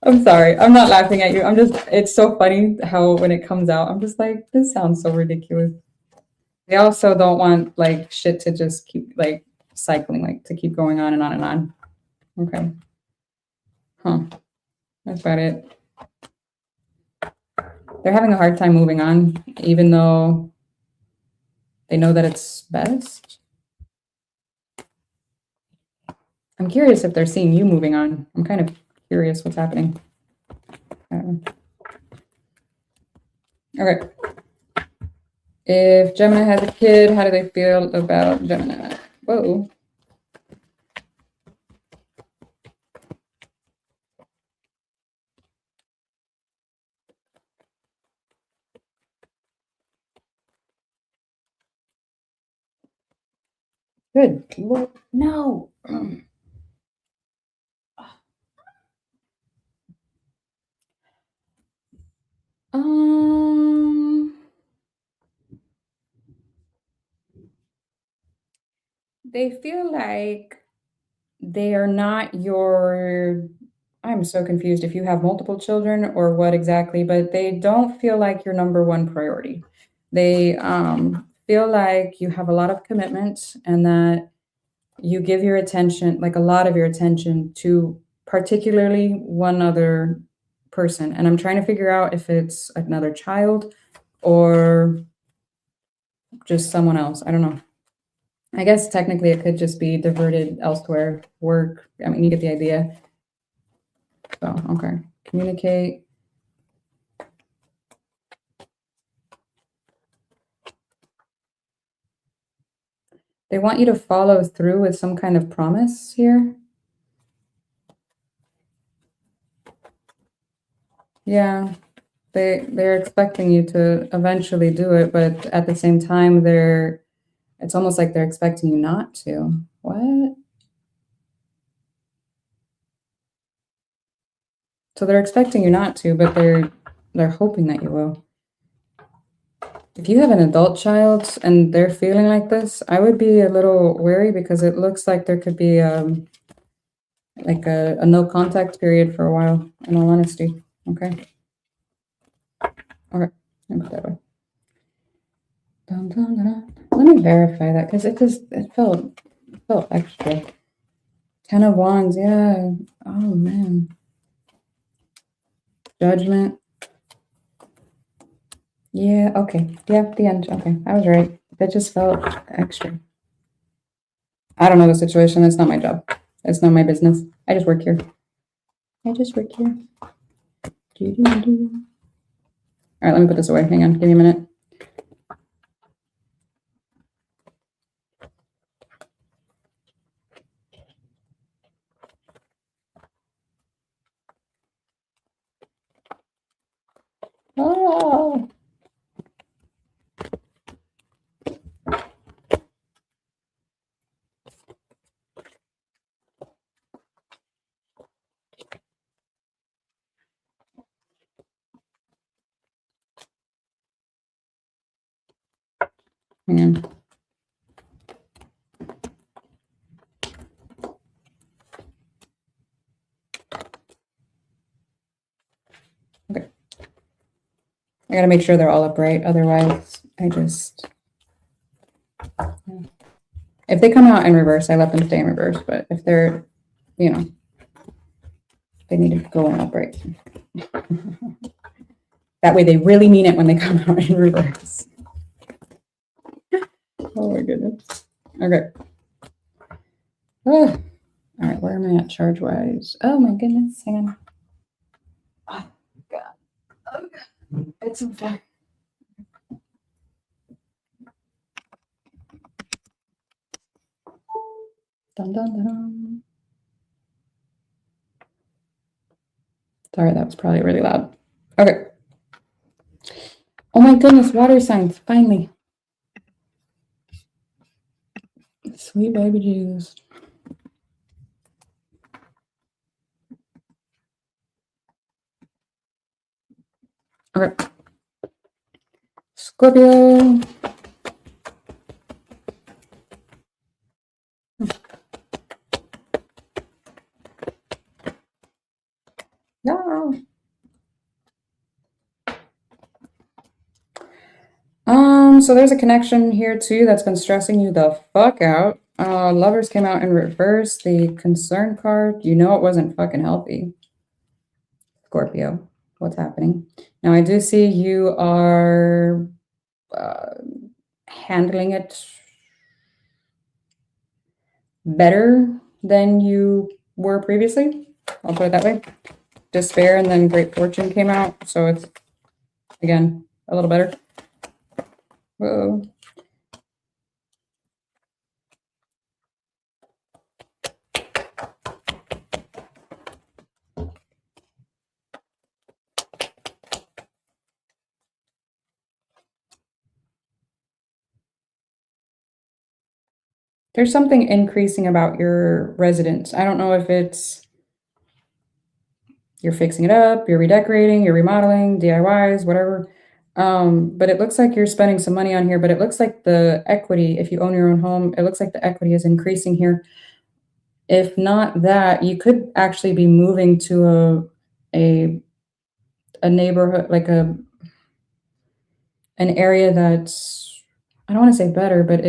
I'm sorry. I'm not laughing at you. I'm just, it's so funny how when it comes out, I'm just like, this sounds so ridiculous. They also don't want like shit to just keep like cycling, like to keep going on and on and on. Okay. Huh. That's about it. They're having a hard time moving on, even though they know that it's best. I'm curious if they're seeing you moving on. I'm kind of curious what's happening. Okay. If Gemini has a kid, how do they feel about Gemini? Whoa. Good Lord, no. They feel like they are not your. I'm so confused if you have multiple children or what exactly, but they don't feel like your number one priority. They feel like you have a lot of commitment and that you give your attention, like a lot of your attention, to particularly one other person. And I'm trying to figure out if it's another child or just someone else. I don't know. I guess technically it could just be diverted elsewhere, work. I mean, you get the idea. So, okay. Communicate. They want you to follow through with some kind of promise here. Yeah. They're expecting you to eventually do it, but at the same time it's almost like they're expecting you not to. What? So they're expecting you not to, but they're hoping that you will. If you have an adult child and they're feeling like this, I would be a little wary because it looks like there could be like a no contact period for a while, in all honesty. Okay. Okay. Let me put that way. Dun, dun, dun, dun. Let me verify that because it felt extra. 10 of Wands, yeah. Oh man. Judgment. Yeah, okay. Yeah, the end. Okay, I was right. That just felt extra. I don't know the situation. That's not my job. It's not my business. I just work here. I just work here. Doo-doo-doo. All right, let me put this away. Hang on. Give me a minute. Oh. Hang on. Okay. I gotta make sure they're all upright. Otherwise, I just... If they come out in reverse, I let them stay in reverse. But if they're, they need to go in upright. That way they really mean it when they come out in reverse. Oh my goodness. Okay. Oh. All right, where am I at charge-wise? Oh my goodness, hang on. Oh, God. It's okay. Dun, dun, dun. Sorry, that was probably really loud. Okay. Oh my goodness, water signs, finally. Sweet baby Jesus. Okay. Scorpio. No. So there's a connection here too that's been stressing you the fuck out. Lovers came out in reverse. The concern card, you know it wasn't fucking healthy. Scorpio, what's happening? Now I do see you are handling it better than you were previously. I'll put it that way. Despair and then Great Fortune came out, so it's, again, a little better. Whoa. There's something increasing about your residence. I don't know if it's you're fixing it up, you're redecorating, you're remodeling, DIYs, whatever. But it looks like you're spending some money on here, but it looks like the equity, if you own your own home, it looks like the equity is increasing here. If not that, you could actually be moving to a neighborhood, like an area that's, I don't want to say better, but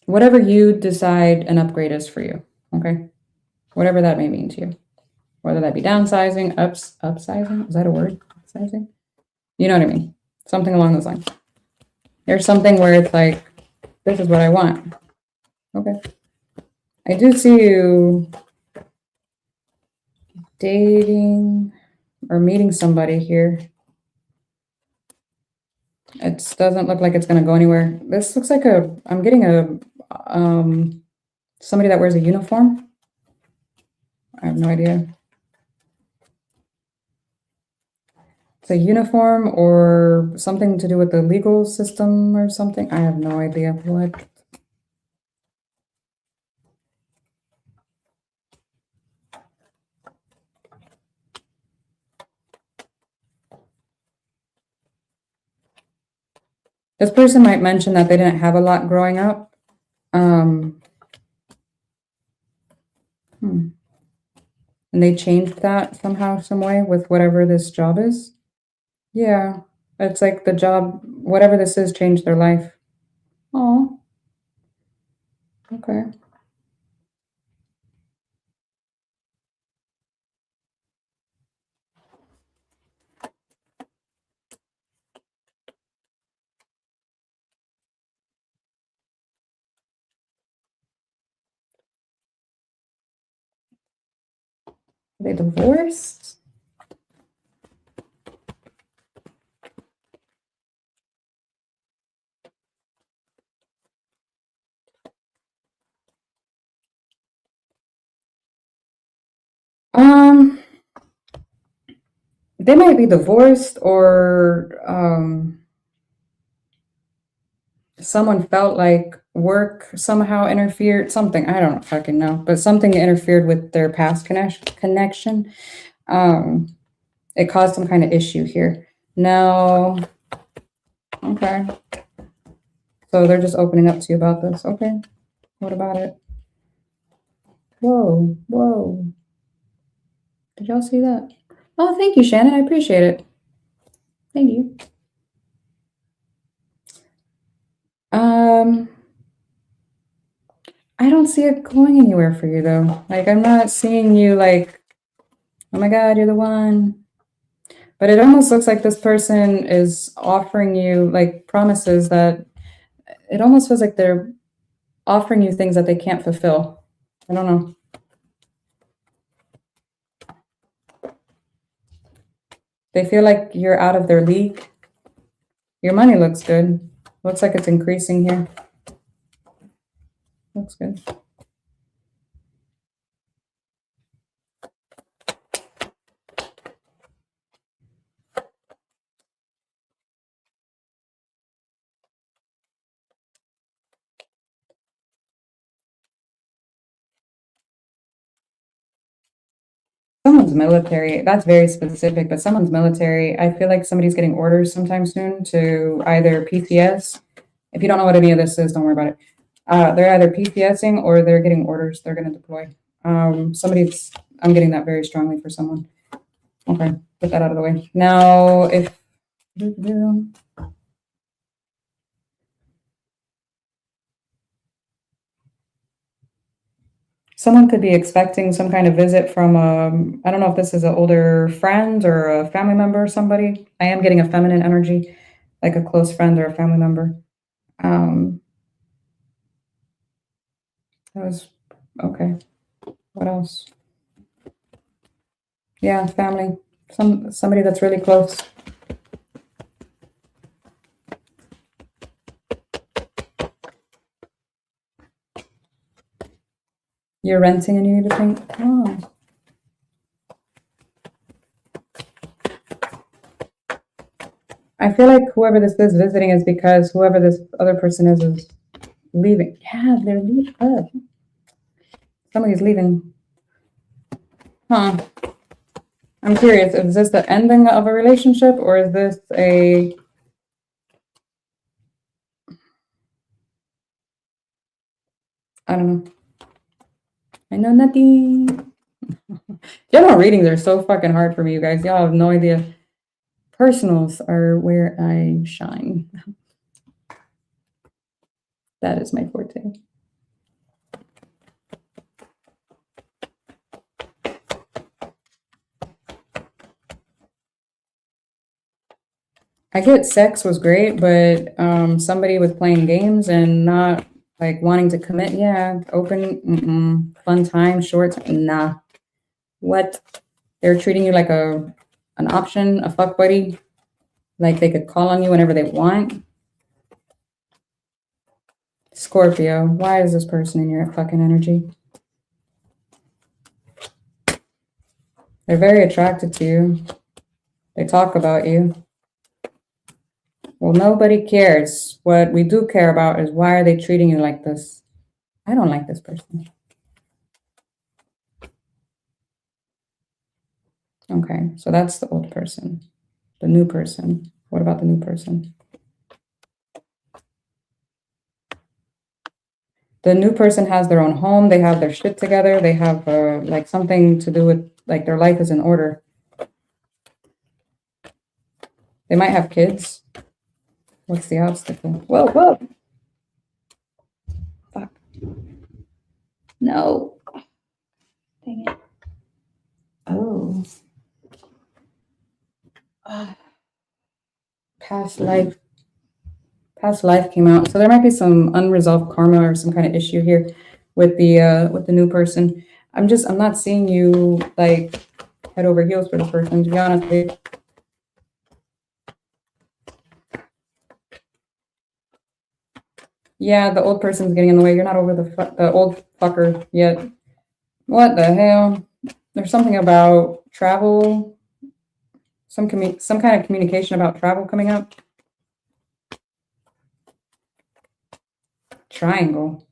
whatever you decide an upgrade is for you, okay? Whatever that may mean to you. Whether that be downsizing, upsizing, is that a word? Upsizing? You know what I mean? Something along those lines. There's something where it's like, this is what I want. Okay. I do see you dating or meeting somebody here. It doesn't look like it's going to go anywhere. This looks like I'm getting somebody that wears a uniform. I have no idea. It's a uniform or something to do with the legal system or something. I have no idea what. This person might mention that they didn't have a lot growing up. And they changed that somehow, some way with whatever this job is. Yeah, it's like the job, whatever this is, changed their life. Oh, okay. Are they divorced? They might be divorced or someone felt like work somehow interfered, something, I don't fucking know, but something interfered with their past connection. It caused some kind of issue here. No. Okay. So they're just opening up to you about this. Okay. What about it? Whoa, whoa. Did y'all see that? Oh, thank you, Shannon. I appreciate it. Thank you. I don't see it going anywhere for you though. Like I'm not seeing you like, oh my God, you're the one. But it almost looks like this person is offering you like promises that it almost feels like they're offering you things that they can't fulfill. I don't know. They feel like you're out of their league. Your money looks good. Looks like it's increasing here. Looks good. Someone's military. That's very specific, but someone's military. I feel like somebody's getting orders sometime soon to either PCS. If you don't know what any of this is, don't worry about it. They're either PCSing or they're getting orders. They're going to deploy. I'm getting that very strongly for someone. Okay, put that out of the way. Now, if someone could be expecting some kind of visit from, I don't know if this is an older friend or a family member or somebody. I am getting a feminine energy, like a close friend or a family member. That was, okay. What else? Yeah, family. Somebody that's really close. You're renting and you need to paint? Oh. I feel like whoever this is visiting is because whoever this other person is leaving. Yeah, they're leaving. Oh. Somebody's leaving. Huh. I'm curious, is this the ending of a relationship or is this a... I don't know. I know nothing. General readings are so fucking hard for me, you guys. Y'all have no idea. Personals are where I shine. That is my forte. I get sex was great, but somebody with playing games and not like wanting to commit, yeah, open, fun time, shorts, nah. What? They're treating you like an option, a fuck buddy, like they could call on you whenever they want. Scorpio, why is this person in your fucking energy? They're very attracted to you. They talk about you. Well, nobody cares. What we do care about is why are they treating you like this? I don't like this person. Okay, so that's the old person. The new person. What about the new person? The new person has their own home. They have their shit together. They have like something to do with like their life is in order. They might have kids. What's the obstacle? Whoa, whoa. Fuck. No. Dang it. Oh. Past life came out, so there might be some unresolved karma or some kind of issue here with the new person. I'm not seeing you like head over heels for the person, to be honest with you. Yeah, the old person's getting in the way. You're not over the old fucker yet. What the hell? There's something about travel, some kind of communication about travel coming up. Triangle.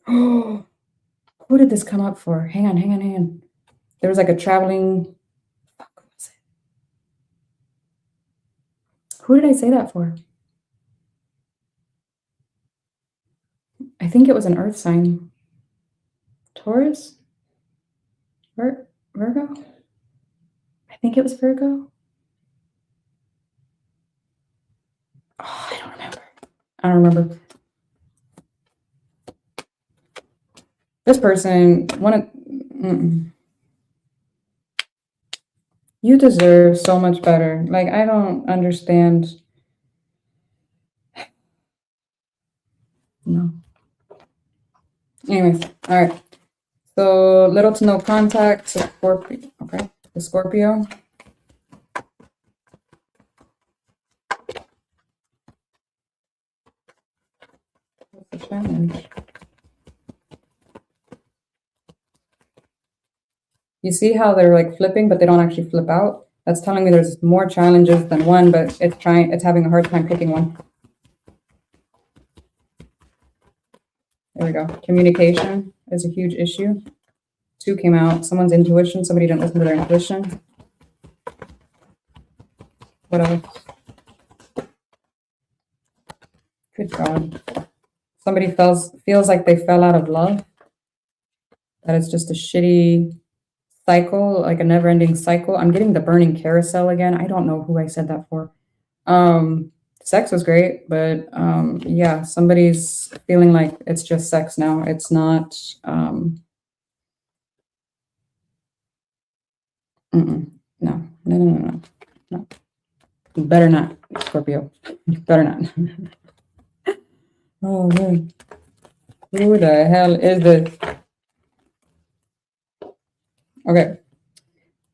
Oh, who did this come up for? Hang on. There was like a traveling. Fuck, what was it? Who did I say that for? I think it was an earth sign. Taurus? Virgo? I think it was Virgo. Oh, I don't remember. This person you deserve so much better. Like, I don't understand. No. Anyways, all right. So little to no contact. Scorpio. Okay. The Scorpio. What's the challenge? You see how they're like flipping, but they don't actually flip out? That's telling me there's more challenges than one, but it's having a hard time picking one. There we go. Communication is a huge issue. 2 came out. Someone's intuition. Somebody didn't listen to their intuition. What else? Good God. Somebody feels like they fell out of love. That it's just a shitty cycle, like a never-ending cycle. I'm getting the burning carousel again. I don't know who I said that for. Sex was great, but yeah, somebody's feeling like it's just sex now. It's not no. Better not, Scorpio. Better not. Oh man. Who the hell is this? Okay.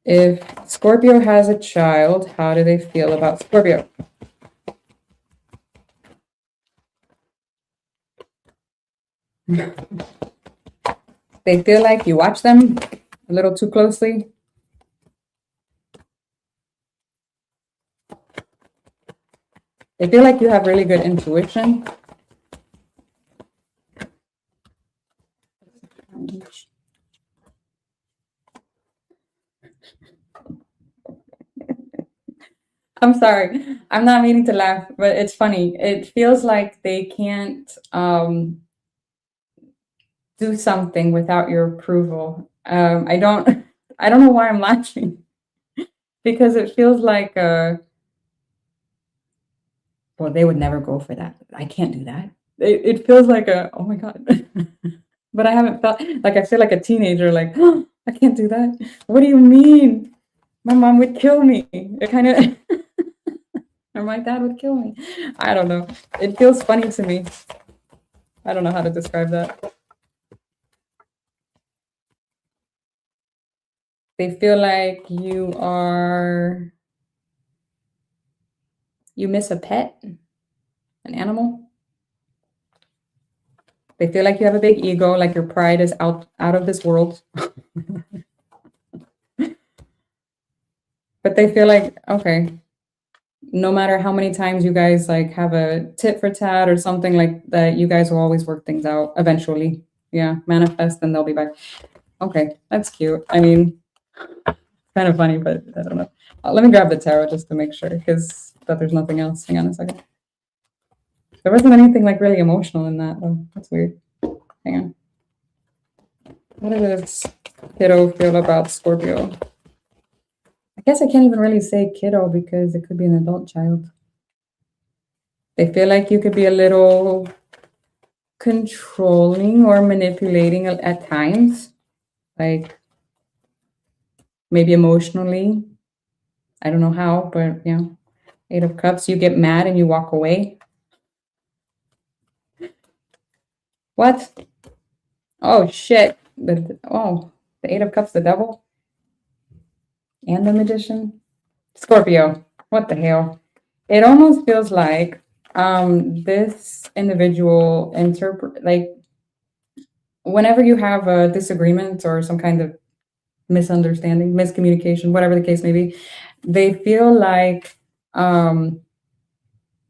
If Scorpio has a child, how do they feel about Scorpio? They feel like you watch them a little too closely. They feel like you have really good intuition. I'm sorry. I'm not meaning to laugh, but it's funny. It feels like they can't do something without your approval. I don't I don't know why I'm laughing because it feels like well, they would never go for that. I can't do that. It feels like oh my God. But I haven't felt like I feel like a teenager, like, oh, I can't do that. What do you mean? My mom would kill me. It kind of, or my dad would kill me. I don't know. It feels funny to me. I don't know how to describe that. They feel like you miss a pet, an animal. They feel like you have a big ego, like your pride is out of this world. But they feel like, okay, no matter how many times you guys like have a tit for tat or something like that, you guys will always work things out eventually. Yeah, manifest and they'll be back. Okay, that's cute. I mean, kind of funny, but I don't know. Let me grab the tarot just to make sure, because there's nothing else. Hang on a second. There wasn't anything like really emotional in that, though. That's weird. Hang on. What does kiddo feel about Scorpio? I guess I can't even really say kiddo because it could be an adult child. They feel like you could be a little controlling or manipulating at times, like maybe emotionally. I don't know how, but yeah. 8 of Cups, you get mad and you walk away. What? Oh, shit. The 8 of Cups, the Devil, and the Magician. Scorpio, what the hell? It almost feels like this individual like whenever you have a disagreement or some kind of misunderstanding, miscommunication, whatever the case may be, they feel like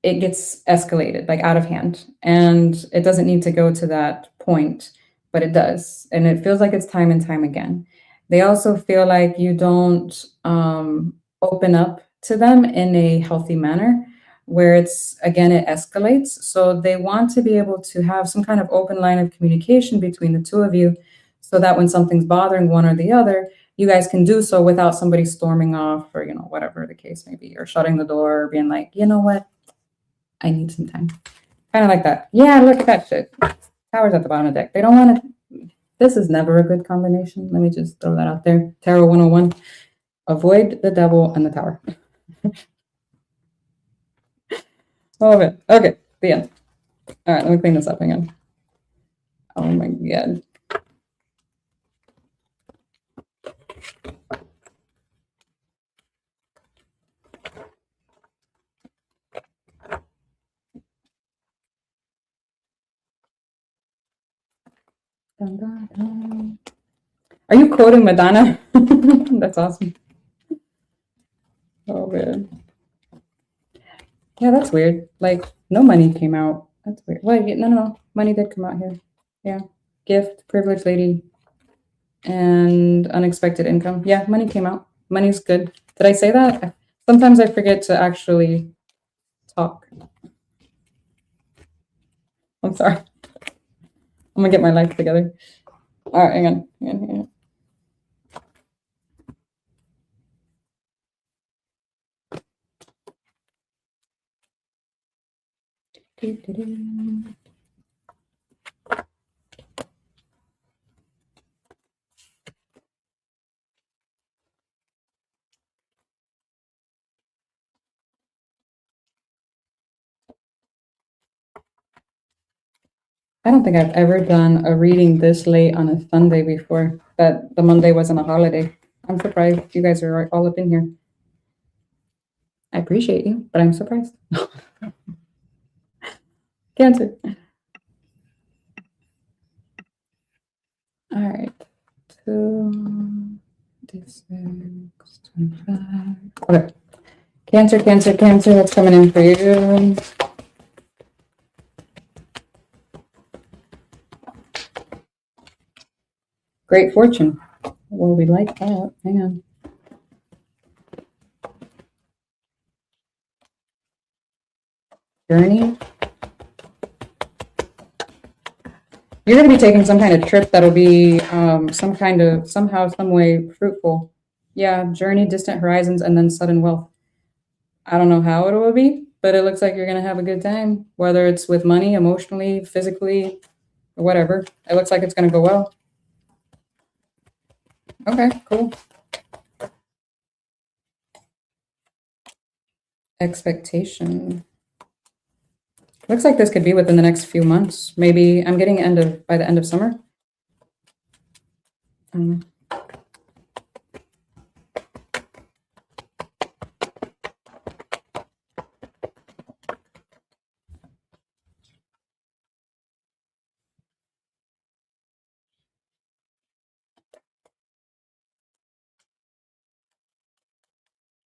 it gets escalated, like out of hand. And it doesn't need to go to that point, but it does. And it feels like it's time and time again. They also feel like you don't open up to them in a healthy manner, where again, it escalates. So they want to be able to have some kind of open line of communication between the two of you, so that when something's bothering one or the other, you guys can do so without somebody storming off or, whatever the case may be, or shutting the door or being like, you know what? I need some time. Kind of like that. Yeah, look at that shit. Tower's at the bottom of the deck. They don't want to. This is never a good combination. Let me just throw that out there. Tarot 101. Avoid the Devil and the Tower. All of it. Okay, the end. All right, let me clean this up again. Oh my God. Dun, dun, dun. Are you quoting Madonna? That's awesome. Oh, man. Yeah, that's weird. Like, no money came out. That's weird. Well, no. Money did come out here. Yeah. Gift, privileged lady, and unexpected income. Yeah, money came out. Money's good. Did I say that? Sometimes I forget to actually talk. I'm sorry. I'm gonna get my life together. All right, hang on. I don't think I've ever done a reading this late on a Sunday before, that the Monday wasn't a holiday. I'm surprised you guys are all up in here. I appreciate you, but I'm surprised. Cancer. All right. 2, 26, 25. Okay. Cancer, that's coming in for you. Great fortune. Well, we like that. Hang on. Journey. You're going to be taking some kind of trip that'll be somehow, some way fruitful. Yeah, journey, distant horizons, and then sudden wealth. I don't know how it will be, but it looks like you're going to have a good time, whether it's with money, emotionally, physically, or whatever. It looks like it's going to go well. Okay, cool. Expectation. Looks like this could be within the next few months. Maybe I'm getting by the end of summer.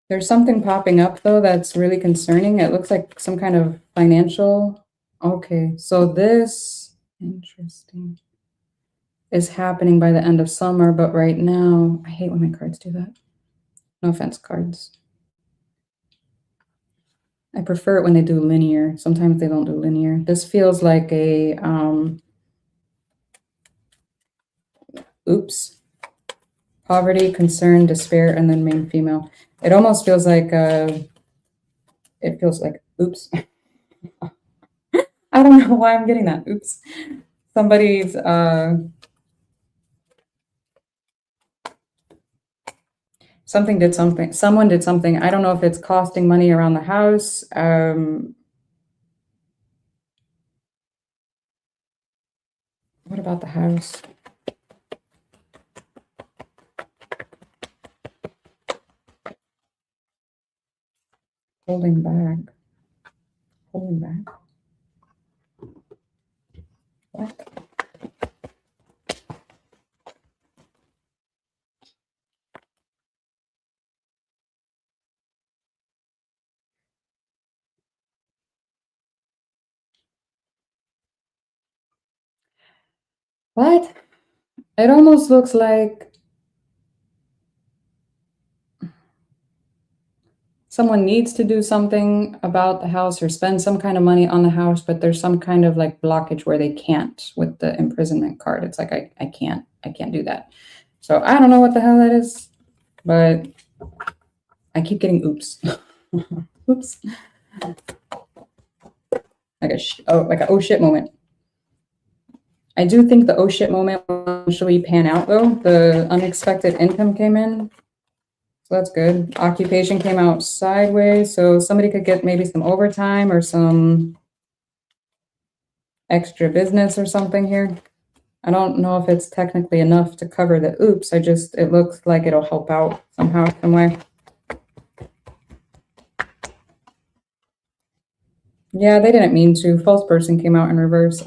There's something popping up though that's really concerning. It looks like some kind of financial. Okay, so this interesting is happening by the end of summer, but right now, I hate when my cards do that. No offense, cards. I prefer it when they do linear. Sometimes they don't do linear. This feels like a oops. Poverty, concern, despair, and then main female. It almost feels like oops. I don't know why I'm getting that. Oops. Somebody's someone did something. I don't know if it's costing money around the house. What about the house? Holding back. What? What? It almost looks like someone needs to do something about the house or spend some kind of money on the house, but there's some kind of like blockage where they can't with the imprisonment card. It's like, I can't do that. So I don't know what the hell that is, but I keep getting oops. Oops. Like a oh shit moment. I do think the oh shit moment will eventually pan out though. The unexpected income came in. So that's good. Occupation came out sideways. So somebody could get maybe some overtime or some extra business or something here. I don't know if it's technically enough to cover the oops. It looks like it'll help out somehow, some way. Yeah, they didn't mean to. False person came out in reverse.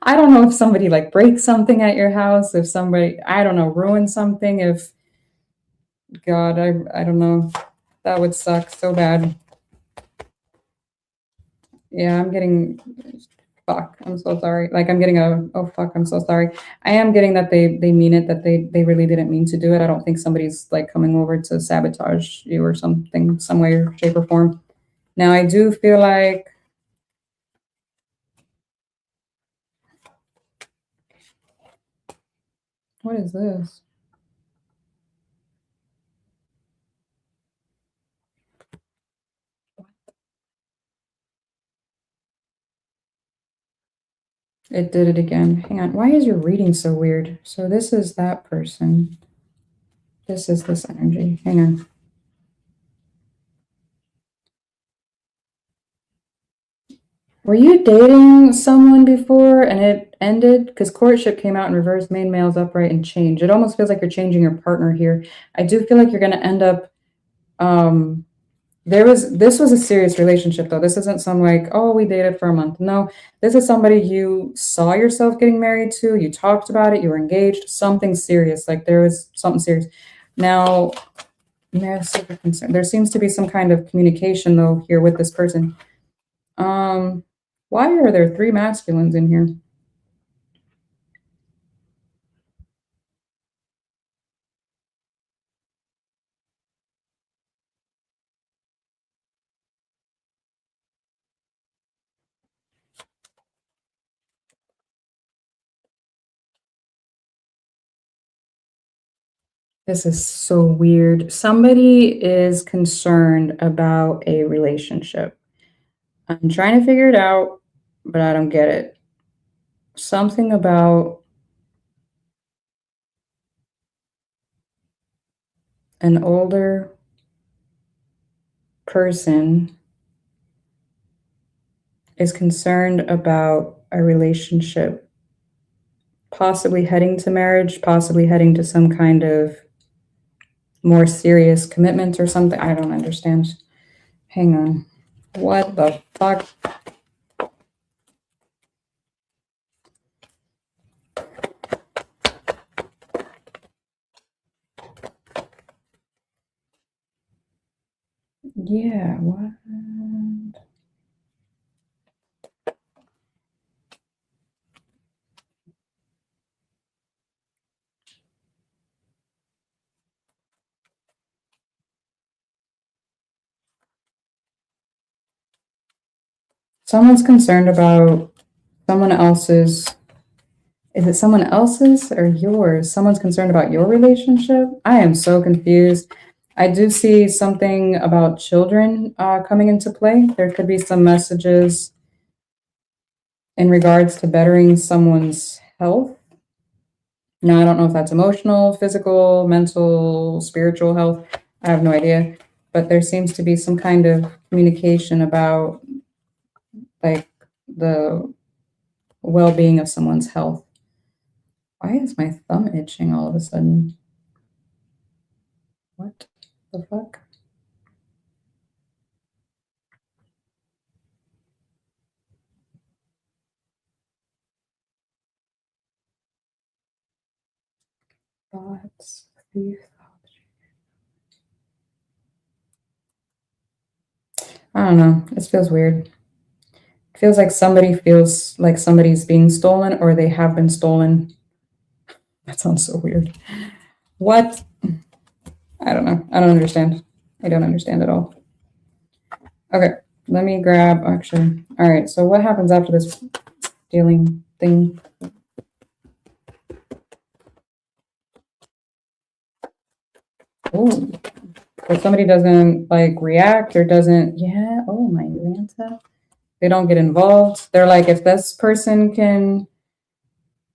I don't know if somebody like breaks something at your house, if somebody, I don't know, ruins something, if God, I don't know. That would suck so bad. Yeah, I'm getting fuck. I'm so sorry. Like I'm getting a oh fuck, I'm so sorry. I am getting that they mean it, that they really didn't mean to do it. I don't think somebody's like coming over to sabotage you or something, some way, shape, or form. Now I do feel like what is this? It did it again. Hang on. Why is your reading so weird? So this is that person. This is this energy. Hang on. Were you dating someone before and it ended? Because courtship came out in reverse, main males upright, and change. It almost feels like you're changing your partner here. I do feel like you're going to end up. Um, this was a serious relationship though. This isn't some like, oh, we dated for a month. No, this is somebody you saw yourself getting married to. You talked about it. You were engaged. Something serious. Like there was something serious. Now, there seems to be some kind of communication though here with this person. Why are there three masculines in here? This is so weird. Somebody is concerned about a relationship. I'm trying to figure it out, but I don't get it. Something about an older person is concerned about a relationship, possibly heading to marriage, possibly heading to some kind of more serious commitment or something. I don't understand. Hang on. What the fuck? Yeah, what? Someone's concerned about someone else's. Is it someone else's or yours? Someone's concerned about your relationship? I am so confused. I do see something about children coming into play. There could be some messages in regards to bettering someone's health. Now, I don't know if that's emotional, physical, mental, spiritual health. I have no idea. But there seems to be some kind of communication about like the well-being of someone's health. Why is my thumb itching all of a sudden? What the fuck? Thoughts, thief. I don't know. This feels weird. It feels like somebody feels like somebody's being stolen or they have been stolen. That sounds so weird. What? I don't know. I don't understand. I don't understand at all. Okay, let me grab, actually. All right, so what happens after this stealing thing? Oh, if somebody doesn't like react or doesn't, yeah, oh my Lanta. They don't get involved. They're like, if this person can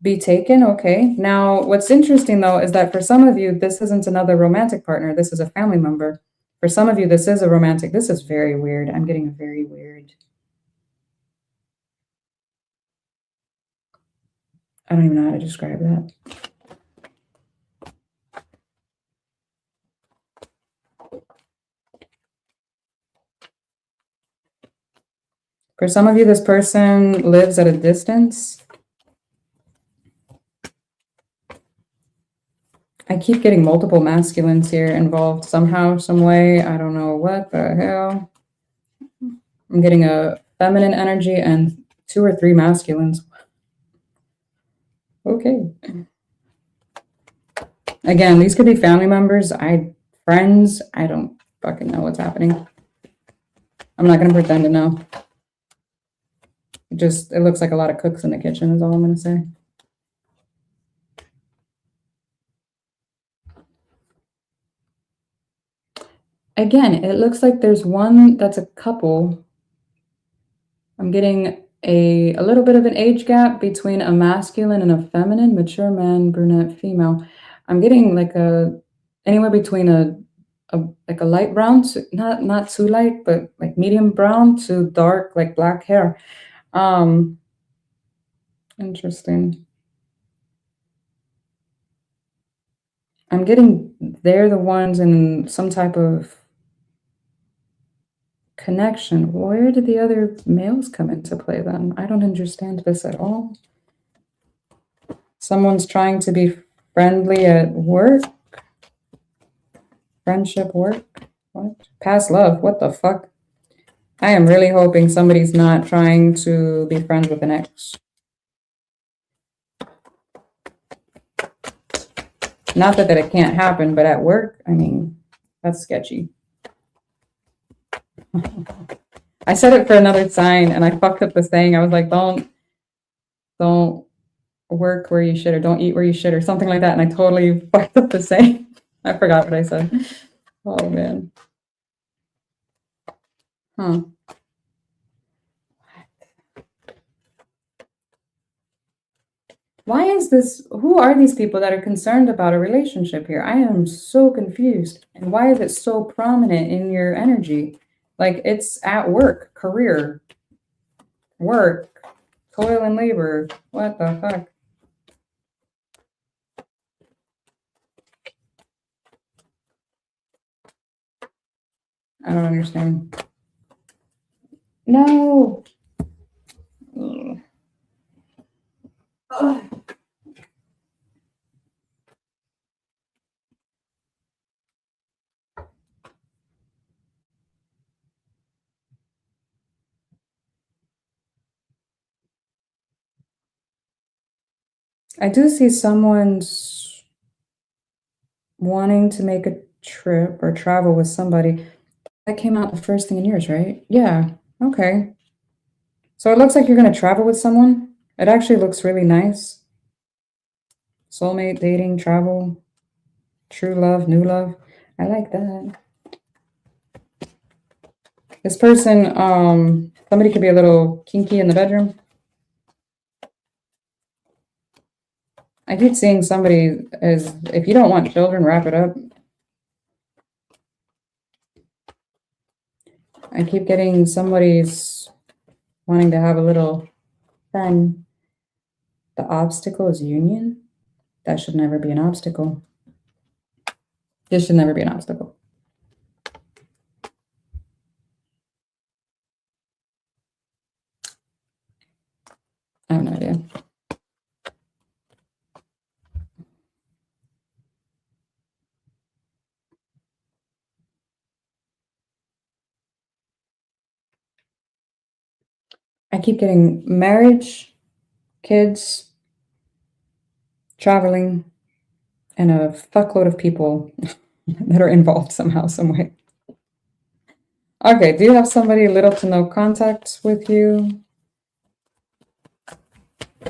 be taken, okay. Now, what's interesting though is that for some of you, this isn't another romantic partner. This is a family member. For some of you, this is a romantic. This is very weird. I'm getting a very weird. I don't even know how to describe that. For some of you, this person lives at a distance. I keep getting multiple masculines here involved somehow, some way. I don't know what the hell. I'm getting a feminine energy and 2 or 3 masculines. Okay. Again, these could be family members, friends. I don't fucking know what's happening. I'm not going to pretend to know. It looks like a lot of cooks in the kitchen is all I'm going to say. Again, it looks like there's one that's a couple. I'm getting a little bit of an age gap between a masculine and a feminine, mature man, brunette, female. I'm getting like anywhere between like a light brown, not too light, but like medium brown to dark, like black hair. Interesting. I'm getting they're the ones in some type of connection. Where did the other males come into play then? I don't understand this at all. Someone's trying to be friendly at work. Friendship, work. What? Past love. What the fuck? I am really hoping somebody's not trying to be friends with an ex. Not that it can't happen, but at work, I mean, that's sketchy. I said it for another sign and I fucked up the saying. I was like, don't work where you should, or don't eat where you should, or something like that. And I totally fucked up the saying. I forgot what I said. Oh man. Huh. Why is this? Who are these people that are concerned about a relationship here? I am so confused. And why is it so prominent in your energy? Like it's at work, career, work, toil and labor. What the fuck? I don't understand. No. Ugh. Ugh. I do see someone's wanting to make a trip or travel with somebody. That came out the first thing in yours, right? Yeah. Okay. So it looks like you're going to travel with someone. It actually looks really nice. Soulmate, dating, travel, true love, new love. I like that. This person, somebody could be a little kinky in the bedroom. I keep seeing somebody as, if you don't want children, wrap it up. I keep getting somebody's wanting to have a little fun. The obstacle is union. That should never be an obstacle. This should never be an obstacle. I have no idea. I keep getting marriage, kids, traveling, and a fuckload of people that are involved somehow, some way. Okay, do you have somebody little to no contact with you?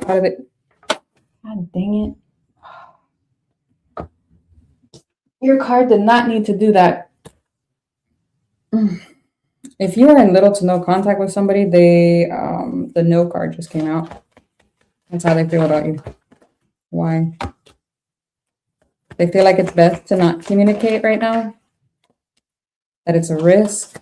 How did it? God dang it. Your card did not need to do that. If you are in little to no contact with somebody, the no card just came out. That's how they feel about you. Why? They feel like it's best to not communicate right now. That it's a risk.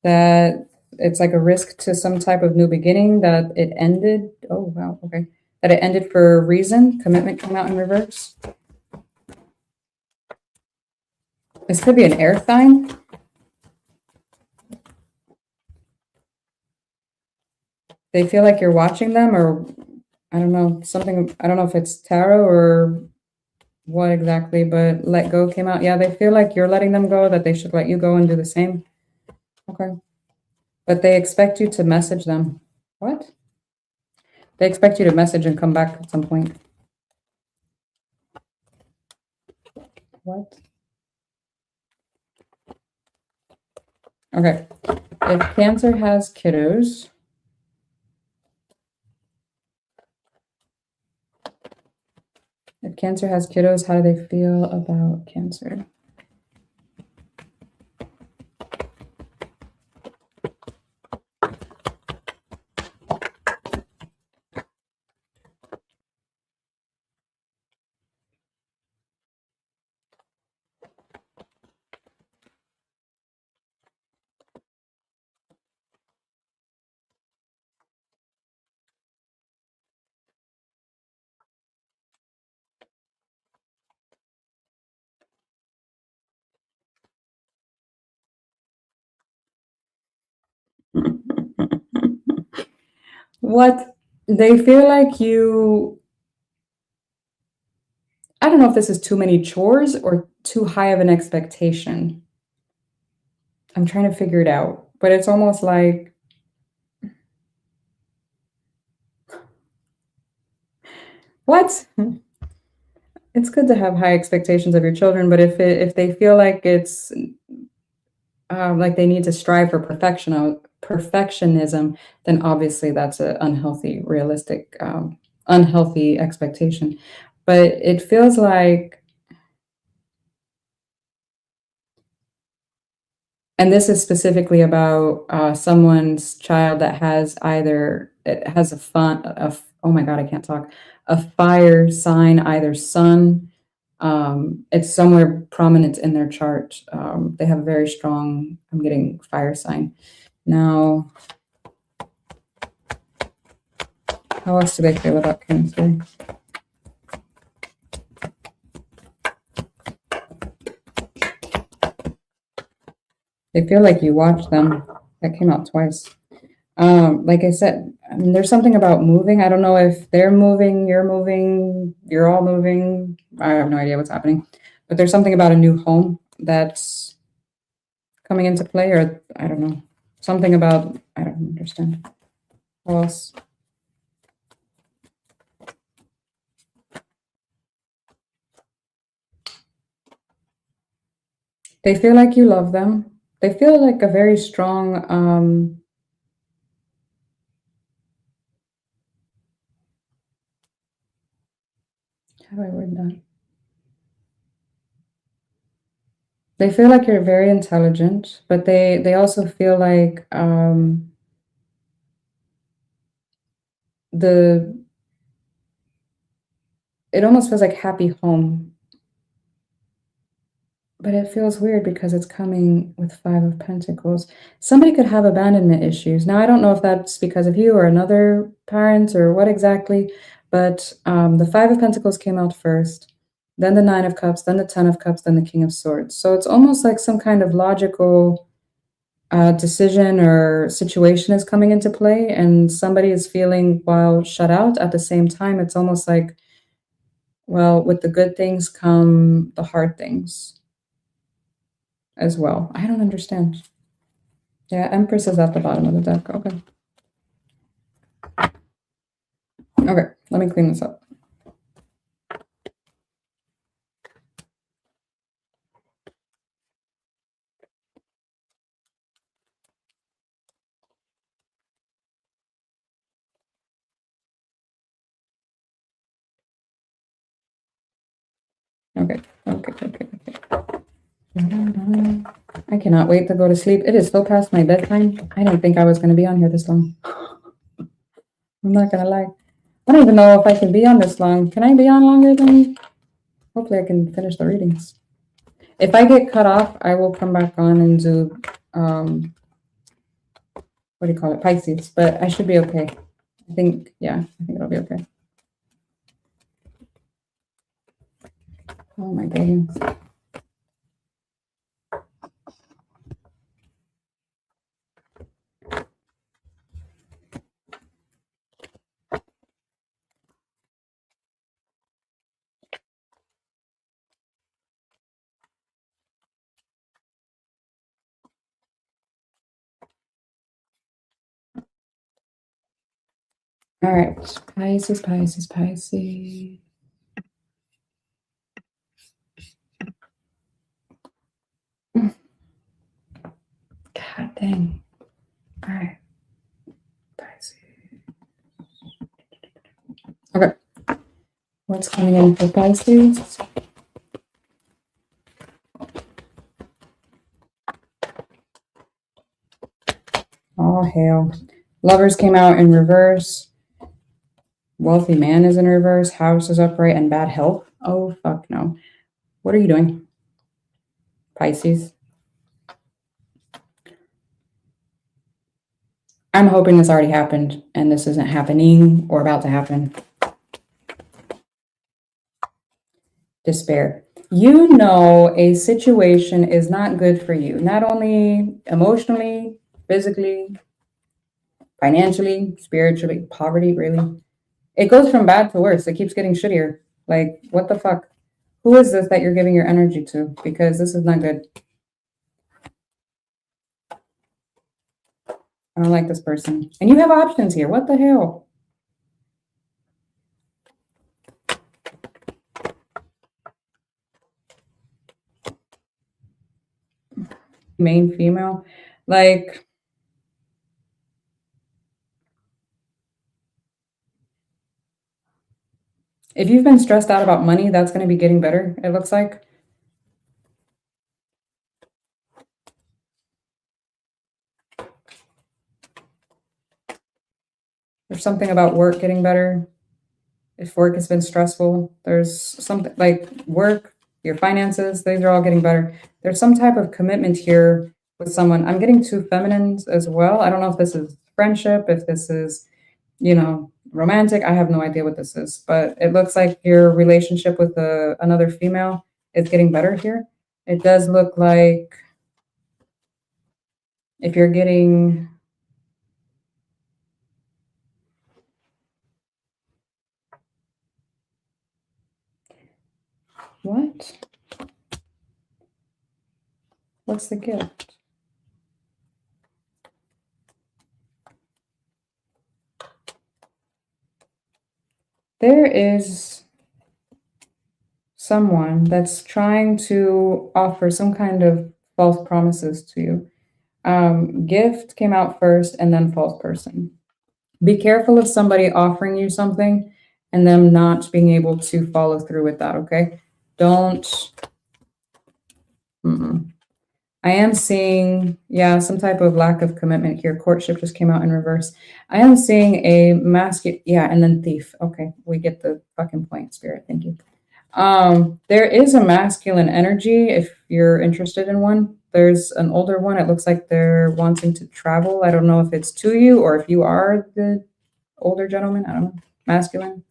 That it's like a risk to some type of new beginning, that it ended. Oh, wow. Okay. That it ended for a reason. Commitment came out in reverse. This could be an air sign. They feel like you're watching them, or I don't know, something, I don't know if it's tarot or what exactly, but let go came out. Yeah, they feel like you're letting them go, that they should let you go and do the same. Okay. But they expect you to message them. What? They expect you to message and come back at some point. What? Okay. If Cancer has kiddos, how do they feel about Cancer? What? They feel like you, I don't know if this is too many chores or too high of an expectation. I'm trying to figure it out, but it's almost like, what? It's good to have high expectations of your children, but if they feel like it's like they need to strive for perfectionism, then obviously that's an unhealthy, realistic, unhealthy expectation. But it feels like, and this is specifically about someone's child that has either, it has oh my God, I can't talk, a fire sign, either sun, it's somewhere prominent in their chart. They have a very strong, I'm getting fire sign. Now, how else do they feel about Cancer? They feel like you watch them. That came out twice. Like I said, I mean, there's something about moving. I don't know if they're moving, you're all moving. I have no idea what's happening. But there's something about a new home that's coming into play, or I don't know. Something about, I don't understand. What else? They feel like you love them. They feel like a very strong, how do I word that? They feel like you're very intelligent, but they also feel like the it almost feels like happy home, but it feels weird because it's coming with Five of Pentacles. Somebody could have abandonment issues. Now, I don't know if that's because of you or another parent or what exactly, but the Five of Pentacles came out first, then the Nine of Cups, then the Ten of Cups, then the King of Swords. So it's almost like some kind of logical decision or situation is coming into play, and somebody is feeling, while shut out, at the same time, it's almost like, well, with the good things come the hard things as well. I don't understand. Yeah, Empress is at the bottom of the deck. Okay. Okay, let me clean this up. Okay. I cannot wait to go to sleep. It is so past my bedtime. I didn't think I was going to be on here this long. I'm not going to lie. I don't even know if I can be on this long. Can I be on longer than... Hopefully I can finish the readings. If I get cut off, I will come back on and do, what do you call it? Pisces, but I should be okay. I think it'll be okay. Oh my goodness. All right, Pisces, Pisces, Pisces. God dang. All right, Pisces. Okay, what's coming in for Pisces? Oh, hell. Lovers came out in reverse. Wealthy man is in reverse. House is upright and bad health. Oh, fuck no. What are you doing, Pisces? I'm hoping this already happened and this isn't happening or about to happen. Despair. You know a situation is not good for you, not only emotionally, physically, financially, spiritually, poverty, really. It goes from bad to worse. It keeps getting shittier. Like, what the fuck? Who is this that you're giving your energy to? Because this is not good. I don't like this person. And you have options here. What the hell? Main female. Like, if you've been stressed out about money, that's going to be getting better, it looks like. There's something about work getting better. If work has been stressful, there's something like work, your finances, these are all getting better. There's some type of commitment here with someone. I'm getting two feminines as well. I don't know if this is friendship, if this is, romantic. I have no idea what this is, but it looks like your relationship with another female is getting better here. It does look like if you're getting what? What's the gift? There is someone that's trying to offer some kind of false promises to you. Gift came out first and then false person. Be careful of somebody offering you something and them not being able to follow through with that, okay? Don't. I am seeing, some type of lack of commitment here. Courtship just came out in reverse. I am seeing a masculine, and then thief. Okay, we get the fucking point, Spirit. Thank you. There is a masculine energy if you're interested in one. There's an older one. It looks like they're wanting to travel. I don't know if it's to you or if you are the older gentleman. I don't know. Masculine.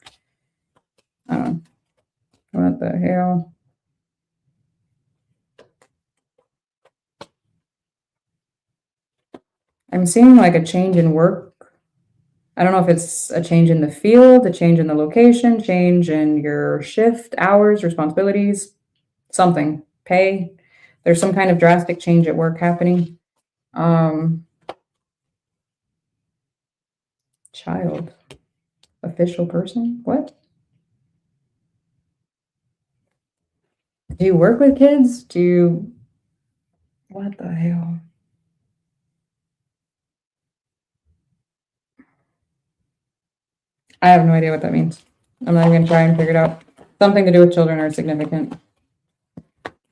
What the hell? I'm seeing like a change in work. I don't know if it's a change in the field, a change in the location, change in your shift, hours, responsibilities, something, pay. There's some kind of drastic change at work happening. Child, official person, what? Do you work with kids? What the hell? I have no idea what that means. I'm not even gonna try and figure it out. Something to do with children or significant.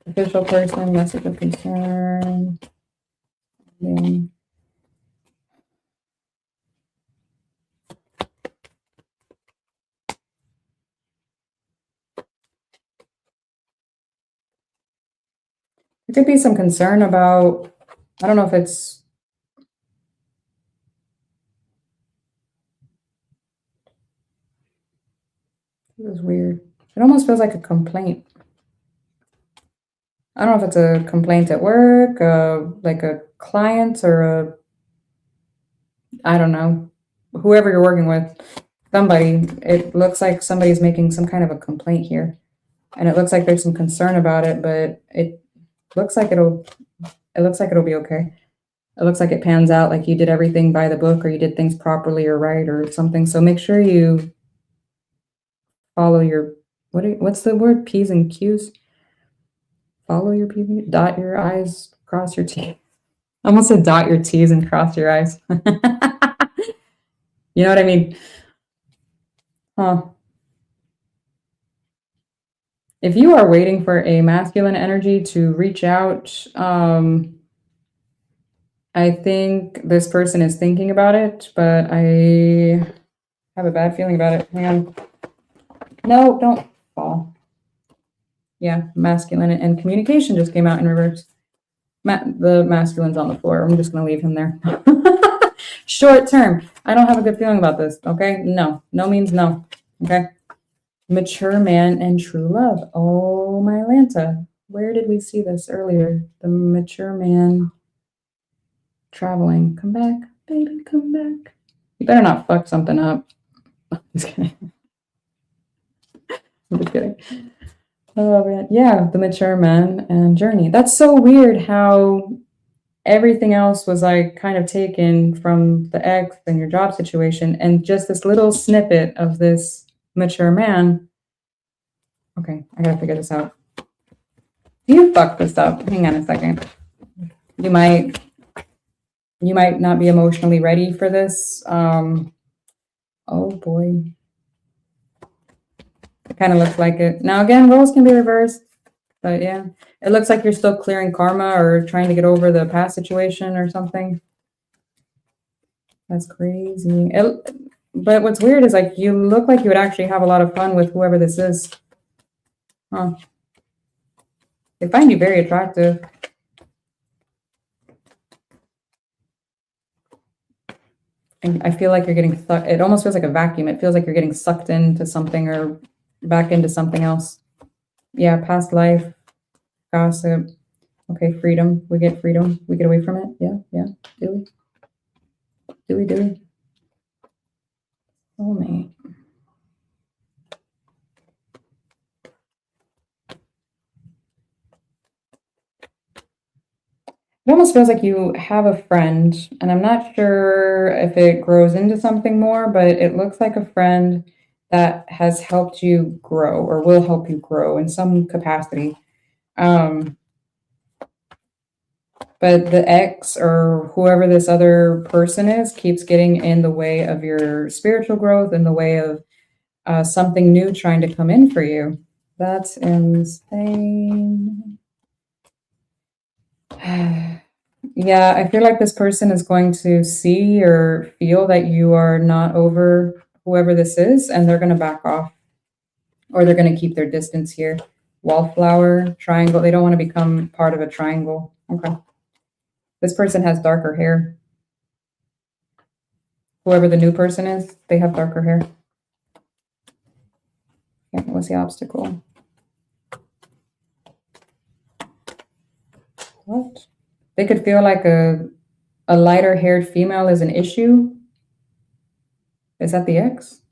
Official person, message of concern. Yeah. There could be some concern about, I don't know if it's, this is weird. It almost feels like a complaint. I don't know if it's a complaint at work, like a client or I don't know, whoever you're working with, somebody. It looks like somebody's making some kind of a complaint here. And it looks like there's some concern about it, but it looks like it'll be okay. It looks like it pans out like you did everything by the book, or you did things properly or right or something. So make sure you follow your, what's the word? P's and Q's? Follow your P's, dot your I's, cross your T's. I almost said dot your T's and cross your I's. You know what I mean? Huh. If you are waiting for a masculine energy to reach out, I think this person is thinking about it, but I have a bad feeling about it. Hang on. No, don't fall. Yeah, masculine and communication just came out in reverse. The masculine's on the floor. I'm just going to leave him there. Short term. I don't have a good feeling about this, okay? No. No means no, okay? Mature man and true love. Oh, my Lanta. Where did we see this earlier? The mature man traveling. Come back, baby, come back. You better not fuck something up. I'm just kidding. I'm just kidding. Oh, man. Yeah, the mature man and journey. That's so weird how everything else was like kind of taken from the ex and your job situation, and just this little snippet of this mature man. Okay, I gotta figure this out. You fucked this up. Hang on a second. You might not be emotionally ready for this. Oh boy. It kind of looks like it. Now again, roles can be reversed, but yeah. It looks like you're still clearing karma or trying to get over the past situation or something. That's crazy. But what's weird is like you look like you would actually have a lot of fun with whoever this is. Huh. They find you very attractive. And I feel like you're getting sucked. It almost feels like a vacuum. It feels like you're getting sucked into something or back into something else. Yeah, past life, gossip. Okay, freedom. We get freedom. We get away from it. Yeah, yeah. Do we? Do we? Do we? Soulmate. It almost feels like you have a friend, and I'm not sure if it grows into something more, but it looks like a friend that has helped you grow or will help you grow in some capacity. But the ex or whoever this other person is keeps getting in the way of your spiritual growth, in the way of something new trying to come in for you. That's insane. Yeah, I feel like this person is going to see or feel that you are not over whoever this is, and they're going to back off, or they're going to keep their distance here. Wallflower, triangle. They don't want to become part of a triangle. Okay. This person has darker hair. Whoever the new person is, they have darker hair. Okay, what's the obstacle? What? They could feel like a lighter haired female is an issue. Is that the ex?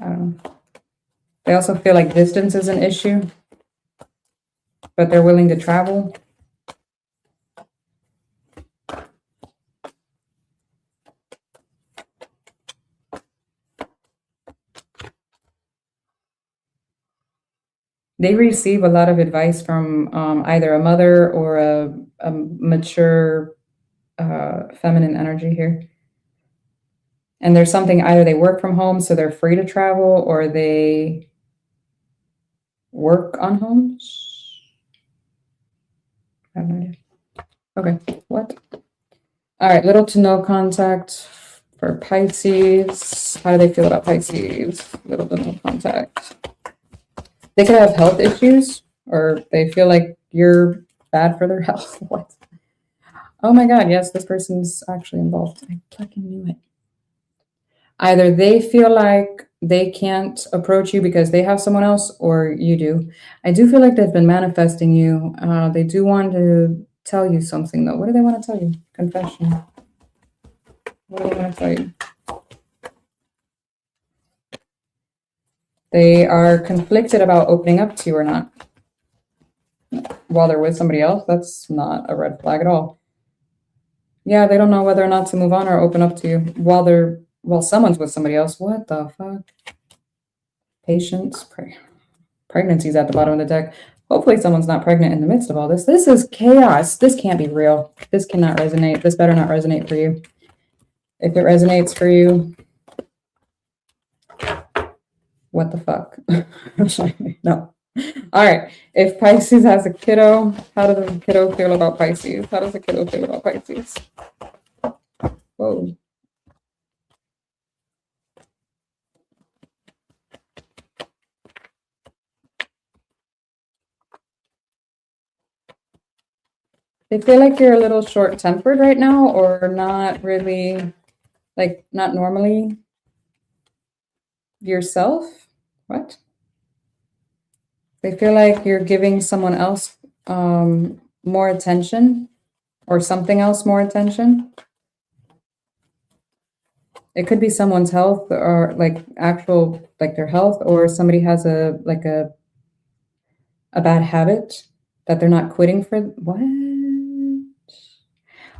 I don't know. They also feel like distance is an issue, but they're willing to travel. They receive a lot of advice from either a mother or a mature feminine energy here. And there's something, either they work from home, so they're free to travel, or they work on homes. I have no idea. Okay, what? All right, little to no contact for Pisces. How do they feel about Pisces? Little to no contact. They could have health issues, or they feel like you're bad for their health. What? Oh my God, yes, this person's actually involved. I fucking knew it. Either they feel like they can't approach you because they have someone else, or you do. I do feel like they've been manifesting you. They do want to tell you something, though. What do they want to tell you? Confession. What do they want to tell you? They are conflicted about opening up to you or not. while they're with somebody else, that's not a red flag at all. Yeah, they don't know whether or not to move on or open up to you while someone's with somebody else. What the fuck? Patience, pregnancy's at the bottom of the deck. Hopefully someone's not pregnant in the midst of all this. This is chaos. This can't be real. This cannot resonate. This better not resonate for you. If it resonates for you, what the fuck? No. All right. If Pisces has a kiddo, how does the kiddo feel about Pisces? How does the kiddo feel about Pisces? Whoa. They feel like you're a little short-tempered right now, or not really, like, not normally yourself. What? They feel like you're giving someone else more attention, or something else more attention. It could be someone's health, or like actual, like their health, or somebody has a bad habit that they're not quitting for. What?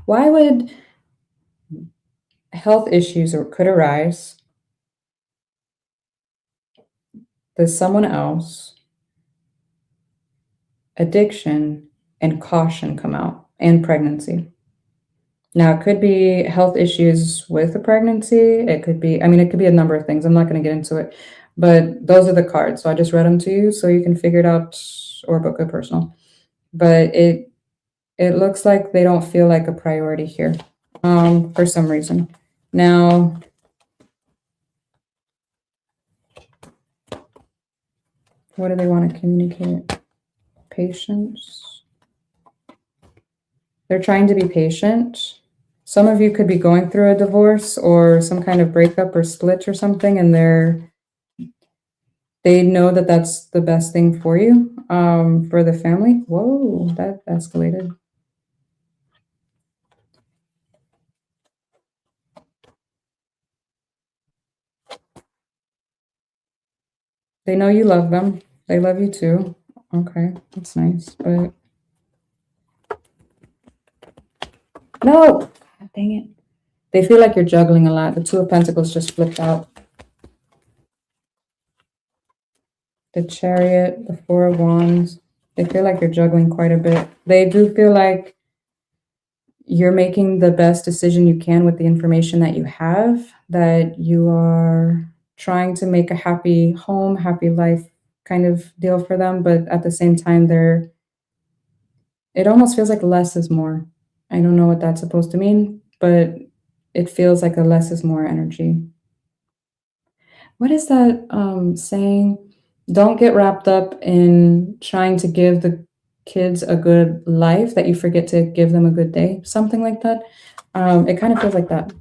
Why would health issues or could arise? Does someone else, addiction, and caution come out, and pregnancy? Now, it could be health issues with a pregnancy. It could be, I mean, it could be a number of things. I'm not going to get into it, but those are the cards. So I just read them to you so you can figure it out, or book a personal. But it looks like they don't feel like a priority here for some reason. Now, what do they want to communicate? Patience. They're trying to be patient. Some of you could be going through a divorce or some kind of breakup or split or something, and they know that that's the best thing for you, for the family. Whoa, that escalated. They know you love them. They love you too. Okay, that's nice, but no, God, dang it. They feel like you're juggling a lot. The Two of Pentacles just flipped out. The Chariot, the Four of Wands. They feel like you're juggling quite a bit. They do feel like you're making the best decision you can with the information that you have, that you are trying to make a happy home, happy life kind of deal for them. But at the same time, it almost feels like less is more. I don't know what that's supposed to mean, but it feels like a less is more energy. What is that saying? Don't get wrapped up in trying to give the kids a good life that you forget to give them a good day. Something like that. It kind of feels like that.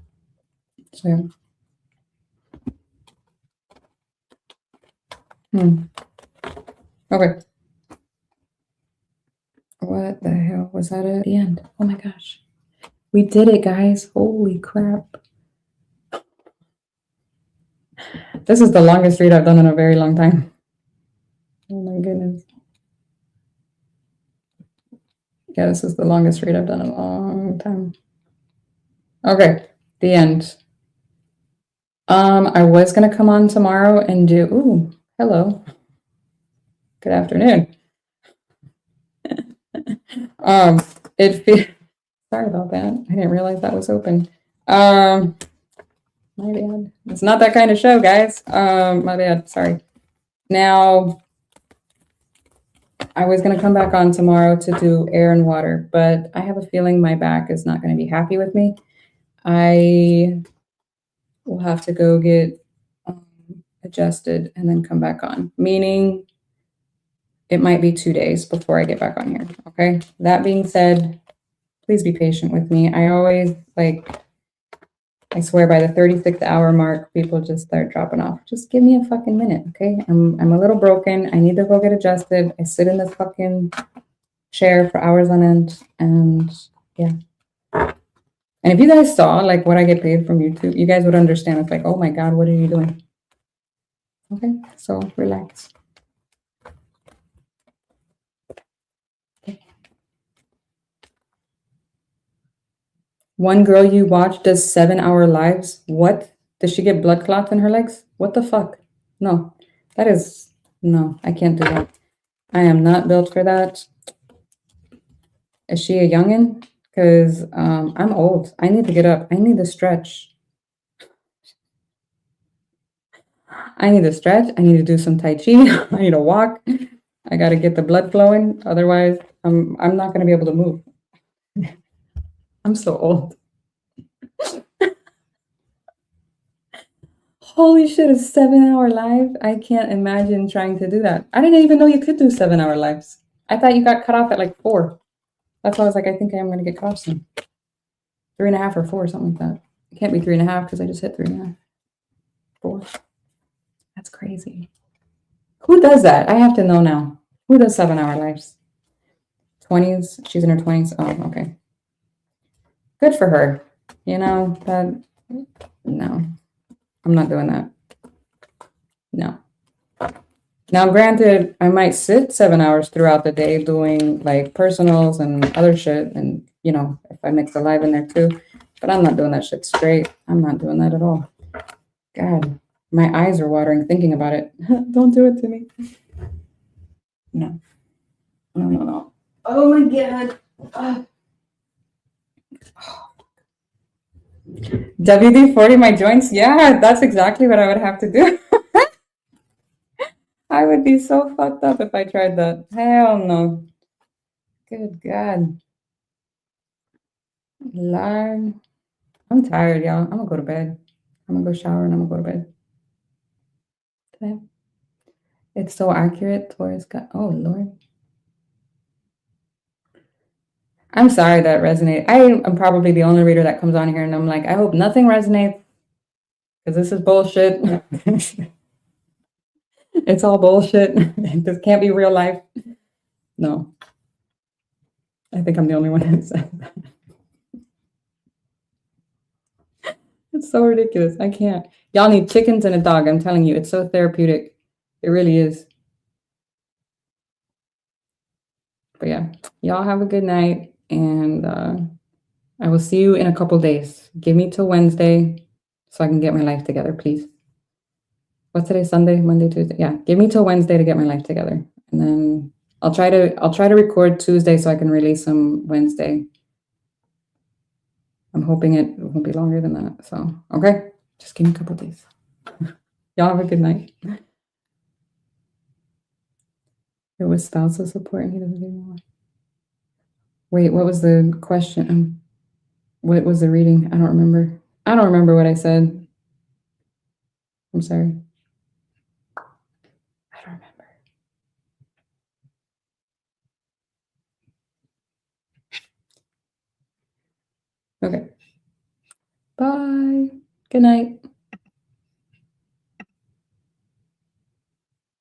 So, yeah. Okay. What the hell was that at the end? Oh my gosh. We did it, guys. Holy crap. This is the longest read I've done in a very long time. Oh my goodness. Yeah, this is the longest read I've done in a long time. Okay, the end. I was gonna come on tomorrow and do, ooh, hello. Good afternoon. Sorry about that. I didn't realize that was open. My bad. It's not that kind of show, guys. My bad. Sorry. Now, I was going to come back on tomorrow to do air and water, but I have a feeling my back is not going to be happy with me. I will have to go get adjusted and then come back on, meaning it might be 2 days before I get back on here. Okay. That being said, please be patient with me. I always I swear by the 36th hour mark, people just start dropping off. Just give me a fucking minute, okay? I'm a little broken. I need to go get adjusted. I sit in this fucking chair for hours on end, and yeah. And if you guys saw like what I get paid from YouTube, you guys would understand. It's like, oh my God, what are you doing? Okay, so relax. One girl you watch does 7-hour lives. What? Does she get blood clots in her legs? What the fuck? No, that is, no, I can't do that. I am not built for that. Is she a youngin'? Because I'm old. I need to get up. I need to stretch. I need to stretch. I need to do some Tai Chi. I need to walk. I got to get the blood flowing. Otherwise, I'm not going to be able to move. I'm so old. Holy shit, a 7-hour live? I can't imagine trying to do that. I didn't even know you could do 7-hour lives. I thought you got cut off at like 4. That's why I was like, I think I'm going to get cut off soon. 3.5 or 4, something like that. It can't be 3.5 because I just hit 3.5. 4. That's crazy. Who does that? I have to know now. Who does 7-hour lives? 20s? She's in her 20s? Oh, okay. Good for her. You know, that, no. I'm not doing that. No. Now, granted, I might sit 7 hours throughout the day doing like personals and other shit. And, you know, if I mix the live in there too, but I'm not doing that shit straight. I'm not doing that at all. God, my eyes are watering thinking about it. Don't do it to me. No. No, no, no. Oh my God. WD-40 my joints? Yeah, that's exactly what I would have to do. I would be so fucked up if I tried that. Hell no. Good God. Lord. I'm tired, y'all. I'm gonna go to bed. I'm gonna go shower and I'm gonna go to bed. Okay. It's so accurate. Taurus got, oh Lord. I'm sorry that resonated. I am probably the only reader that comes on here and I'm like, I hope nothing resonates because this is bullshit. It's all bullshit. This can't be real life. No. I think I'm the only one who said that. It's so ridiculous. I can't. Y'all need chickens and a dog. I'm telling you, it's so therapeutic. It really is. But yeah, y'all have a good night. And I will see you in a couple days. Give me till Wednesday so I can get my life together, please. What's today? Sunday, Monday, Tuesday. Yeah, give me till Wednesday to get my life together. And then I'll try to record Tuesday so I can release them Wednesday. I'm hoping it won't be longer than that. So, okay, just give me a couple days. Y'all have a good night. It was spousal support and he doesn't get more. Wait, what was the question? What was the reading? I don't remember. I don't remember what I said. I'm sorry. I don't remember. Okay. Bye. Good night.